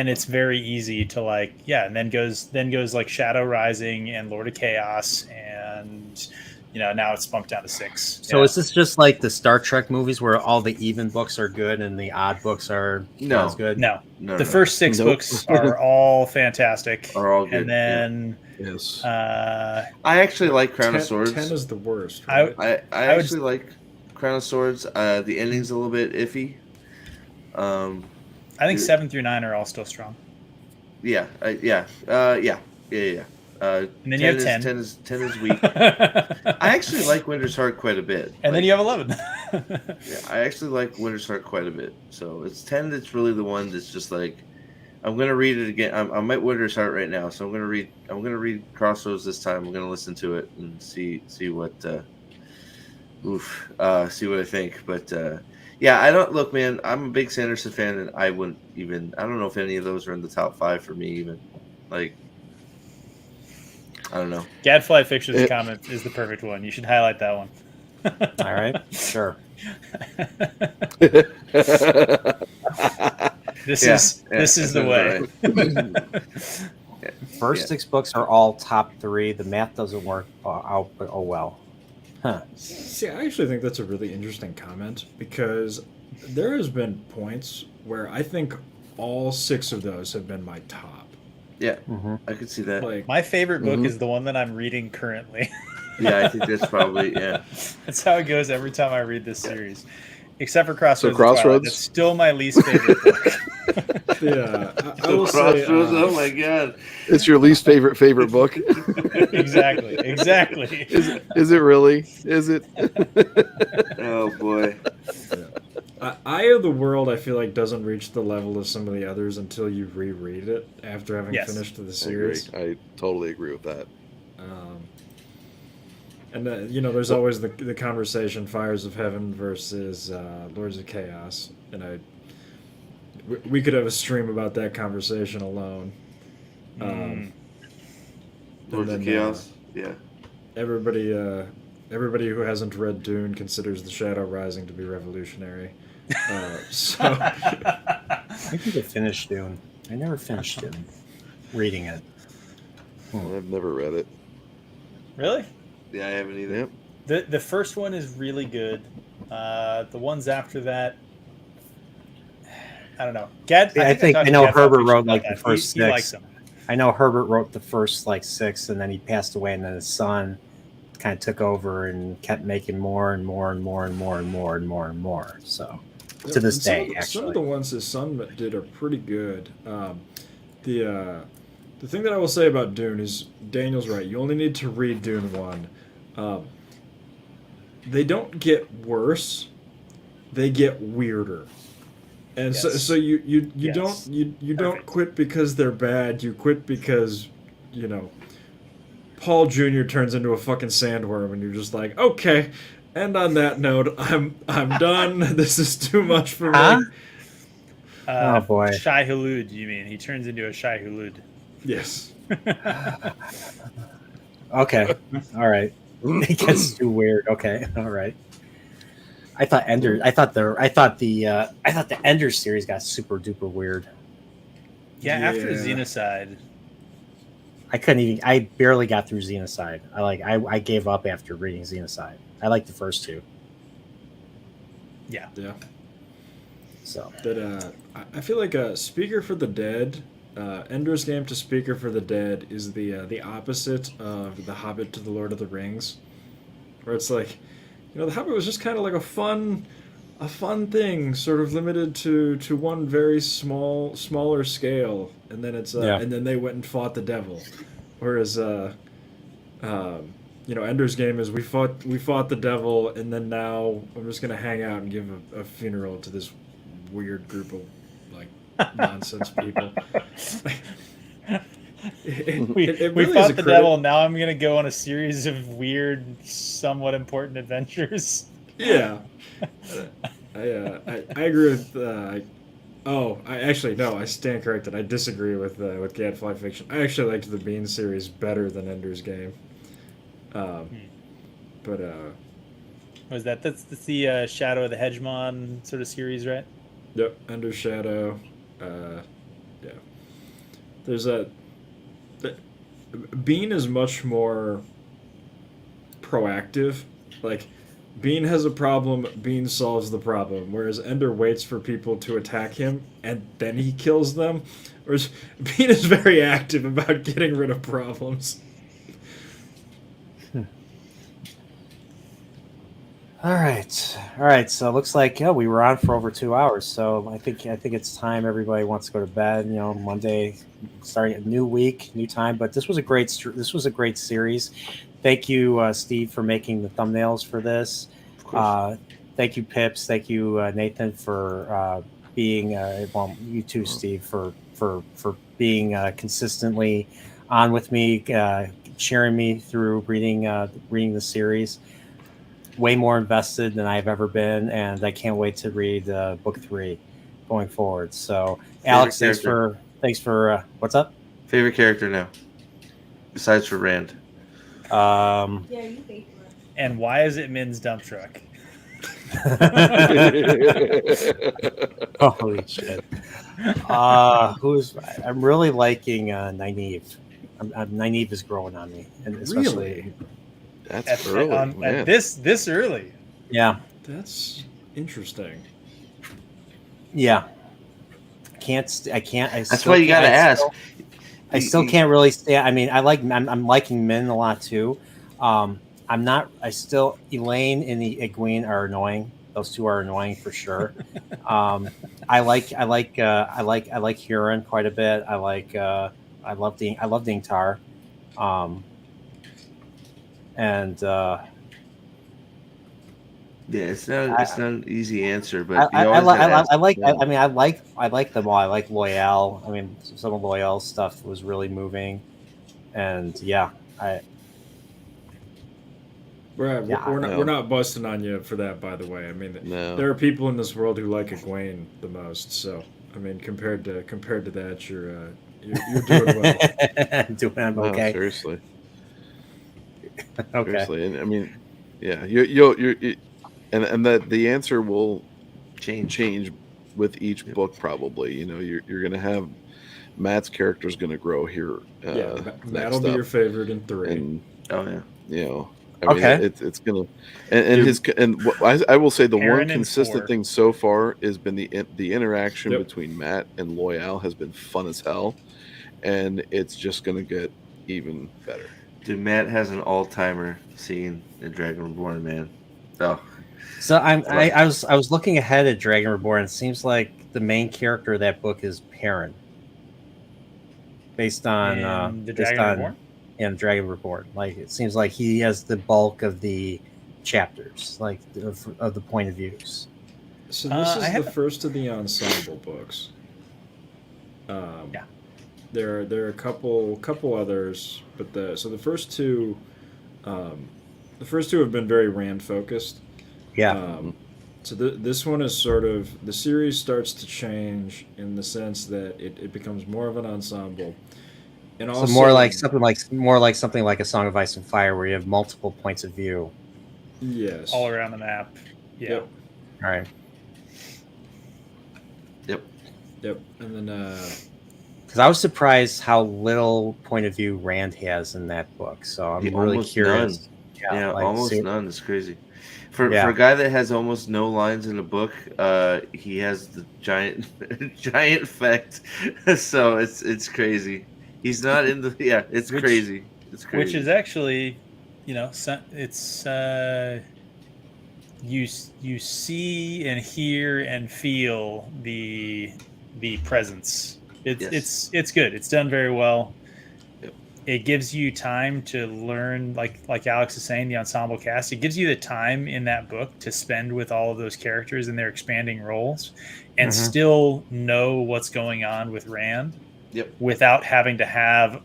it's very easy to like, yeah, and then goes like Shadow Rising and Lord of Chaos, and now it's bumped down to 6. So is this just like the Star Trek movies where all the even books are good and the odd books are not as good? No. no, The no. first 6 Nope. books are all fantastic. Are all good, And then Yes. I actually like Crown of Swords. 10 is the worst. I- Right? I I would- actually like Crown of Swords. The ending's a little bit iffy. I think 7 through 9 are all still strong. Yeah. And And then you have 10. 10 is weak. I actually like Winter's Heart quite a bit. And then you have 11. Yeah, I actually like Winter's Heart quite a bit. So it's 10 that's really the one that's just like, I'm gonna read it again. I'm at Winter's Heart right now, so I'm gonna read Crossroads this time. I'm gonna listen to it and see what see what I think. But yeah, I don't look, man. I'm a big Sanderson fan, and I don't know if any of those are in the top 5 for me. Even like, I don't know. Gadfly Fiction's comment is the perfect one. You should highlight that one. All right, sure. This is the way. First 6 books are all top 3. The math doesn't work out, but oh well. Huh. See, I actually think that's a really interesting comment because there has been points where I think all 6 of those have been my top. Yeah, Mm-hmm. I could see that. Like, My favorite book Mhm. is the one that I'm reading currently. Yeah, I think that's probably That's how it goes every time I read this series. Except for Crossroads. So of Twilight. Crossroads? It's still my least favorite book. yeah, I The will say, Crossroads. Oh my god. It's your least favorite book. Exactly. Is it really? Is it? Oh boy. Eye of the World, I feel like doesn't reach the level of some of the others until you reread it after having Yes. finished the I agree. series. I totally agree with that. And there's always the conversation: Fires of Heaven versus Lords of Chaos, and we could have a stream about that conversation alone. Lords of then, Chaos. Yeah. Everybody who hasn't read Dune considers The Shadow Rising to be revolutionary. So I need to finish Dune. I never finished Dune. Reading it. I've never read it. Really? Yeah, I haven't either. Yep. The first one is really good. The ones after that, I don't know. I know Herbert wrote like the first He 6. likes them. I know Herbert wrote the first like 6, and then he passed away, and then his son kind of took over and kept making more and more and more and more and more and more and more. So to this And some day, of the- actually, some of the ones his son did are pretty good. The thing that I will say about Dune is Daniel's right. You only need to read Dune 1. They don't get worse; they get weirder. And Yes. so you Yes. don't Perfect. quit because they're bad. You quit because Paul Jr. turns into a fucking sandworm, and you're just like, okay. And on that note, I'm done. This is too much for Huh? me. Oh, boy. Shai Hulud, you mean? He turns into a Shai Hulud. Yes. okay, all right. It gets too weird. Okay, all right. I thought the Ender series got super duper weird. Yeah, after Yeah. Xenocide. I barely got through Xenocide. I gave up after reading Xenocide. I like the first 2. Yeah. So That I feel like Speaker for the Dead, Ender's Game to Speaker for the Dead is the opposite of The Hobbit to the Lord of the Rings, where it's like, The Hobbit was just kind of like a fun thing, sort of limited to one very smaller scale, and then and then they went and fought the devil, whereas Ender's Game is we fought the devil, and then now I'm just gonna hang out and give a funeral to this weird group of like nonsense people. We really is fought a the credit- devil. Now I'm going to go on a series of weird, somewhat important adventures. Yeah, I agree with Oh, I stand corrected. I disagree with Gadfly Fiction. I actually liked the Bean series better than Ender's Game. But Was that's the Shadow of the Hedgemon sort of series, right? yep, Ender Shadow. Yeah, there's a Bean is much more proactive. Like, Bean has a problem, Bean solves the problem, whereas Ender waits for people to attack him and then he kills them. Whereas Bean is very active about getting rid of problems. All right. So it looks like we were on for over 2 hours. So I think it's time everybody wants to go to bed. You know, Monday, starting a new week, new time. But this was a great series. Thank you, Steve, for making the thumbnails for this. Thank you, Pips. Thank you, Nathan, for being you too, Steve, for being consistently on with me, cheering me through reading the series. Way more invested than I've ever been, and I can't wait to read book 3 going forward. So, Alex, thanks for what's up? Favorite character now, besides for Rand. And why is it Min's dump truck? Holy shit! I'm really liking Nynaeve. Nynaeve is growing on me, and especially. Really? That's early. At this early. Yeah. That's interesting. Yeah. I can't. That's why you gotta ask. I still can't really stay. I mean, I'm liking Min a lot too. I'm not. Elaine and the Egwene are annoying. Those two are annoying for sure. I like Huron quite a bit. I love Dingtar. Yeah, it's not an easy answer, but I like them all. I like Loyal. I mean, some of Loyal's stuff was really moving, and we're not busting on you for that, by the way. I mean, there are people in this world who like Egwene the most. So, I mean, compared to that, you're doing well. Doing okay. No, seriously. Okay. Seriously, and I mean, yeah, you're and that the answer will change with each book probably. You know, you're going to have Matt's character is going to grow here. Matt'll be your favorite in 3. And, you know, I mean, it's gonna I will say the Aaron one and consistent 4. thing so far has been the interaction between Matt and Loyal has been fun as hell, and it's just gonna get even better. Dude, Matt has an all-timer scene in Dragon Reborn, man. Oh. So I was looking ahead at Dragon Reborn. It seems like the main character of that book is Perrin, based on the Dragon Reborn. And Dragon Reborn. Like, it seems like he has the bulk of the chapters, like of the point of views. So this is the first of the ensemble books. Yeah. There are a couple others, but the first two have been very Rand focused. Yeah. So this one is sort of, the series starts to change in the sense that it becomes more of an ensemble, and also so more like something like a Song of Ice and Fire, where you have multiple points of view. Yes. All around the map. Yeah. Yep. All right. Yep. And then because I was surprised how little point of view Rand has in that book, so I'm really curious. None. Yeah, like, almost none. It's crazy. For a guy that has almost no lines in a book, he has the giant effect. So it's crazy. He's not in the It's crazy. It's crazy. Which is actually, you know, it's you see and hear and feel the presence. It's good. It's done very well. It gives you time to learn, like Alex is saying, the ensemble cast. It gives you the time in that book to spend with all of those characters and their expanding roles, and still know what's going on with Rand. Without having to have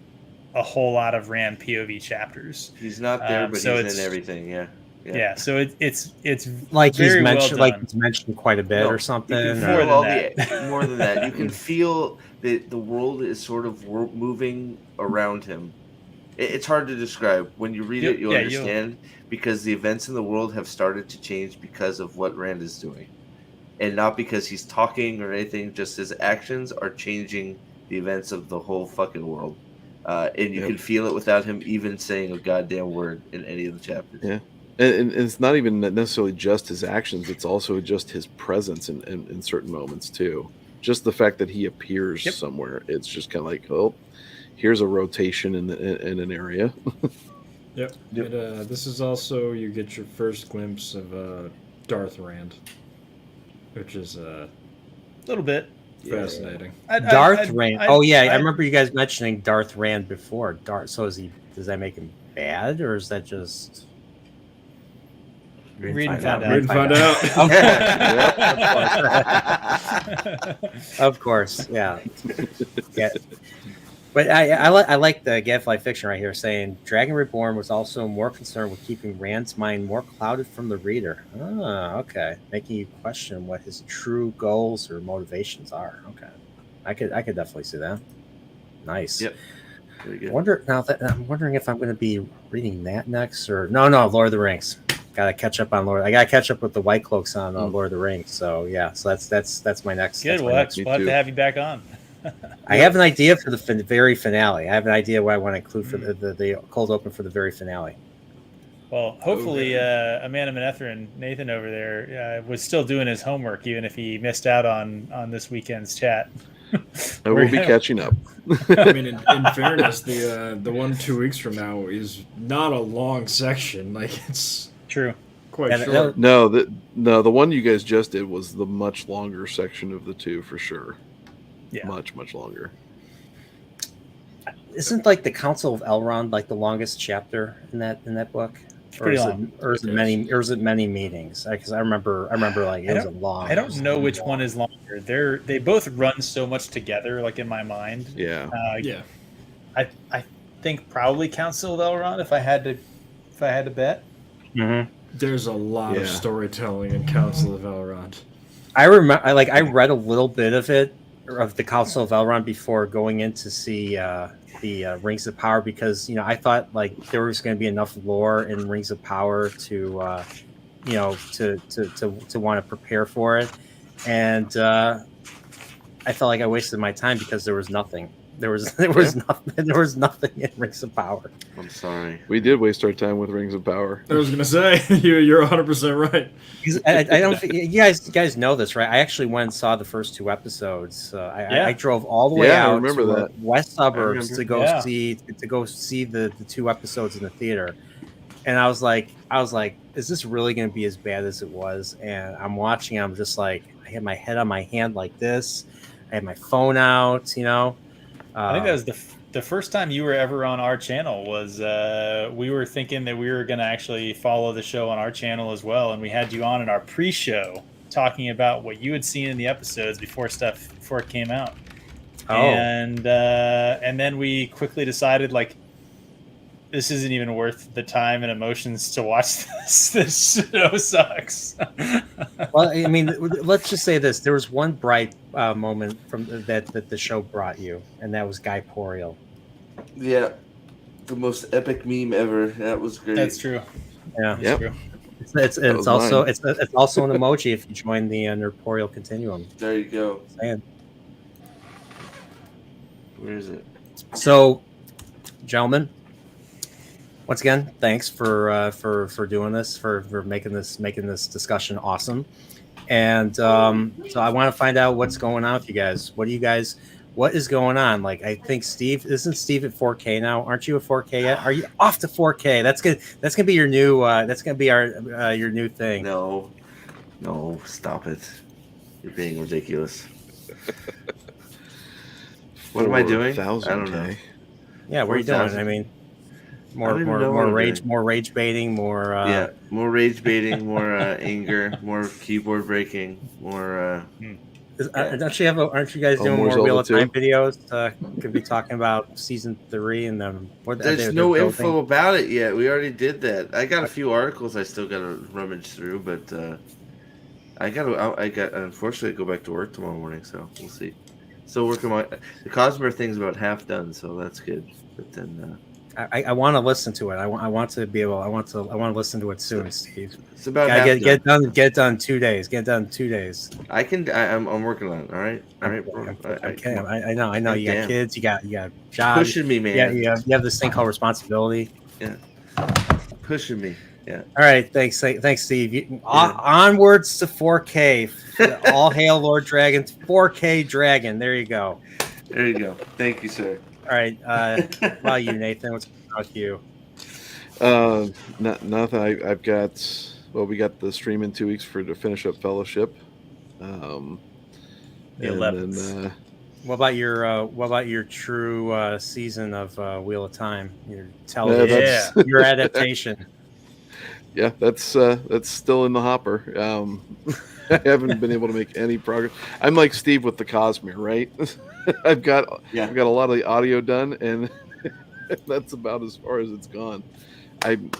a whole lot of Rand POV chapters. He's not there, but he's in everything. Yeah. Yeah, so it's Like he's very well mentioned, like done. he's mentioned quite a bit No, or You something. can More feel than all that. more than that. You can feel that the world is sort of moving around him. It's hard to describe. When you read it, you'll Yeah, understand because the events in the world have started to change because of what Rand is doing, and not because he's talking or anything. Just his actions are changing the events of the whole fucking world, and you Yep. can feel it without him even saying a goddamn word in any of the chapters. Yeah. And it's not even necessarily just his actions, it's also just his presence in certain moments too. Just the fact that he appears Yep. somewhere, it's just kind of like, oh, here's a rotation in an area. Yep. Yep. And, this is also you get your first glimpse of Darth Rand, which is A little bit. fascinating. Darth Rand. Oh yeah, I I- remember you guys mentioning Darth Rand before. Darth. So is he? Does that make him bad, or is that just? Read and find Read and find out. Of course, yeah. Yeah. But I like the Gadfly fiction right here saying Dragon Reborn was also more concerned with keeping Rand's mind more clouded from the reader. Ah, okay. Making you question what his true goals or motivations are. Okay. I could definitely see that. Nice. Yep. Very good. I'm wondering if I'm going to be reading that next or no, Lord of the Rings. Got to catch up on Lord. I got to catch up with the White Cloaks on Lord of the Rings. So yeah, so that's my next. Good. That's my We'll next. have to have you back on. I have an idea for the very finale. I have an idea what I want to include for the cold open for the very finale. Well, hopefully, Amanda Manethrin, Nathan over there, was still doing his homework, even if he missed out on this weekend's chat. I will be catching up. I mean, in fairness, the 1 2 weeks from now is not a long section. Like it's True. quite And short. No, the one you guys just did was the much longer section of the two for sure. Yeah. Much longer. Isn't like the Council of Elrond like the longest chapter in that book? Pretty long. Or is it many meetings? Because I remember like it was a long. I don't know which one is longer. They both run so much together, like in my mind. Yeah. Yeah. I think probably Council of Elrond if I had to bet. Mhm. There's a lot of Yeah. storytelling in Council of Elrond. I remember. I read a little bit of it of the Council of Elrond before going in to see the Rings of Power because I thought like there was going to be enough lore in Rings of Power to to want to prepare for it, and I felt like I wasted my time because there was nothing. There was nothing in Rings of Power. I'm sorry. We did waste our time with Rings of Power. I was gonna say you're 100% right. Because I don't think you guys know this, right? I actually went and saw the first 2 episodes. I drove all the way Yeah, I out remember to that. west suburbs to go Yeah. see the 2 episodes in the theater, and I was like, is this really going to be as bad as it was? And I'm watching. I'm just like, I had my head on my hand like this. I had my phone out. I think that was the first time you were ever on our channel. Was we were thinking that we were going to actually follow the show on our channel as well, and we had you on in our pre-show talking about what you had seen in the episodes before it came out. Oh. And then we quickly decided like this isn't even worth the time and emotions to watch this. This show sucks. Well, I mean, let's just say this: there was one bright moment from that the show brought you, and that was Guy Poriel. Yeah, the most epic meme ever. That was great. That's true. Yeah, That's Yep. true. it's was also mine. it's also an emoji if you join the Nerdporial Continuum. There you go. Saying. Where is it? So, gentlemen, once again, thanks for doing this, for making this discussion awesome. And so I want to find out what's going on with you guys. What is going on? Like, I think Steve isn't Steve at 4K now. Aren't you at 4K yet? Are you off to 4K? That's gonna be your new. That's gonna be your new thing. No, stop it. You're being ridiculous. What am I doing? I don't know. 4,000K. Yeah, what are you doing? 4,000. I mean, I don't even know what I'm more rage baiting, more. Yeah, more rage baiting, more anger, more keyboard breaking, more Don't you have? Aren't you guys doing more more Wheel of Zelda Time videos? Could be talking about season 3 and then what? There's no info about it yet. We already did that. I got a few articles I still got to rummage through, but I got unfortunately I go back to work tomorrow morning, so we'll see. Still working on the Cosmere thing's about half done, so that's good. But then I want to listen to it. I want to be able. I want to listen to it soon, Steve. it's about Gotta half get done. done in 2 days. Get done in 2 days. I'm working on it. All right, bro. Okay, I know. You got Damn. kids. You got jobs. Pushing me, man. Yeah, you have this thing called responsibility. Pushing me. Yeah. All right, thanks, Steve. Onwards to 4K. All hail Lord Dragon. 4K Dragon. There you go. There you go. Thank you, sir. All right. What about you, Nathan? What's going on with you? Nothing. I've got. Well, we got the stream in 2 weeks to finish up Fellowship. The and 11th. then, What about your true season of Wheel of Time? Your television, your adaptation. Yeah, that's still in the hopper. I haven't been able to make any progress. I'm like Steve with the Cosmere, right? I've got a lot of the audio done, and that's about as far as it's gone. I'm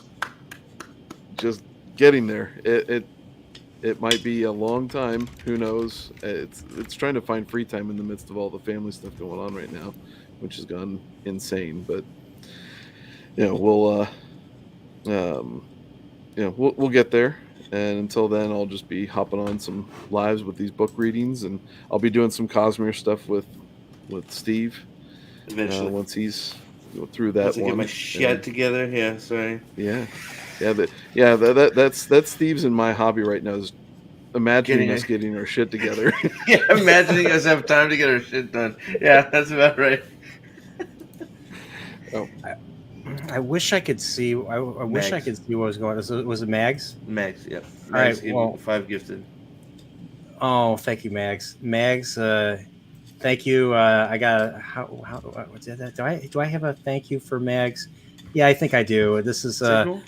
just getting there. It might be a long time. Who knows? It's trying to find free time in the midst of all the family stuff going on right now, which has gone insane. But we'll get there. And until then, I'll just be hopping on some lives with these book readings, and I'll be doing some Cosmere stuff with Steve Eventually, once he's through that once I one. get my shit together. Yeah, sorry. That's Steve's and my hobby right now is imagining us getting our shit together. Yeah, imagining us have time to get our shit done. Yeah, that's about right. I wish I could see. I wish I could see what was going on. Was it Mags? Mags, yeah. Mags gave me 5 gifted. Oh, thank you, Mags. Mags, thank you. I got what's that? Do I have a thank you for Mags? Yeah, I think I do. This is a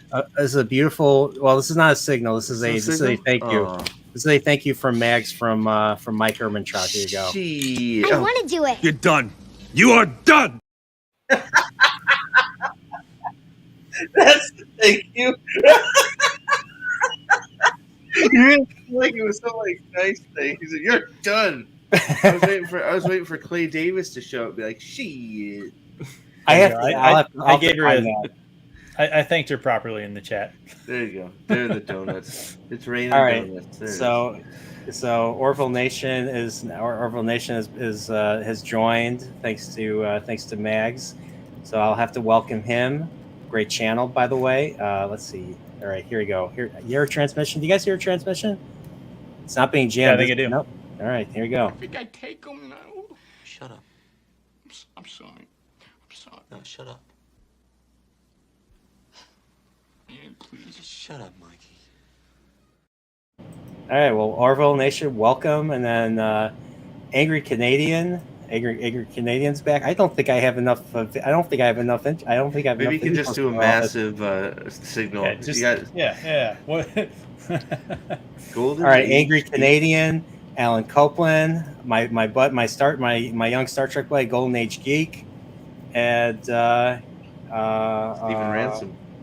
beautiful. Well, this is not a signal. This is a thank you. This is a thank you from Mags from Mike Ermintrout. Here you go. I want to do it. You're done. You are done. That's thank you. You didn't feel like it was some nice thing. He said, "You're done." I was waiting for Clay Davis to show up, and be like, "Shit." I gave her I thanked her properly in the chat. There you go. They're the donuts. It's raining donuts. So Orville Nation is has joined thanks to Mags. So I'll have to welcome him. Great channel, by the way. Let's see. All right, here we go. Here, you hear a transmission? Do you guys hear a transmission? It's not being jammed. Yeah, I think I do. Nope. All right, here we go. I think I take them now. Shut up. I'm sorry. I'm sorry. No, shut up. Yeah, please. Just shut up, Mikey. All right, well, Orville Nation, welcome, and then Angry Canadian's back. I don't think I have enough. I don't think I have enough. Maybe you can just do a massive signal. What? Golden. All right, Angry Canadian, Alan Copeland, my young Star Trek play, Golden Age Geek, and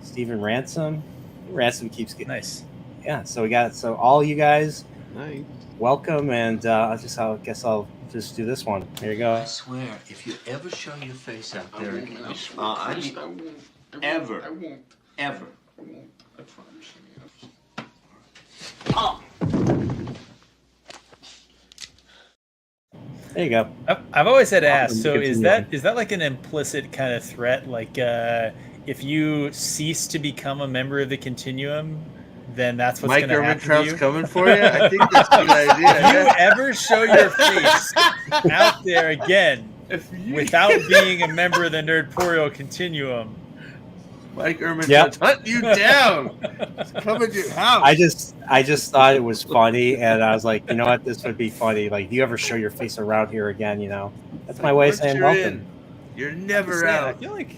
Stephen Ransom. Ransom keeps getting nice. Yeah, so we got all you guys. Nice. Welcome, and I guess I'll just do this one. Here you go. I swear, if you ever show your face out there again, I won't. ever. I won't. Ever. I won't. I promise you. Oh. There you go. I've always had to ask. So is that like an implicit kind of threat? Like if you cease to become a member of the Continuum, then that's what's going to happen to you? Coming for you? I think that's a good idea. If you ever show your face out there again without being a member of the Nerdporial Continuum, Mike Ermintrout's hunting you down. He's coming to your house. I just thought it was funny, and I was like, you know what, this would be funny. Like, if you ever show your face around here again, that's my way of saying welcome. You're never out. I feel like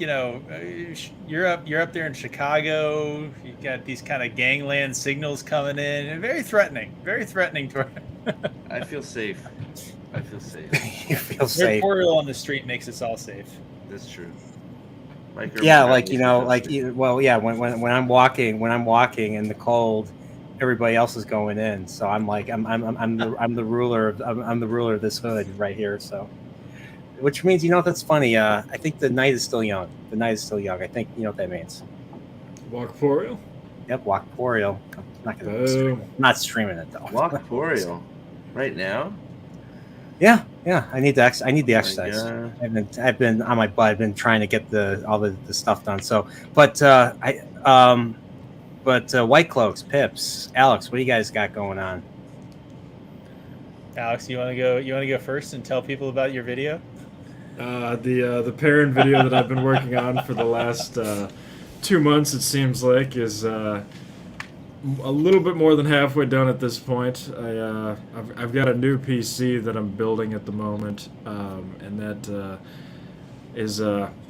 you're up there in Chicago. You got these kind of gangland signals coming in, and very threatening toward. I feel safe. I feel safe. You feel safe. Memorial on the street makes us all safe. That's true. Mike Yeah, Irvin like makes you me know, feel like safe. well, yeah. When I'm walking in the cold, everybody else is going in. So I'm like I'm the ruler of this hood right here. So, which means that's funny. I think the night is still young. The night is still young. I think you know what that means. Walkporial? Yep, Walkporial. I'm not gonna Boom. not streaming it though. Walkporial. Right now? Yeah. I need the Oh my exercise. God. I've been on my butt. I've been trying to get all the stuff done. So, but White Cloaks, Pips, Alex, what do you guys got going on? Alex, you want to go? You want to go first and tell people about your video? The parent video that I've been working on for the last 2 months, it seems like, is a little bit more than halfway done at this point. I've got a new PC that I'm building at the moment, and that is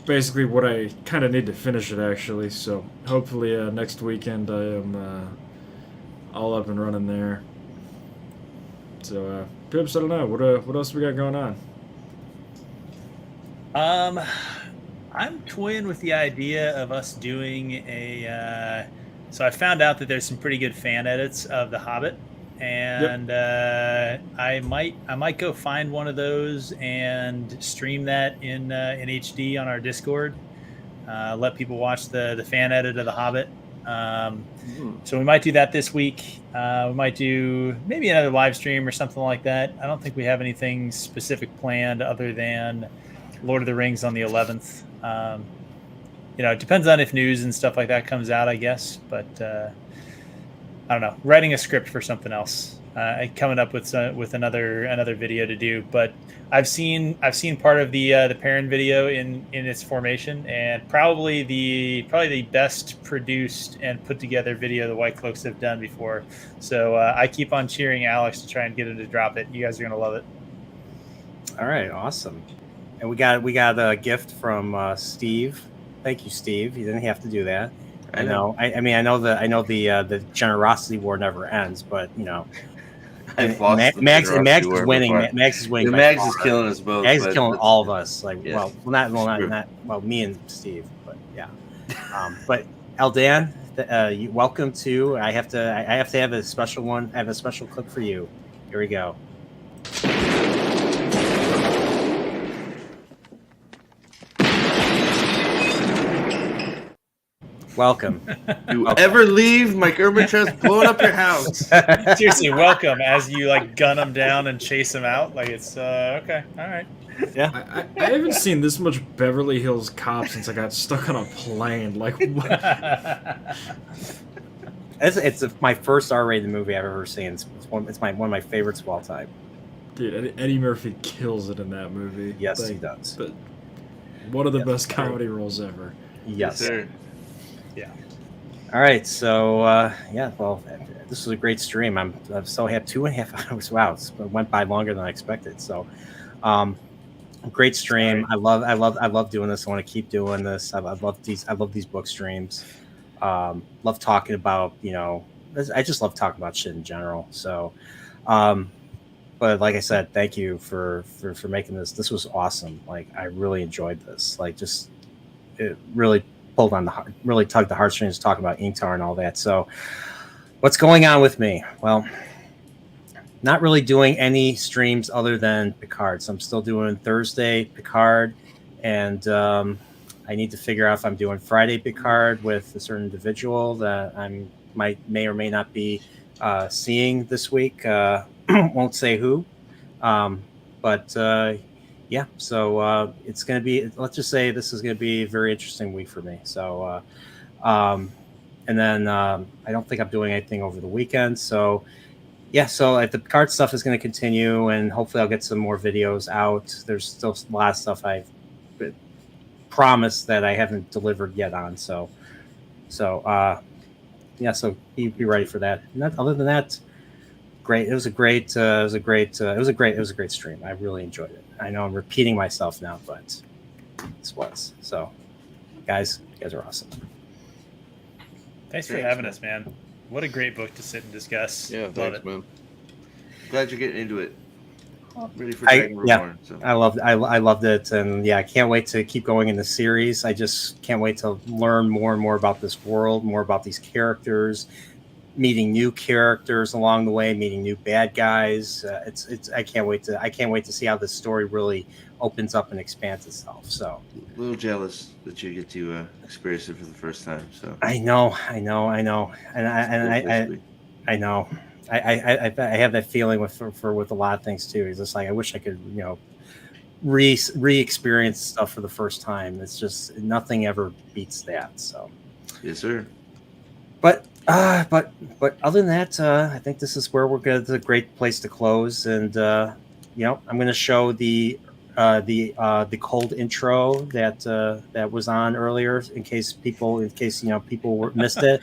basically what I kind of need to finish it, actually. So hopefully next weekend I am all up and running there. So Pips, I don't know, what else we got going on? I'm toying with the idea of us doing a. So I found out that there's some pretty good fan edits of The Hobbit, and I might go find one of those and stream that in HD on our Discord. Let people watch the fan edit of The Hobbit. So we might do that this week. We might do maybe another live stream or something like that. I don't think we have anything specific planned other than Lord of the Rings on the 11th. It depends on if news and stuff like that comes out, I guess. But I don't know. Writing a script for something else. Coming up with another video to do. But I've seen part of the Perrin video in its formation, and probably the best produced and put together video the White Cloaks have done before. So I keep on cheering Alex to try and get him to drop it. You guys are gonna love it. All right, awesome. And we got a gift from Steve. Thank you, Steve. You didn't have to do that. I know. I mean, I know the generosity war never ends, but Max is winning. Max is winning. Max is killing us both. Max is killing all of us. Like, yeah. not me and Steve, but yeah. But Eldan, welcome to. I have to have a special one. I have a special clip for you. Here we go. Welcome. You ever leave? Mike Ermintrout's blowing up your house. Seriously, welcome as you gun him down and chase him out. Like it's okay, all right. Yeah. I haven't seen this much Beverly Hills Cop since I got stuck on a plane. Like, what? It's my first R-rated movie I've ever seen. It's one of my favorites of all time. Dude, Eddie Murphy kills it in that movie. Yes, like, he does. But one of the best comedy roles ever. Yes. Sir. Yeah. All right. So well, this was a great stream. I'm so happy. 2.5 hours. Wow, it went by longer than I expected. So, great stream. I love doing this. I want to keep doing this. I love these book streams. Love talking about I just love talking about shit in general. So, but like I said, thank you for making this. This was awesome. Like I really enjoyed this. Like just it really pulled on really tugged the heartstrings talking about Ingtar and all that. So what's going on with me? Well, not really doing any streams other than Picard. So I'm still doing Thursday Picard, and I need to figure out if I'm doing Friday Picard with a certain individual that may or may not be seeing this week. Won't say who, but yeah. So it's going to be. Let's just say this is going to be a very interesting week for me. So, and then I don't think I'm doing anything over the weekend. So, yeah. So the Picard stuff is going to continue, and hopefully I'll get some more videos out. There's still a lot of stuff I've promised that I haven't delivered yet on. So yeah. So be ready for that. And other than that. Great. It was a great stream. I really enjoyed it. I know I'm repeating myself now, but this was so. Guys, you guys are awesome. Thanks for having us, man. What a great book to sit and discuss. Yeah, Love thanks, it. man. glad you're getting into it. Ready for I- Dragon yeah. Reborn. So. I loved it, and yeah, I can't wait to keep going in the series. I just can't wait to learn more and more about this world, more about these characters, meeting new characters along the way, meeting new bad guys. It's I can't wait to see how this story really opens up and expands itself. So A little jealous that you get to experience it for the first time. So I know, and I know. I have that feeling with a lot of things too. It's just like I wish I could, re-experience stuff for the first time. It's just nothing ever beats that. So yes, sir. but other than that, I think this is where we're good. It's a great place to close. And I'm going to show the cold intro that was on earlier in case people missed it.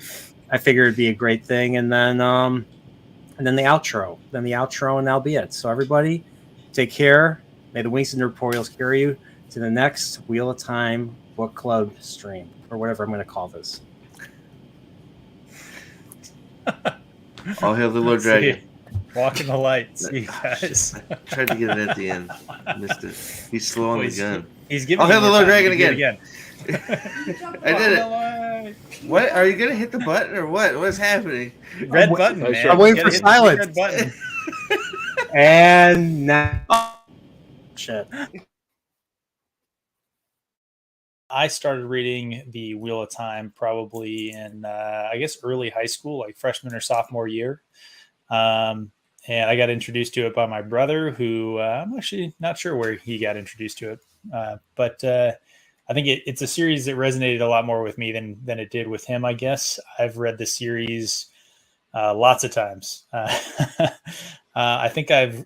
I figured it'd be a great thing, and then the outro, and that'll be it. So everybody, take care. May the wings and Nerdporials carry you to the next Wheel of Time book club stream, or whatever I'm going to call this. All hail the Lord Dragon. Walking the light. See you guys. Tried to get it at the end. Missed it. He's slow on the gun. He's giving All hail the Lord Dragon Do it again. I did it. What? Are you gonna hit the button or what? What's happening? Red button, I'm man. I'm waiting You for gotta hit the silence. red button. And now, shit. I started reading the Wheel of Time probably in, I guess, early high school, like freshman or sophomore year. And I got introduced to it by my brother, who I'm actually not sure where he got introduced to it. But I think it's a series that resonated a lot more with me than it did with him, I guess. I've read the series lots of times. I think I've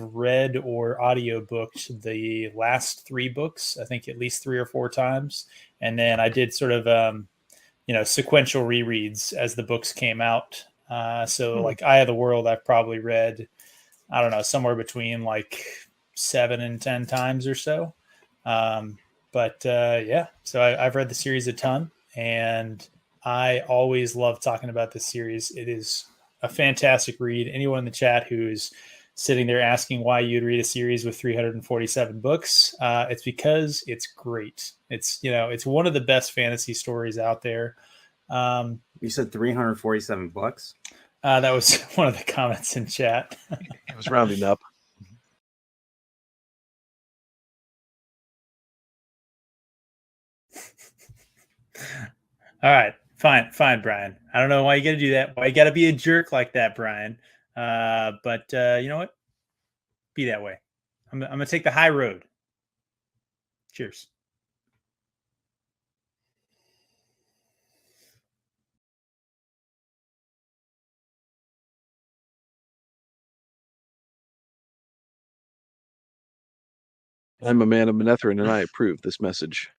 read or audiobooked the last 3 books, I think at least 3 or 4 times. And then I did sort of, sequential rereads as the books came out. So like Eye of the World, I've probably read, I don't know, somewhere between like 7 and 10 times or so. So I've read the series a ton, and I always love talking about this series. It is a fantastic read. Anyone in the chat who's sitting there asking why you'd read a series with 347 books, it's because it's great. It's one of the best fantasy stories out there. You said 347 bucks. That was one of the comments in chat. It was rounding up. All right, fine, Brian. I don't know why you got to do that. Why you got to be a jerk like that, Brian? But you know what? Be that way. I'm gonna take the high road. Cheers. I'm a man of Manethrin, and I approve this message.